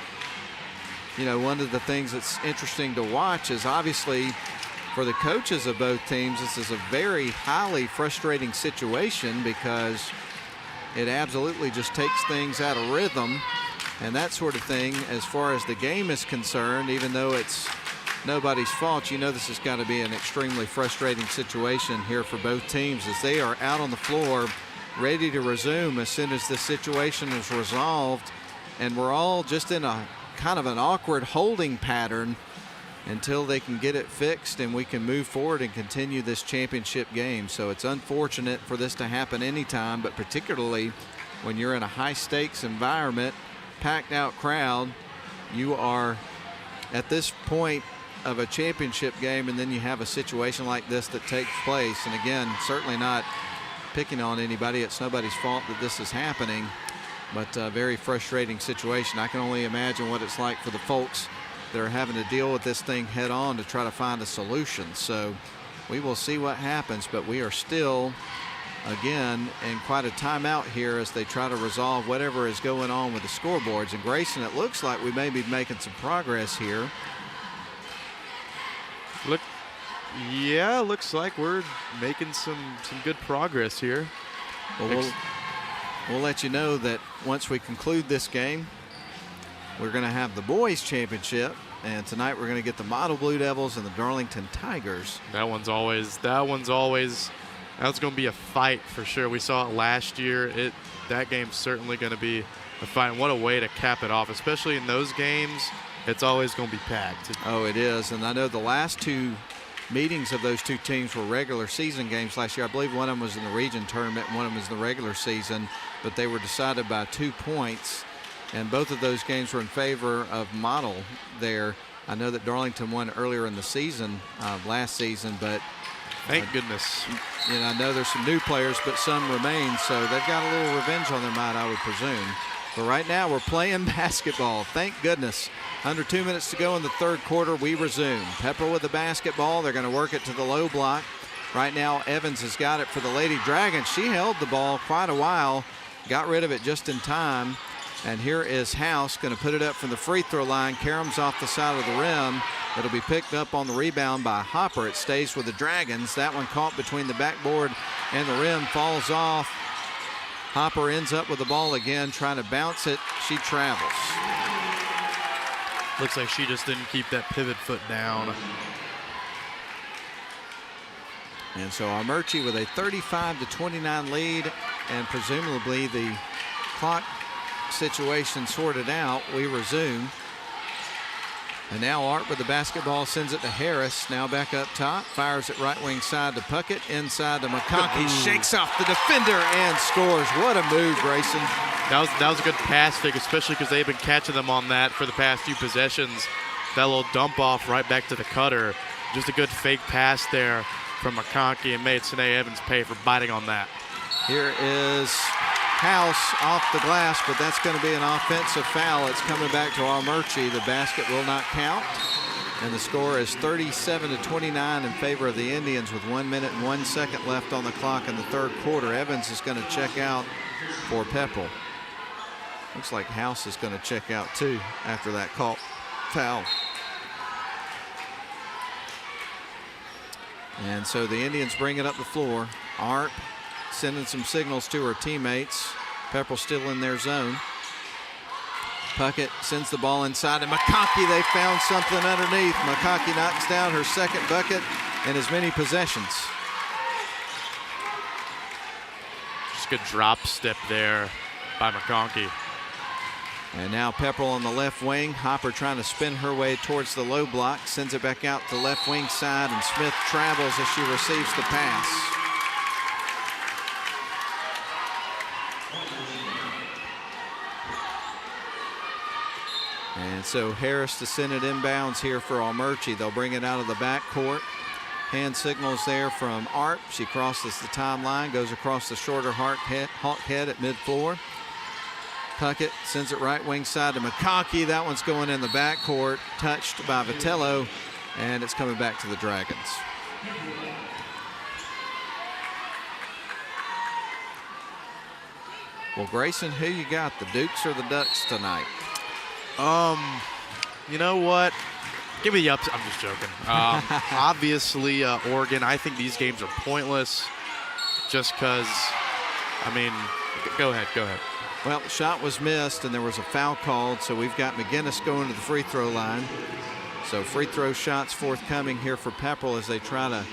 you know, one of the things that's interesting to watch is obviously for the coaches of both teams, this is a very highly frustrating situation because it absolutely just takes things out of rhythm and that sort of thing. As far as the game is concerned, even though it's nobody's fault, you know this has got to be an extremely frustrating situation here for both teams as they are out on the floor ready to resume as soon as this situation is resolved. And we're all just in a kind of an awkward holding pattern until they can get it fixed and we can move forward and continue this championship game. So it's unfortunate for this to happen anytime, but particularly when you're in a high stakes environment, packed out crowd, you are at this point of a championship game and then you have a situation like this that takes place. And again, certainly not picking on anybody. It's nobody's fault that this is happening, but a very frustrating situation. I can only imagine what it's like for the folks that are having to deal with this thing head on to try to find a solution. So we will see what happens, but we are still, again, in quite a timeout here as they try to resolve whatever is going on with the scoreboards. And Grayson, it looks like we may be making some progress here. Yeah, looks like we're making some good progress here. Well, we'll let you know that once we conclude this game, we're going to have the boys championship, and tonight we're going to get the Model Blue Devils and the Darlington Tigers. That's going to be a fight for sure. We saw it last year. That game's certainly going to be a fight. And what a way to cap it off, especially in those games. It's always going to be packed. Oh, it is. And I know the last two meetings of those two teams were regular season games last year. I believe one of them was in the region tournament and one of them was in the regular season, but they were decided by 2 points. And both of those games were in favor of Model there. I know that Darlington won earlier in the season, last season, but thank goodness. You know, I know there's some new players, but some remain, so they've got a little revenge on their mind, I would presume. But right now we're playing basketball. Thank goodness. Under 2 minutes to go in the third quarter, we resume. Pepperell with the basketball. They're going to work it to the low block. Right now, Evans has got it for the Lady Dragons. She held the ball quite a while, got rid of it just in time. And here is House going to put it up from the free throw line. Karam's off the side of the rim. It'll be picked up on the rebound by Hopper. It stays with the Dragons. That one caught between the backboard and the rim, falls off. Hopper ends up with the ball again, trying to bounce it. She travels. Looks like she just didn't keep that pivot foot down. And so Armuchee with a 35-29 lead, and presumably the clock situation sorted out. We resume. And now Art with the basketball sends it to Harris. Now back up top. Fires it right wing side to Puckett. Inside to McConkey. Shakes off the defender and scores. What a move, Grayson. That was a good pass fake, especially because they've been catching them on that for the past few possessions. That little dump off right back to the cutter. Just a good fake pass there from McConkey and made Sine Evans pay for biting on that. Here is House off the glass, but that's going to be an offensive foul. It's coming back to Armuchee. The basket will not count. And the score is 37-29 in favor of the Indians with 1 minute and 1 second left on the clock in the third quarter. Evans is going to check out for Pepperell. Looks like House is going to check out too after that call foul. And so the Indians bring it up the floor. Art sending some signals to her teammates. Pepperell still in their zone. Puckett sends the ball inside to McConkey. They found something underneath. McConkey knocks down her second bucket in as many possessions. Just a good drop step there by McConkey. And now Pepperell on the left wing. Hopper trying to spin her way towards the low block. Sends it back out to left wing side, and Smith travels as she receives the pass. And so Harris to send it inbounds here for Armuchee. They'll bring it out of the backcourt. Hand signals there from Arp. She crosses the timeline, goes across the shorter Hawk head at mid-floor. Puckett sends it right wing side to McConkey. That one's going in the backcourt, touched by Vitello, and it's coming back to the Dragons. Well, Grayson, who you got, the Dukes or the Ducks tonight? You know what? Give me the ups. I'm just joking. Obviously, Oregon. I think these games are pointless just because, I mean, go ahead. Well, the shot was missed, and there was a foul called, so we've got McGinnis going to the free throw line. So free throw shots forthcoming here for Pepperell as they try to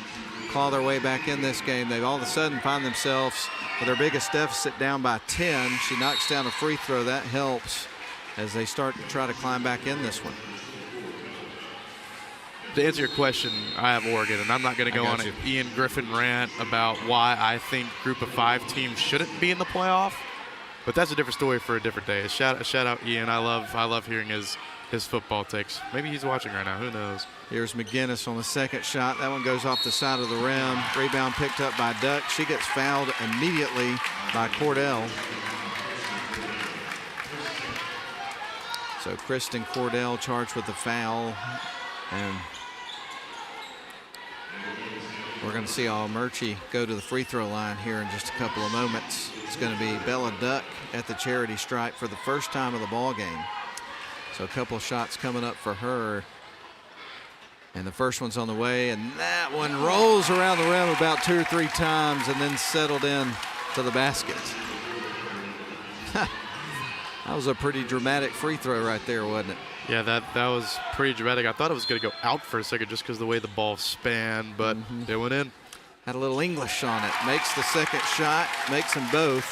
claw their way back in this game. They all of a sudden find themselves with their biggest deficit down by 10. She knocks down a free throw. That helps as they start to try to climb back in this one. To answer your question, I have Oregon, and I'm not going to go on an Ian Griffin rant about why I think Group of 5 teams shouldn't be in the playoff, but that's a different story for a different day. Shout out Ian. I love hearing his football takes. Maybe he's watching right now. Who knows? Here's McGinnis on the second shot. That one goes off the side of the rim. Rebound picked up by Duck. She gets fouled immediately by Cordell. So Kristen Cordell charged with the foul, and we're going to see Armuchee go to the free throw line here in just a couple of moments. It's going to be Bella Duck at the charity stripe for the first time of the ball game. So a couple of shots coming up for her. And the first one's on the way, and that one rolls around the rim about 2 or 3 times and then settled in to the basket. That was a pretty dramatic free throw right there, wasn't it? Yeah, that was pretty dramatic. I thought it was going to go out for a second just because the way the ball spanned, but it went in. Had a little English on it. Makes the second shot, makes them both.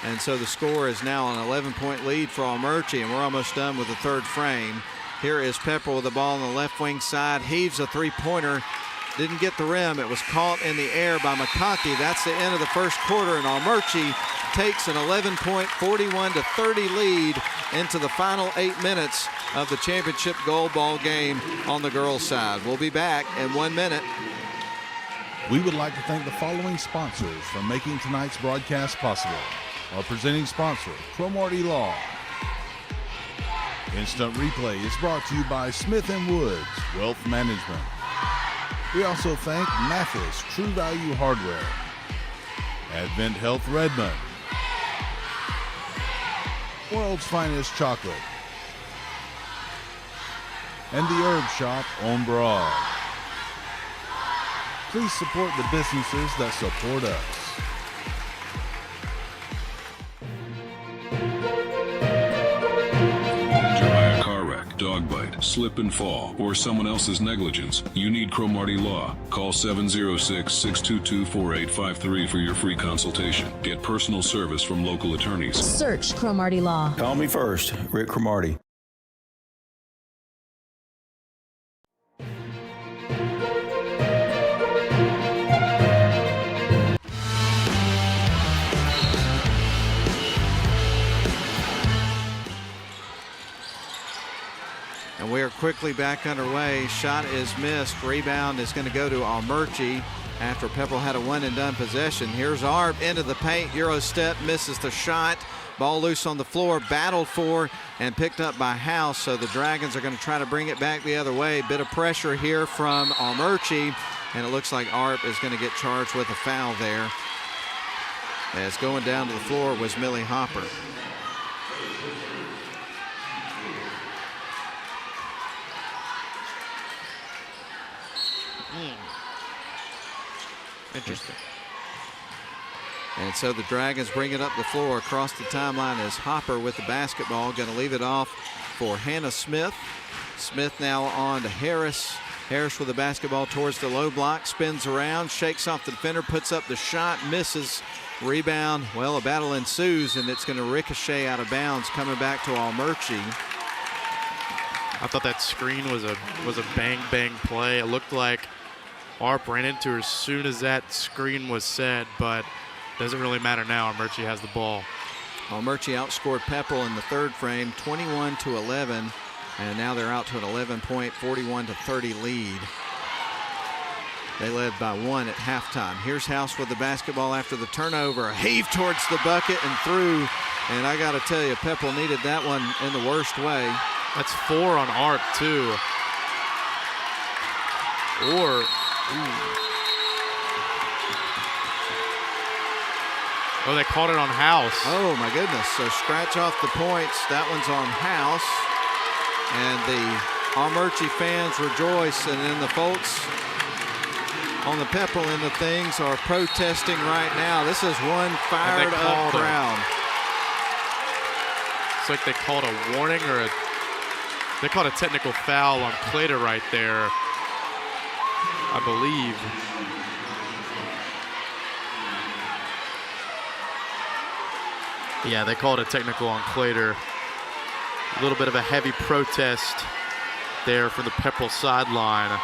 And so the score is now an 11-point lead for Armuchee, and we're almost done with the third frame. Here is Pepperell with the ball on the left wing side. Heaves a three-pointer. Didn't get the rim. It was caught in the air by McConkey. That's the end of the first quarter, and Armuchee takes an 11-point, 41-30 lead into the final 8 minutes of the championship gold ball game on the girls' side. We'll be back in 1 minute. We would like to thank the following sponsors for making tonight's broadcast possible. Our presenting sponsor, Cromartie Law. Instant Replay is brought to you by Smith & Woods Wealth Management. We also thank Mathis True Value Hardware, Advent Health Redmond, World's Finest Chocolate, and the Herb Shop on Broad. Please support the businesses that support us. Dog bite, slip and fall, or someone else's negligence, you need Cromartie Law. Call 706-622-4853 for your free consultation. Get personal service from local attorneys. Search Cromartie Law. Call me first, Rick Cromartie. And we are quickly back underway. Shot is missed. Rebound is going to go to Armuchee after Pepperell had a one-and-done possession. Here's Arp into the paint. Euro step, misses the shot. Ball loose on the floor, battled for and picked up by House. So the Dragons are going to try to bring it back the other way. Bit of pressure here from Armuchee, and it looks like Arp is going to get charged with a foul there. As going down to the floor was Millie Hopper. Interesting. And so the Dragons bring it up the floor. Across the timeline is Hopper with the basketball. Going to leave it off for Hannah Smith. Smith now on to Harris. Harris with the basketball towards the low block. Spins around, shakes off the defender, puts up the shot, misses. Rebound. Well, a battle ensues, and it's going to ricochet out of bounds, coming back to Armuchee. I thought that screen was a bang play. It looked like Arp ran into her as soon as that screen was set, but doesn't really matter now. Armuchee has the ball. Armuchee outscored Pepperell in the third frame, 21-11. And now they're out to an 11-point, 41-30 lead. They led by 1 at halftime. Here's House with the basketball after the turnover. A heave towards the bucket and through. And I got to tell you, Pepperell needed that one in the worst way. That's 4 on Art, too. Oh, they called it on House. Oh, my goodness. So scratch off the points. That one's on House. And the Armuchee fans rejoice. And then the folks on the Pepperell end of things are protesting right now. This is one fired up crowd. It's like they called a warning or they called a technical foul on Clater right there, I believe. Yeah, they called a technical on Clater. A little bit of a heavy protest there from the Pepperell sideline.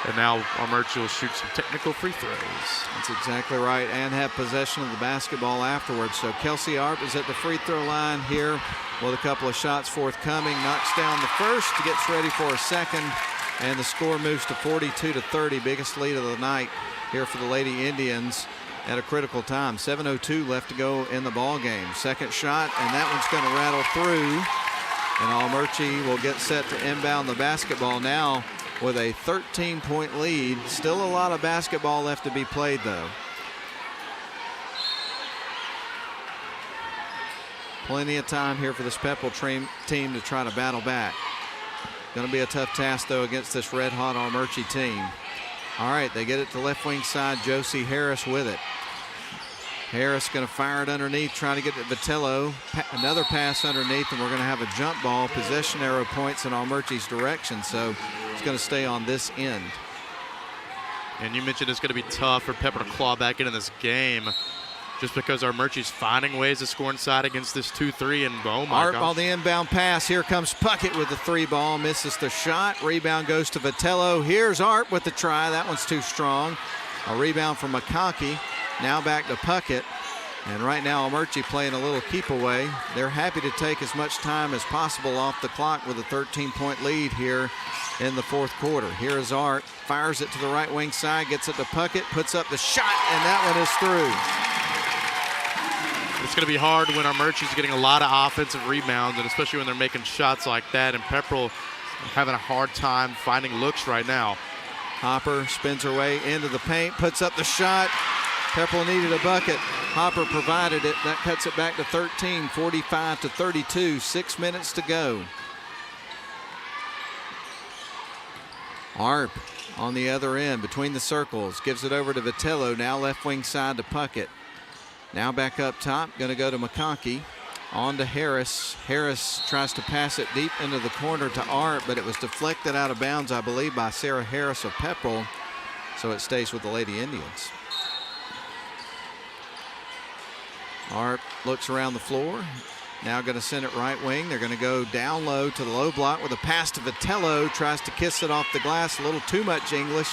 And now Armuchee will shoot some technical free throws. That's exactly right, and have possession of the basketball afterwards. So Kelsey Arp is at the free throw line here with a couple of shots forthcoming. Knocks down the first, gets ready for a second, and the score moves to 42-30. Biggest lead of the night here for the Lady Indians at a critical time. 7:02 left to go in the ball game. Second shot, and that one's going to rattle through. And Armuchee will get set to inbound the basketball now with a 13-point lead. Still a lot of basketball left to be played, though. Plenty of time here for this Pepperell team to try to battle back. Going to be a tough task, though, against this red-hot Armuchee team. All right, they get it to left wing side. Josie Harris with it. Harris going to fire it underneath, trying to get to Vitello. Another pass underneath, and we're going to have a jump ball. Possession arrow points in Armuchee's direction, so it's going to stay on this end. And you mentioned it's going to be tough for Pepperell to claw back into this game just because Armuchee's finding ways to score inside against this 2-3, and oh my Art gosh. on the inbound pass. Here comes Puckett with the 3 ball. Misses the shot. Rebound goes to Vitello. Here's Art with the try. That one's too strong. A rebound from McConkey. Now back to Puckett. And right now Armuchee playing a little keep away. They're happy to take as much time as possible off the clock with a 13-point lead here in the fourth quarter. Here is Art. Fires it to the right wing side. Gets it to Puckett. Puts up the shot, and that one is through. It's going to be hard when Armuchee's getting a lot of offensive rebounds, and especially when they're making shots like that, and Pepperell having a hard time finding looks right now. Hopper spins her way into the paint, puts up the shot. Pepperell needed a bucket. Hopper provided it. That cuts it back to 13, 45-32. 6 minutes to go. Arp on the other end between the circles. Gives it over to Vitello. Now left wing side to Puckett. Now back up top. Going to go to McConkey. On to Harris. Harris tries to pass it deep into the corner to Art, but it was deflected out of bounds, I believe, by Sarah Harris of Pepperell. So it stays with the Lady Indians. Art looks around the floor. Now going to send it right wing. They're going to go down low to the low block with a pass to Vitello. Tries to kiss it off the glass. A little too much English.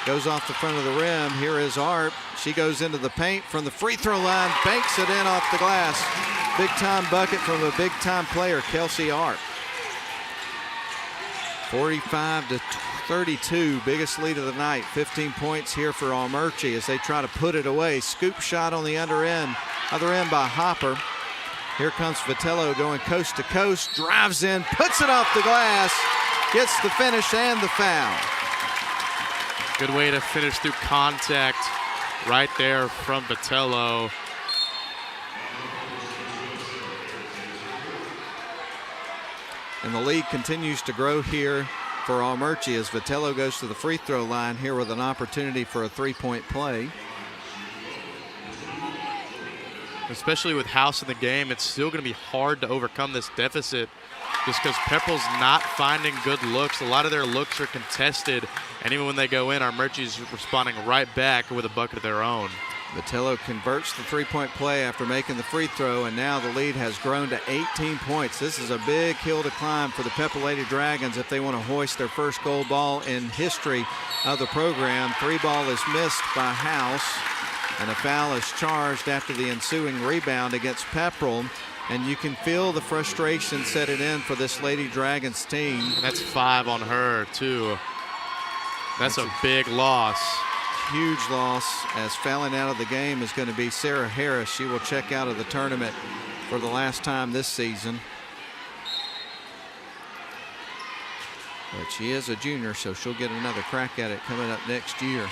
Goes off the front of the rim. Here is Art. She goes into the paint from the free throw line. Banks it in off the glass. Big time bucket from a big time player, Kelsey Art. 45-32, biggest lead of the night. 15 points here for Armuchee as they try to put it away. Scoop shot on the other end by Hopper. Here comes Vitello going coast to coast, drives in, puts it off the glass, gets the finish and the foul. Good way to finish through contact right there from Vitello. And the lead continues to grow here for Armuchee as Vitello goes to the free throw line here with an opportunity for a 3-point play. Especially with House in the game, it's still going to be hard to overcome this deficit just because Pepperell's not finding good looks. A lot of their looks are contested, and even when they go in, Armuchee's responding right back with a bucket of their own. Vitello converts the 3-point play after making the free throw, and now the lead has grown to 18 points. This is a big hill to climb for the Pepperell Lady Dragons if they want to hoist their first gold ball in history of the program. 3 ball is missed by House, and a foul is charged after the ensuing rebound against Pepperell. And you can feel the frustration setting in for this Lady Dragons team. And that's 5 on her, too. That's a big loss. Huge loss, as fouling out of the game is going to be Sarah Harris. She will check out of the tournament for the last time this season. But she is a junior, so she'll get another crack at it coming up next year.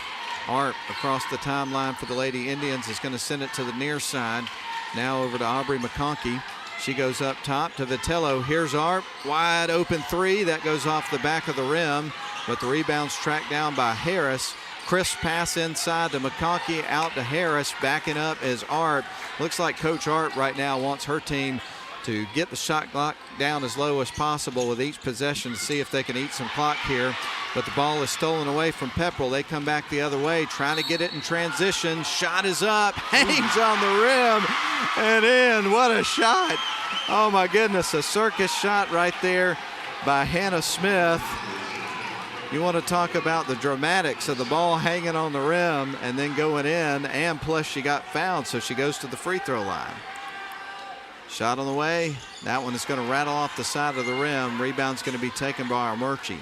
Arp across the timeline for the Lady Indians is going to send it to the near side. Now over to Aubrey McConkey. She goes up top to Vitello. Here's Arp, wide open 3. That goes off the back of the rim, but the rebound's tracked down by Harris. Crisp pass inside to McConkey, out to Harris. Backing up is Arp. Looks like Coach Arp right now wants her team to get the shot clock down as low as possible with each possession to see if they can eat some clock here. But the ball is stolen away from Pepperell. They come back the other way, trying to get it in transition. Shot is up, hangs on the rim, and in. What a shot. Oh my goodness, a circus shot right there by Hannah Smith. You want to talk about the dramatics of the ball hanging on the rim and then going in, and plus she got fouled, so she goes to the free throw line. Shot on the way. That one is going to rattle off the side of the rim. Rebound's going to be taken by Armuchee.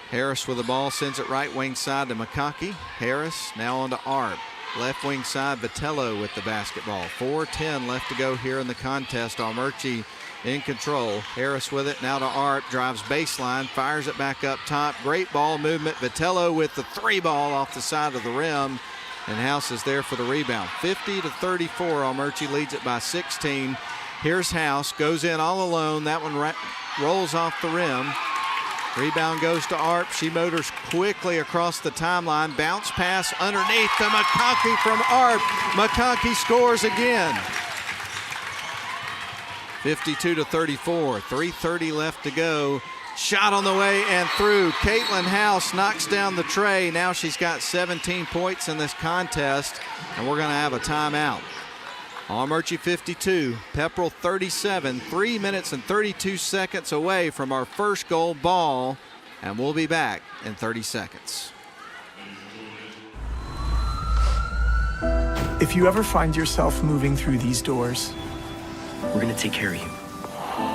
Harris with the ball, sends it right wing side to McConkey. Harris now on to Arp. Left wing side, Vitello with the basketball. 4:10 left to go here in the contest. Armuchee in control. Harris with it, now to Arp. Drives baseline, fires it back up top. Great ball movement. Vitello with the 3 ball off the side of the rim. And House is there for the rebound. 50-34, Armuchee leads it by 16. Here's House, goes in all alone. That one rolls off the rim. Rebound goes to Arp. She motors quickly across the timeline. Bounce pass underneath to McConkey from Arp. McConkey scores again. 52-34, 3:30 left to go. Shot on the way and through. Caitlin House knocks down the tray. Now she's got 17 points in this contest, and we're going to have a timeout. Armuchee 52, Pepperell 37, 3 minutes and 32 seconds away from our first goal ball, and we'll be back in 30 seconds. If you ever find yourself moving through these doors, we're going to take care of you.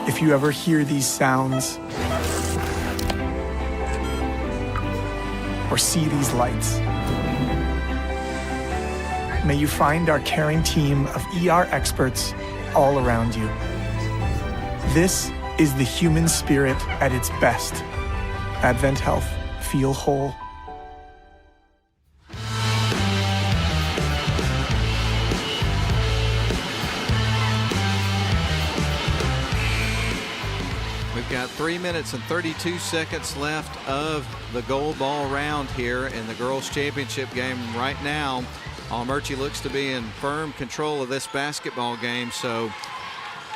If you ever hear these sounds or see these lights, may you find our caring team of ER experts all around you. This is the human spirit at its best. Advent Health. Feel whole. We've got 3 minutes and 32 seconds left of the gold ball round here in the girls' championship game. Right now, Armuchee looks to be in firm control of this basketball game. So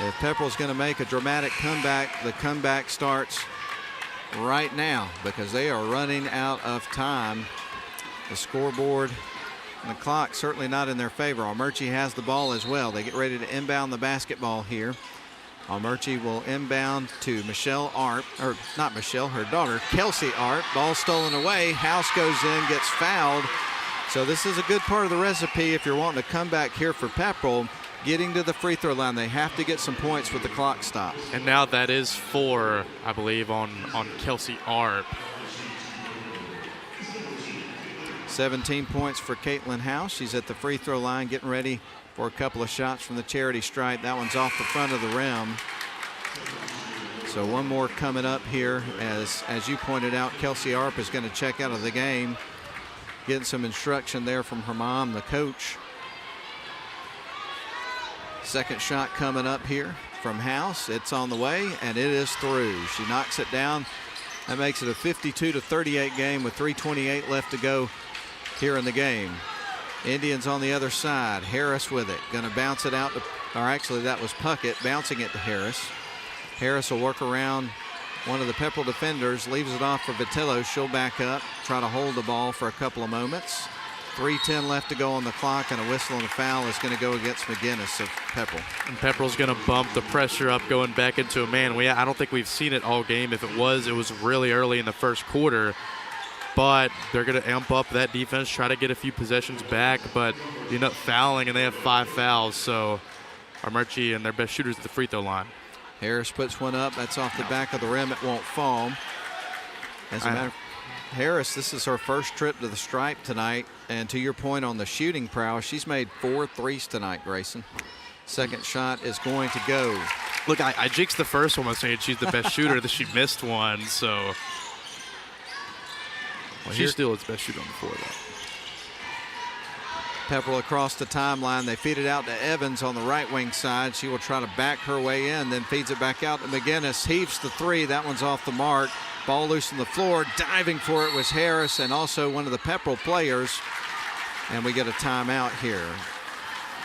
if Pepperell's going to make a dramatic comeback, the comeback starts right now because they are running out of time. The scoreboard and the clock certainly not in their favor. Armuchee has the ball as well. They get ready to inbound the basketball here. Armuchee will inbound to Michelle Arp, or not Michelle, her daughter, Kelsey Arp. Ball stolen away. House goes in, gets fouled. So this is a good part of the recipe if you're wanting to come back here for Pepperell. Getting to the free throw line, they have to get some points with the clock stopped. And now that is 4, I believe, on Kelsey Arp. 17 points for Caitlin House. She's at the free throw line getting ready for a couple of shots from the charity stripe. That one's off the front of the rim. So one more coming up here. As you pointed out, Kelsey Arp is going to check out of the game. Getting some instruction there from her mom, the coach. Second shot coming up here from House. It's on the way, and it is through. She knocks it down. That makes it a 52-38 game with 3:28 left to go here in the game. Indians on the other side. Harris with it. Going to bounce it out to, or actually that was Puckett bouncing it to Harris. Harris will work around one of the Pepperell defenders, leaves it off for Vitello. She'll back up, try to hold the ball for a couple of moments. 3:10 left to go on the clock, and a whistle and a foul is going to go against McGinnis of Pepperell. And Pepperell's going to bump the pressure up going back into a man. I don't think we've seen it all game. If it was really early in the first quarter. but they're going to amp up that defense, try to get a few possessions back, but you end up fouling, and they have 5 fouls. So Armuchee and their best shooters at the free throw line. Harris puts one up. That's off the back of the rim. It won't fall. As a matter of Harris, this is her first trip to the stripe tonight. And to your point on the shooting prowess, she's made 4 threes tonight, Grayson. Second shot is going to go. Look, I jinxed the first one by saying she's the best shooter. That she missed one, so. Well, she's still its best shooter on the floor, though. Pepperell across the timeline. They feed it out to Evans on the right wing side. She will try to back her way in, then feeds it back out to McGinnis. Heaves the three. That one's off the mark. Ball loose on the floor. Diving for it was Harris and also one of the Pepperell players. And we get a timeout here.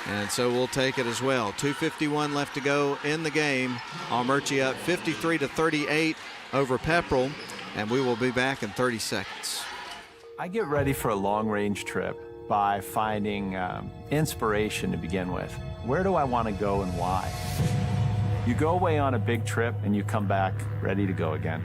And so we'll take it as well. 2:51 left to go in the game. Armuchee up 53-38 over Pepperell. And we will be back in 30 seconds. I get ready for a long-range trip by finding inspiration to begin with. Where do I want to go and why? You go away on a big trip and you come back ready to go again.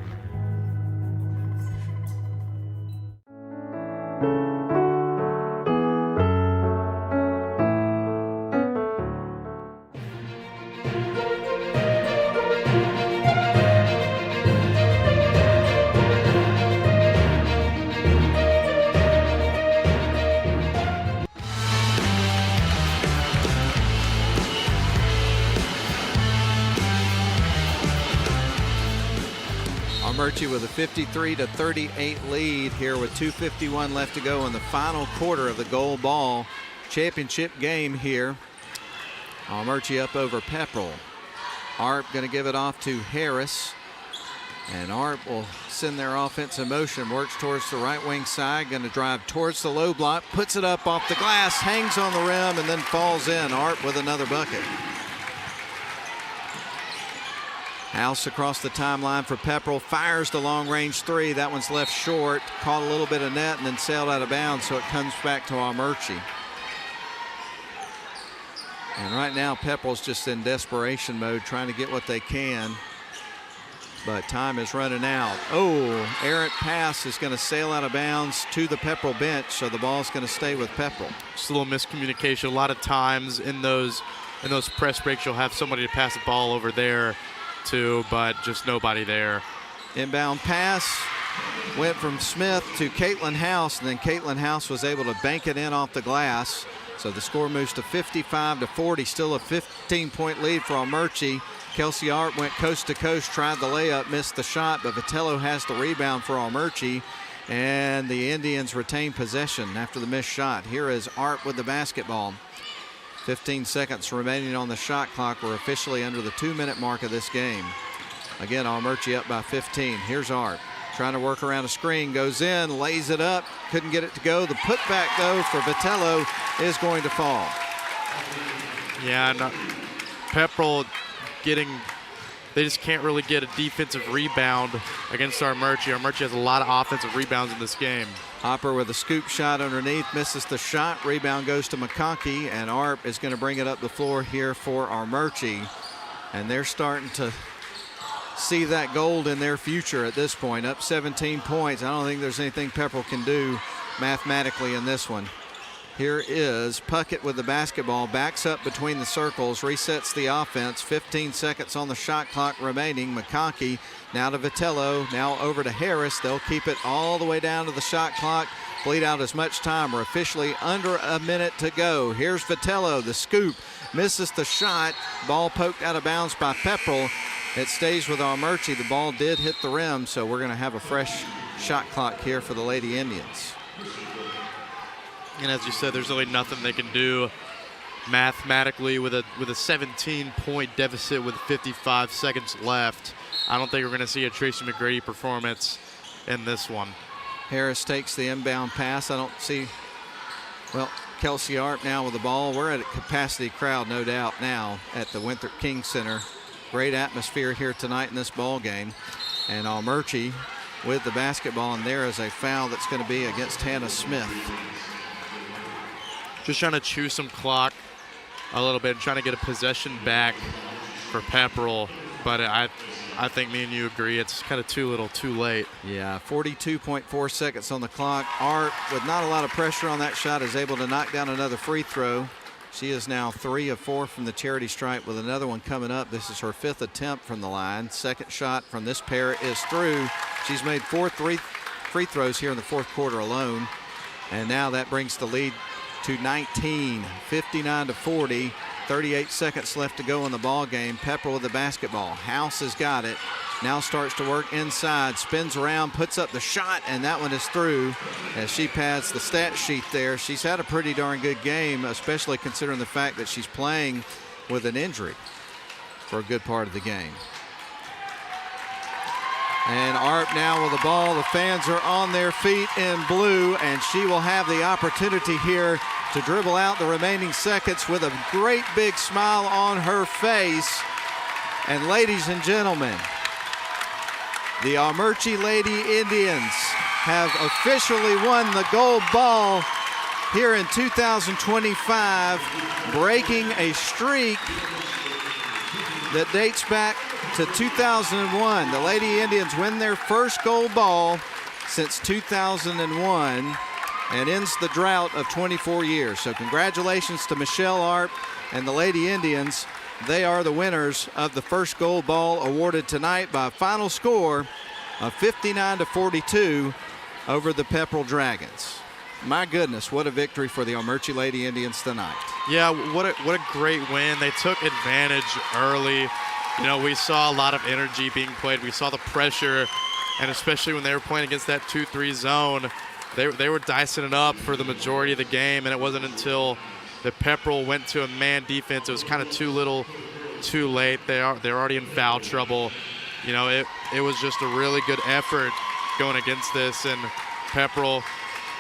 Armuchee with a 53-38 lead here with 2:51 left to go in the final quarter of the gold ball championship game here. Armuchee up over Pepperell. Arp going to give it off to Harris. And Arp will send their offense in motion, works towards the right wing side, going to drive towards the low block, puts it up off the glass, hangs on the rim, and then falls in. Arp with another bucket. House across the timeline for Pepperell, fires the long-range three. That one's left short, caught a little bit of net and then sailed out of bounds, so it comes back to Armuchee. And right now, Pepperell's just in desperation mode, trying to get what they can. But time is running out. Oh, errant pass is going to sail out of bounds to the Pepperell bench, so the ball's going to stay with Pepperell. Just a little miscommunication. A lot of times in those press breaks, you'll have somebody to pass the ball over there to, but just nobody there. Inbound pass went from Smith to Caitlin House, and then Caitlin House was able to bank it in off the glass. So the score moves to 55-40, still a 15-point lead for Armuchee. Kelsey Arp went coast to coast, tried the layup, missed the shot, but Vitello has the rebound for Armuchee, and the Indians retain possession after the missed shot. Here is Arp with the basketball. 15 seconds remaining on the shot clock. We're officially under the 2-minute mark of this game. Again, Armuchee up by 15. Here's Arp trying to work around a screen, goes in, lays it up, couldn't get it to go. The putback, though, for Vitello is going to fall. Yeah, and Pepperell they just can't really get a defensive rebound against Armuchee. Armuchee has a lot of offensive rebounds in this game. Hopper with a scoop shot underneath, misses the shot. Rebound goes to McConkey, and Arp is going to bring it up the floor here for Armuchee. And they're starting to see that gold in their future at this point. Up 17 points. I don't think there's anything Pepperell can do mathematically in this one. Here is Puckett with the basketball, backs up between the circles, resets the offense. 15 seconds on the shot clock remaining. McConkey now to Vitello, now over to Harris. They'll keep it all the way down to the shot clock, bleed out as much time. We're officially under a minute to go. Here's Vitello, the scoop, misses the shot. Ball poked out of bounds by Pepperell. It stays with Armuchee. The ball did hit the rim, so we're going to have a fresh shot clock here for the Lady Indians. And as you said, there's really nothing they can do mathematically with a 17-point deficit with 55 seconds left. I don't think we're going to see a Tracy McGrady performance in this one. Harris takes the inbound pass. I don't see, well, Kelsey Arp now with the ball. We're at a capacity crowd, no doubt, now at the Winthrop King Center. Great atmosphere here tonight in this ball game. And Armuchee with the basketball, and there is a foul that's going to be against Hannah Smith. Just trying to chew some clock a little bit, trying to get a possession back for Pepperell. but I think me and you agree it's kind of too little too late. Yeah, 42.4 seconds on the clock. Art, with not a lot of pressure on that shot, is able to knock down another free throw. She is now 3 of 4 from the charity stripe with another one coming up. This is her 5th attempt from the line. Second shot from this pair is through. She's made 4 free throws here in the fourth quarter alone. And now that brings the lead to 19, 59-40. 38 seconds left to go in the ball game. Pepperell with the basketball. House has got it. Now starts to work inside, spins around, puts up the shot, and that one is through as she pads the stat sheet there. She's had a pretty darn good game, especially considering the fact that she's playing with an injury for a good part of the game. And Art now with the ball. The fans are on their feet in blue, and she will have the opportunity here to dribble out the remaining seconds with a great big smile on her face. And ladies and gentlemen, the Armuchee Lady Indians have officially won the gold ball here in 2025, breaking a streak that dates back to 2001. The Lady Indians win their first gold ball since 2001 and ends the drought of 24 years. So congratulations to Michelle Arp and the Lady Indians. They are the winners of the first gold ball, awarded tonight by a final score of 59-42 over the Pepperell Dragons. My goodness, what a victory for the Armuchee Lady Indians tonight. Yeah, what a great win. They took advantage early. You know, we saw a lot of energy being played. We saw the pressure, and especially when they were playing against that 2-3 zone, they were dicing it up for the majority of the game, and it wasn't until the Pepperell went to a man defense. It was kind of too little, too late. They're already in foul trouble. You know, it was just a really good effort going against this, and Pepperell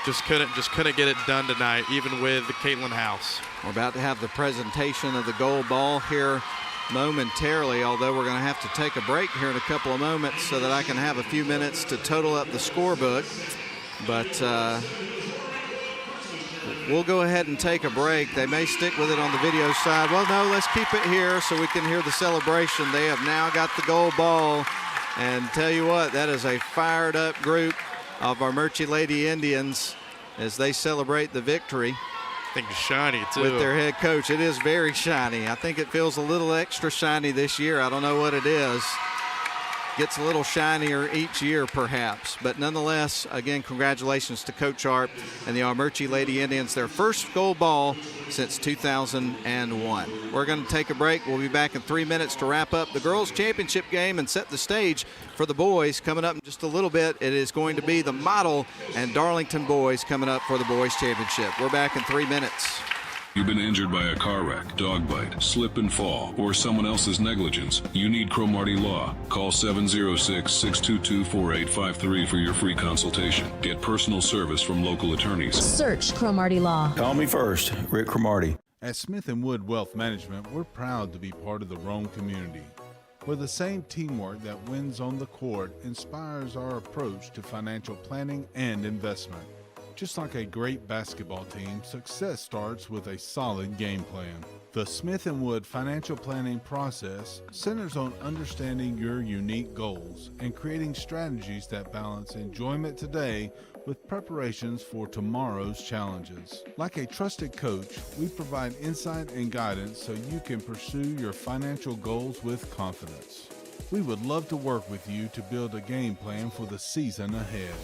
just couldn't get it done tonight, even with the Caitlin House. We're about to have the presentation of the gold ball here momentarily, although we're going to have to take a break here in a couple of moments so that I can have a few minutes to total up the scorebook. But we'll go ahead and take a break. They may stick with it on the video side. Well, no, let's keep it here so we can hear the celebration. They have now got the gold ball. And tell you what, that is a fired up group of Armuchee Lady Indians as they celebrate the victory. I think it's shiny, too. With their head coach. It is very shiny. I think it feels a little extra shiny this year. I don't know what it is. Gets a little shinier each year, perhaps. But nonetheless, again, congratulations to Coach Arp and the Armuchee Lady Indians, their first gold ball since 2001. We're going to take a break. We'll be back in 3 minutes to wrap up the girls' championship game and set the stage for the boys. Coming up in just a little bit, it is going to be the Model and Darlington boys coming up for the boys' championship. We're back in 3 minutes. You've been injured by a car wreck, dog bite, slip and fall, or someone else's negligence. You need Cromartie Law. Call 706-622-4853 for your free consultation. Get personal service from local attorneys. Search Cromartie Law. Call me first, Rick Cromartie. At Smith & Wood Wealth Management, we're proud to be part of the Rome community, where the same teamwork that wins on the court inspires our approach to financial planning and investment. Just like a great basketball team, success starts with a solid game plan. The Smith & Wood financial planning process centers on understanding your unique goals and creating strategies that balance enjoyment today with preparations for tomorrow's challenges. Like a trusted coach, we provide insight and guidance so you can pursue your financial goals with confidence. We would love to work with you to build a game plan for the season ahead.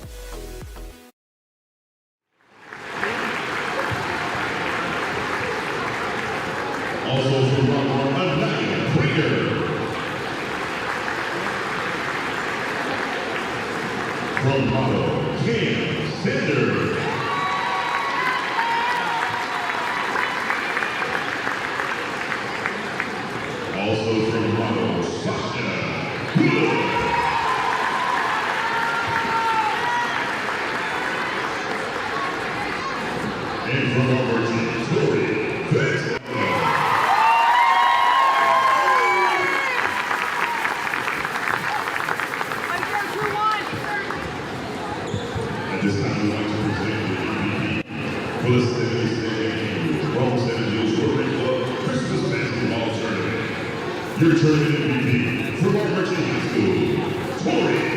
Also from Anaya Breeder. From Model, Kim Sanders. Also from Model, Sasha Good. And from our team, Tori Benson. This time we'd like to present the MVP for the 76th Rome 70s Rotary Club Christmas Basketball Tournament. Your tournament MVP from Armuchee High School, Tori.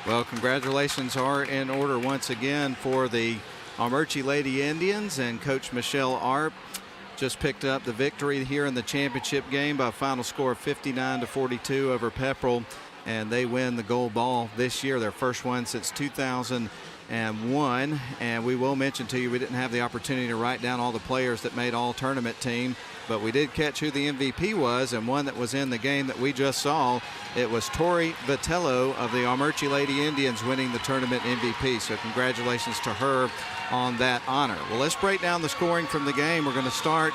Well, congratulations are in order once again for the Armuchee Lady Indians, and Coach Michelle Arp just picked up the victory here in the championship game by a final score of 59-42 over Pepperell, and they win the gold ball this year, their first one since 2001. And we will mention to you, we didn't have the opportunity to write down all the players that made all tournament team, but we did catch who the MVP was, and one that was in the game that we just saw. It was Tori Vitello of the Armuchee Lady Indians winning the tournament MVP. So congratulations to her on that honor. Well, let's break down the scoring from the game. We're going to start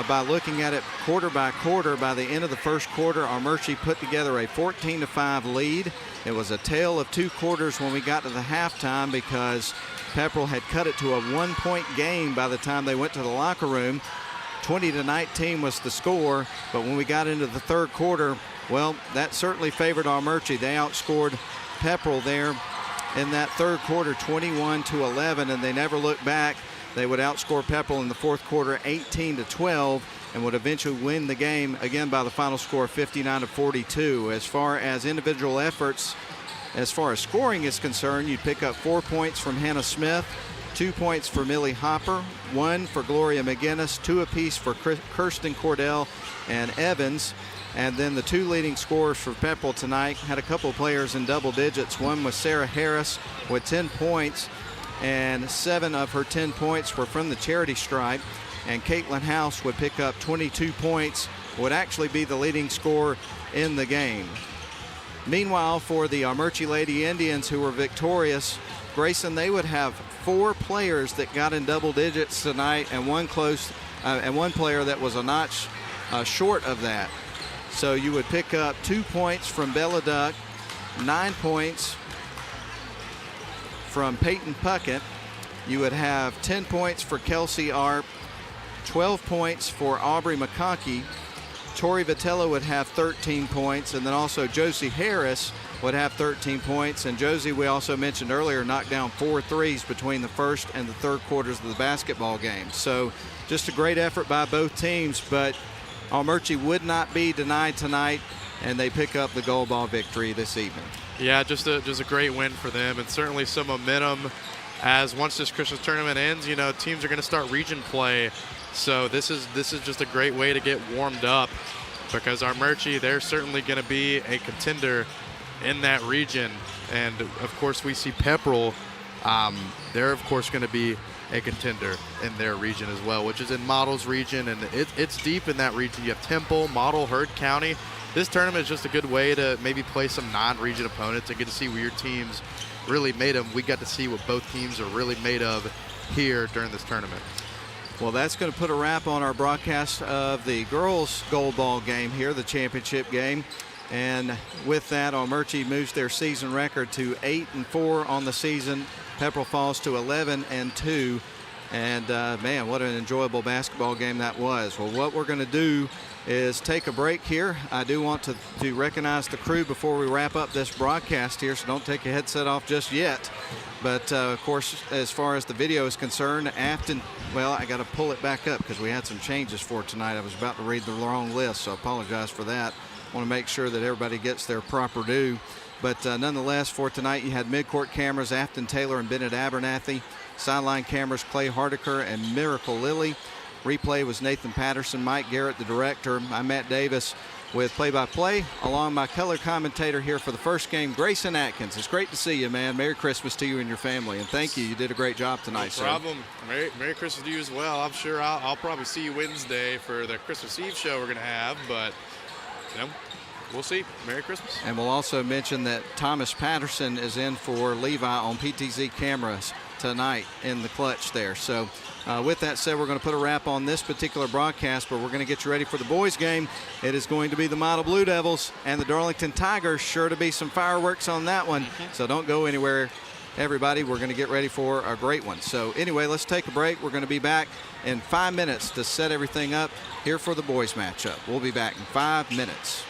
by looking at it quarter by quarter. By the end of the first quarter, Armuchee put together a 14-5 lead. It was a tale of two quarters when we got to the halftime because Pepperell had cut it to a one-point game by the time they went to the locker room. 20-19 was the score, but when we got into the third quarter, well, that certainly favored Armuchee. They outscored Pepperell there in that third quarter 21-11, and they never looked back. They would outscore Pepperell in the fourth quarter 18-12 and would eventually win the game again by the final score 59-42. As far as individual efforts, as far as scoring is concerned, you'd pick up 4 points from Hannah Smith, 2 points for Millie Hopper, 1 for Gloria McGinnis, 2 apiece for Kirsten Cordell and Evans. And then the two leading scorers for Pepperell tonight had a couple of players in double digits. One was Sarah Harris with 10 points, and 7 of her 10 points were from the charity stripe. And Caitlin House would pick up 22 points, would actually be the leading scorer in the game. Meanwhile, for the Armuchee Lady Indians, who were victorious, Grayson, they would have 4 players that got in double digits tonight, and one player that was a notch short of that. So you would pick up 2 points from Bella Duck, 9 points from Peyton Puckett. You would have 10 points for Kelsey Arp, 12 points for Aubrey McConkey. Tori Vitello would have 13 points, and then also Josie Harris would have 13 points. And Josie, we also mentioned earlier, knocked down 4 threes between the first and the third quarters of the basketball game. So just a great effort by both teams, but Armuchee would not be denied tonight, and they pick up the gold ball victory this evening. Yeah, just a great win for them, and certainly some momentum as once this Christmas tournament ends, you know, teams are going to start region play. So this is just a great way to get warmed up, because Armuchee, they're certainly going to be a contender in that region. And of course we see Pepperell, they're of course going to be a contender in their region as well, which is in Model's region, and it's deep in that region. You have Temple, Model, Heard County. This tournament is just a good way to maybe play some non-region opponents and get to see where your team's really made of. We got to see what both teams are really made of here during this tournament. Well, that's going to put a wrap on our broadcast of the girls' gold ball game here, the championship game. And with that, Armuchee moves their season record to 8-4 on the season. Pepperell falls to 11-2. And man, what an enjoyable basketball game that was. Well, what we're going to do is take a break here. I do want to recognize the crew before we wrap up this broadcast here, so don't take your headset off just yet. But of course, as far as the video is concerned, Afton, well, I got to pull it back up because we had some changes for tonight. I was about to read the wrong list, so I apologize for that. Want to make sure that everybody gets their proper due. But nonetheless, for tonight, you had midcourt cameras, Afton Taylor and Bennett Abernathy. Sideline cameras, Clay Hardiker and Miracle Lilly. Replay was Nathan Patterson, Mike Garrett, the director. I'm Matt Davis with play-by-play, along my color commentator here for the first game, Grayson Atkins. It's great to see you, man. Merry Christmas to you and your family, and thank you. You did a great job tonight, sir. No problem. Merry Christmas to you as well. I'm sure I'll probably see you Wednesday for the Christmas Eve show we're going to have, but, you know, we'll see. Merry Christmas. And we'll also mention that Thomas Patterson is in for Levi on PTZ cameras tonight in the clutch there. So with that said, we're going to put a wrap on this particular broadcast, but we're going to get you ready for the boys game. It is going to be the Model Blue Devils and the Darlington Tigers. Sure to be some fireworks on that one. So don't go anywhere, everybody. We're going to get ready for a great one. So anyway, let's take a break. We're going to be back in 5 minutes to set everything up here for the boys matchup. We'll be back in 5 minutes.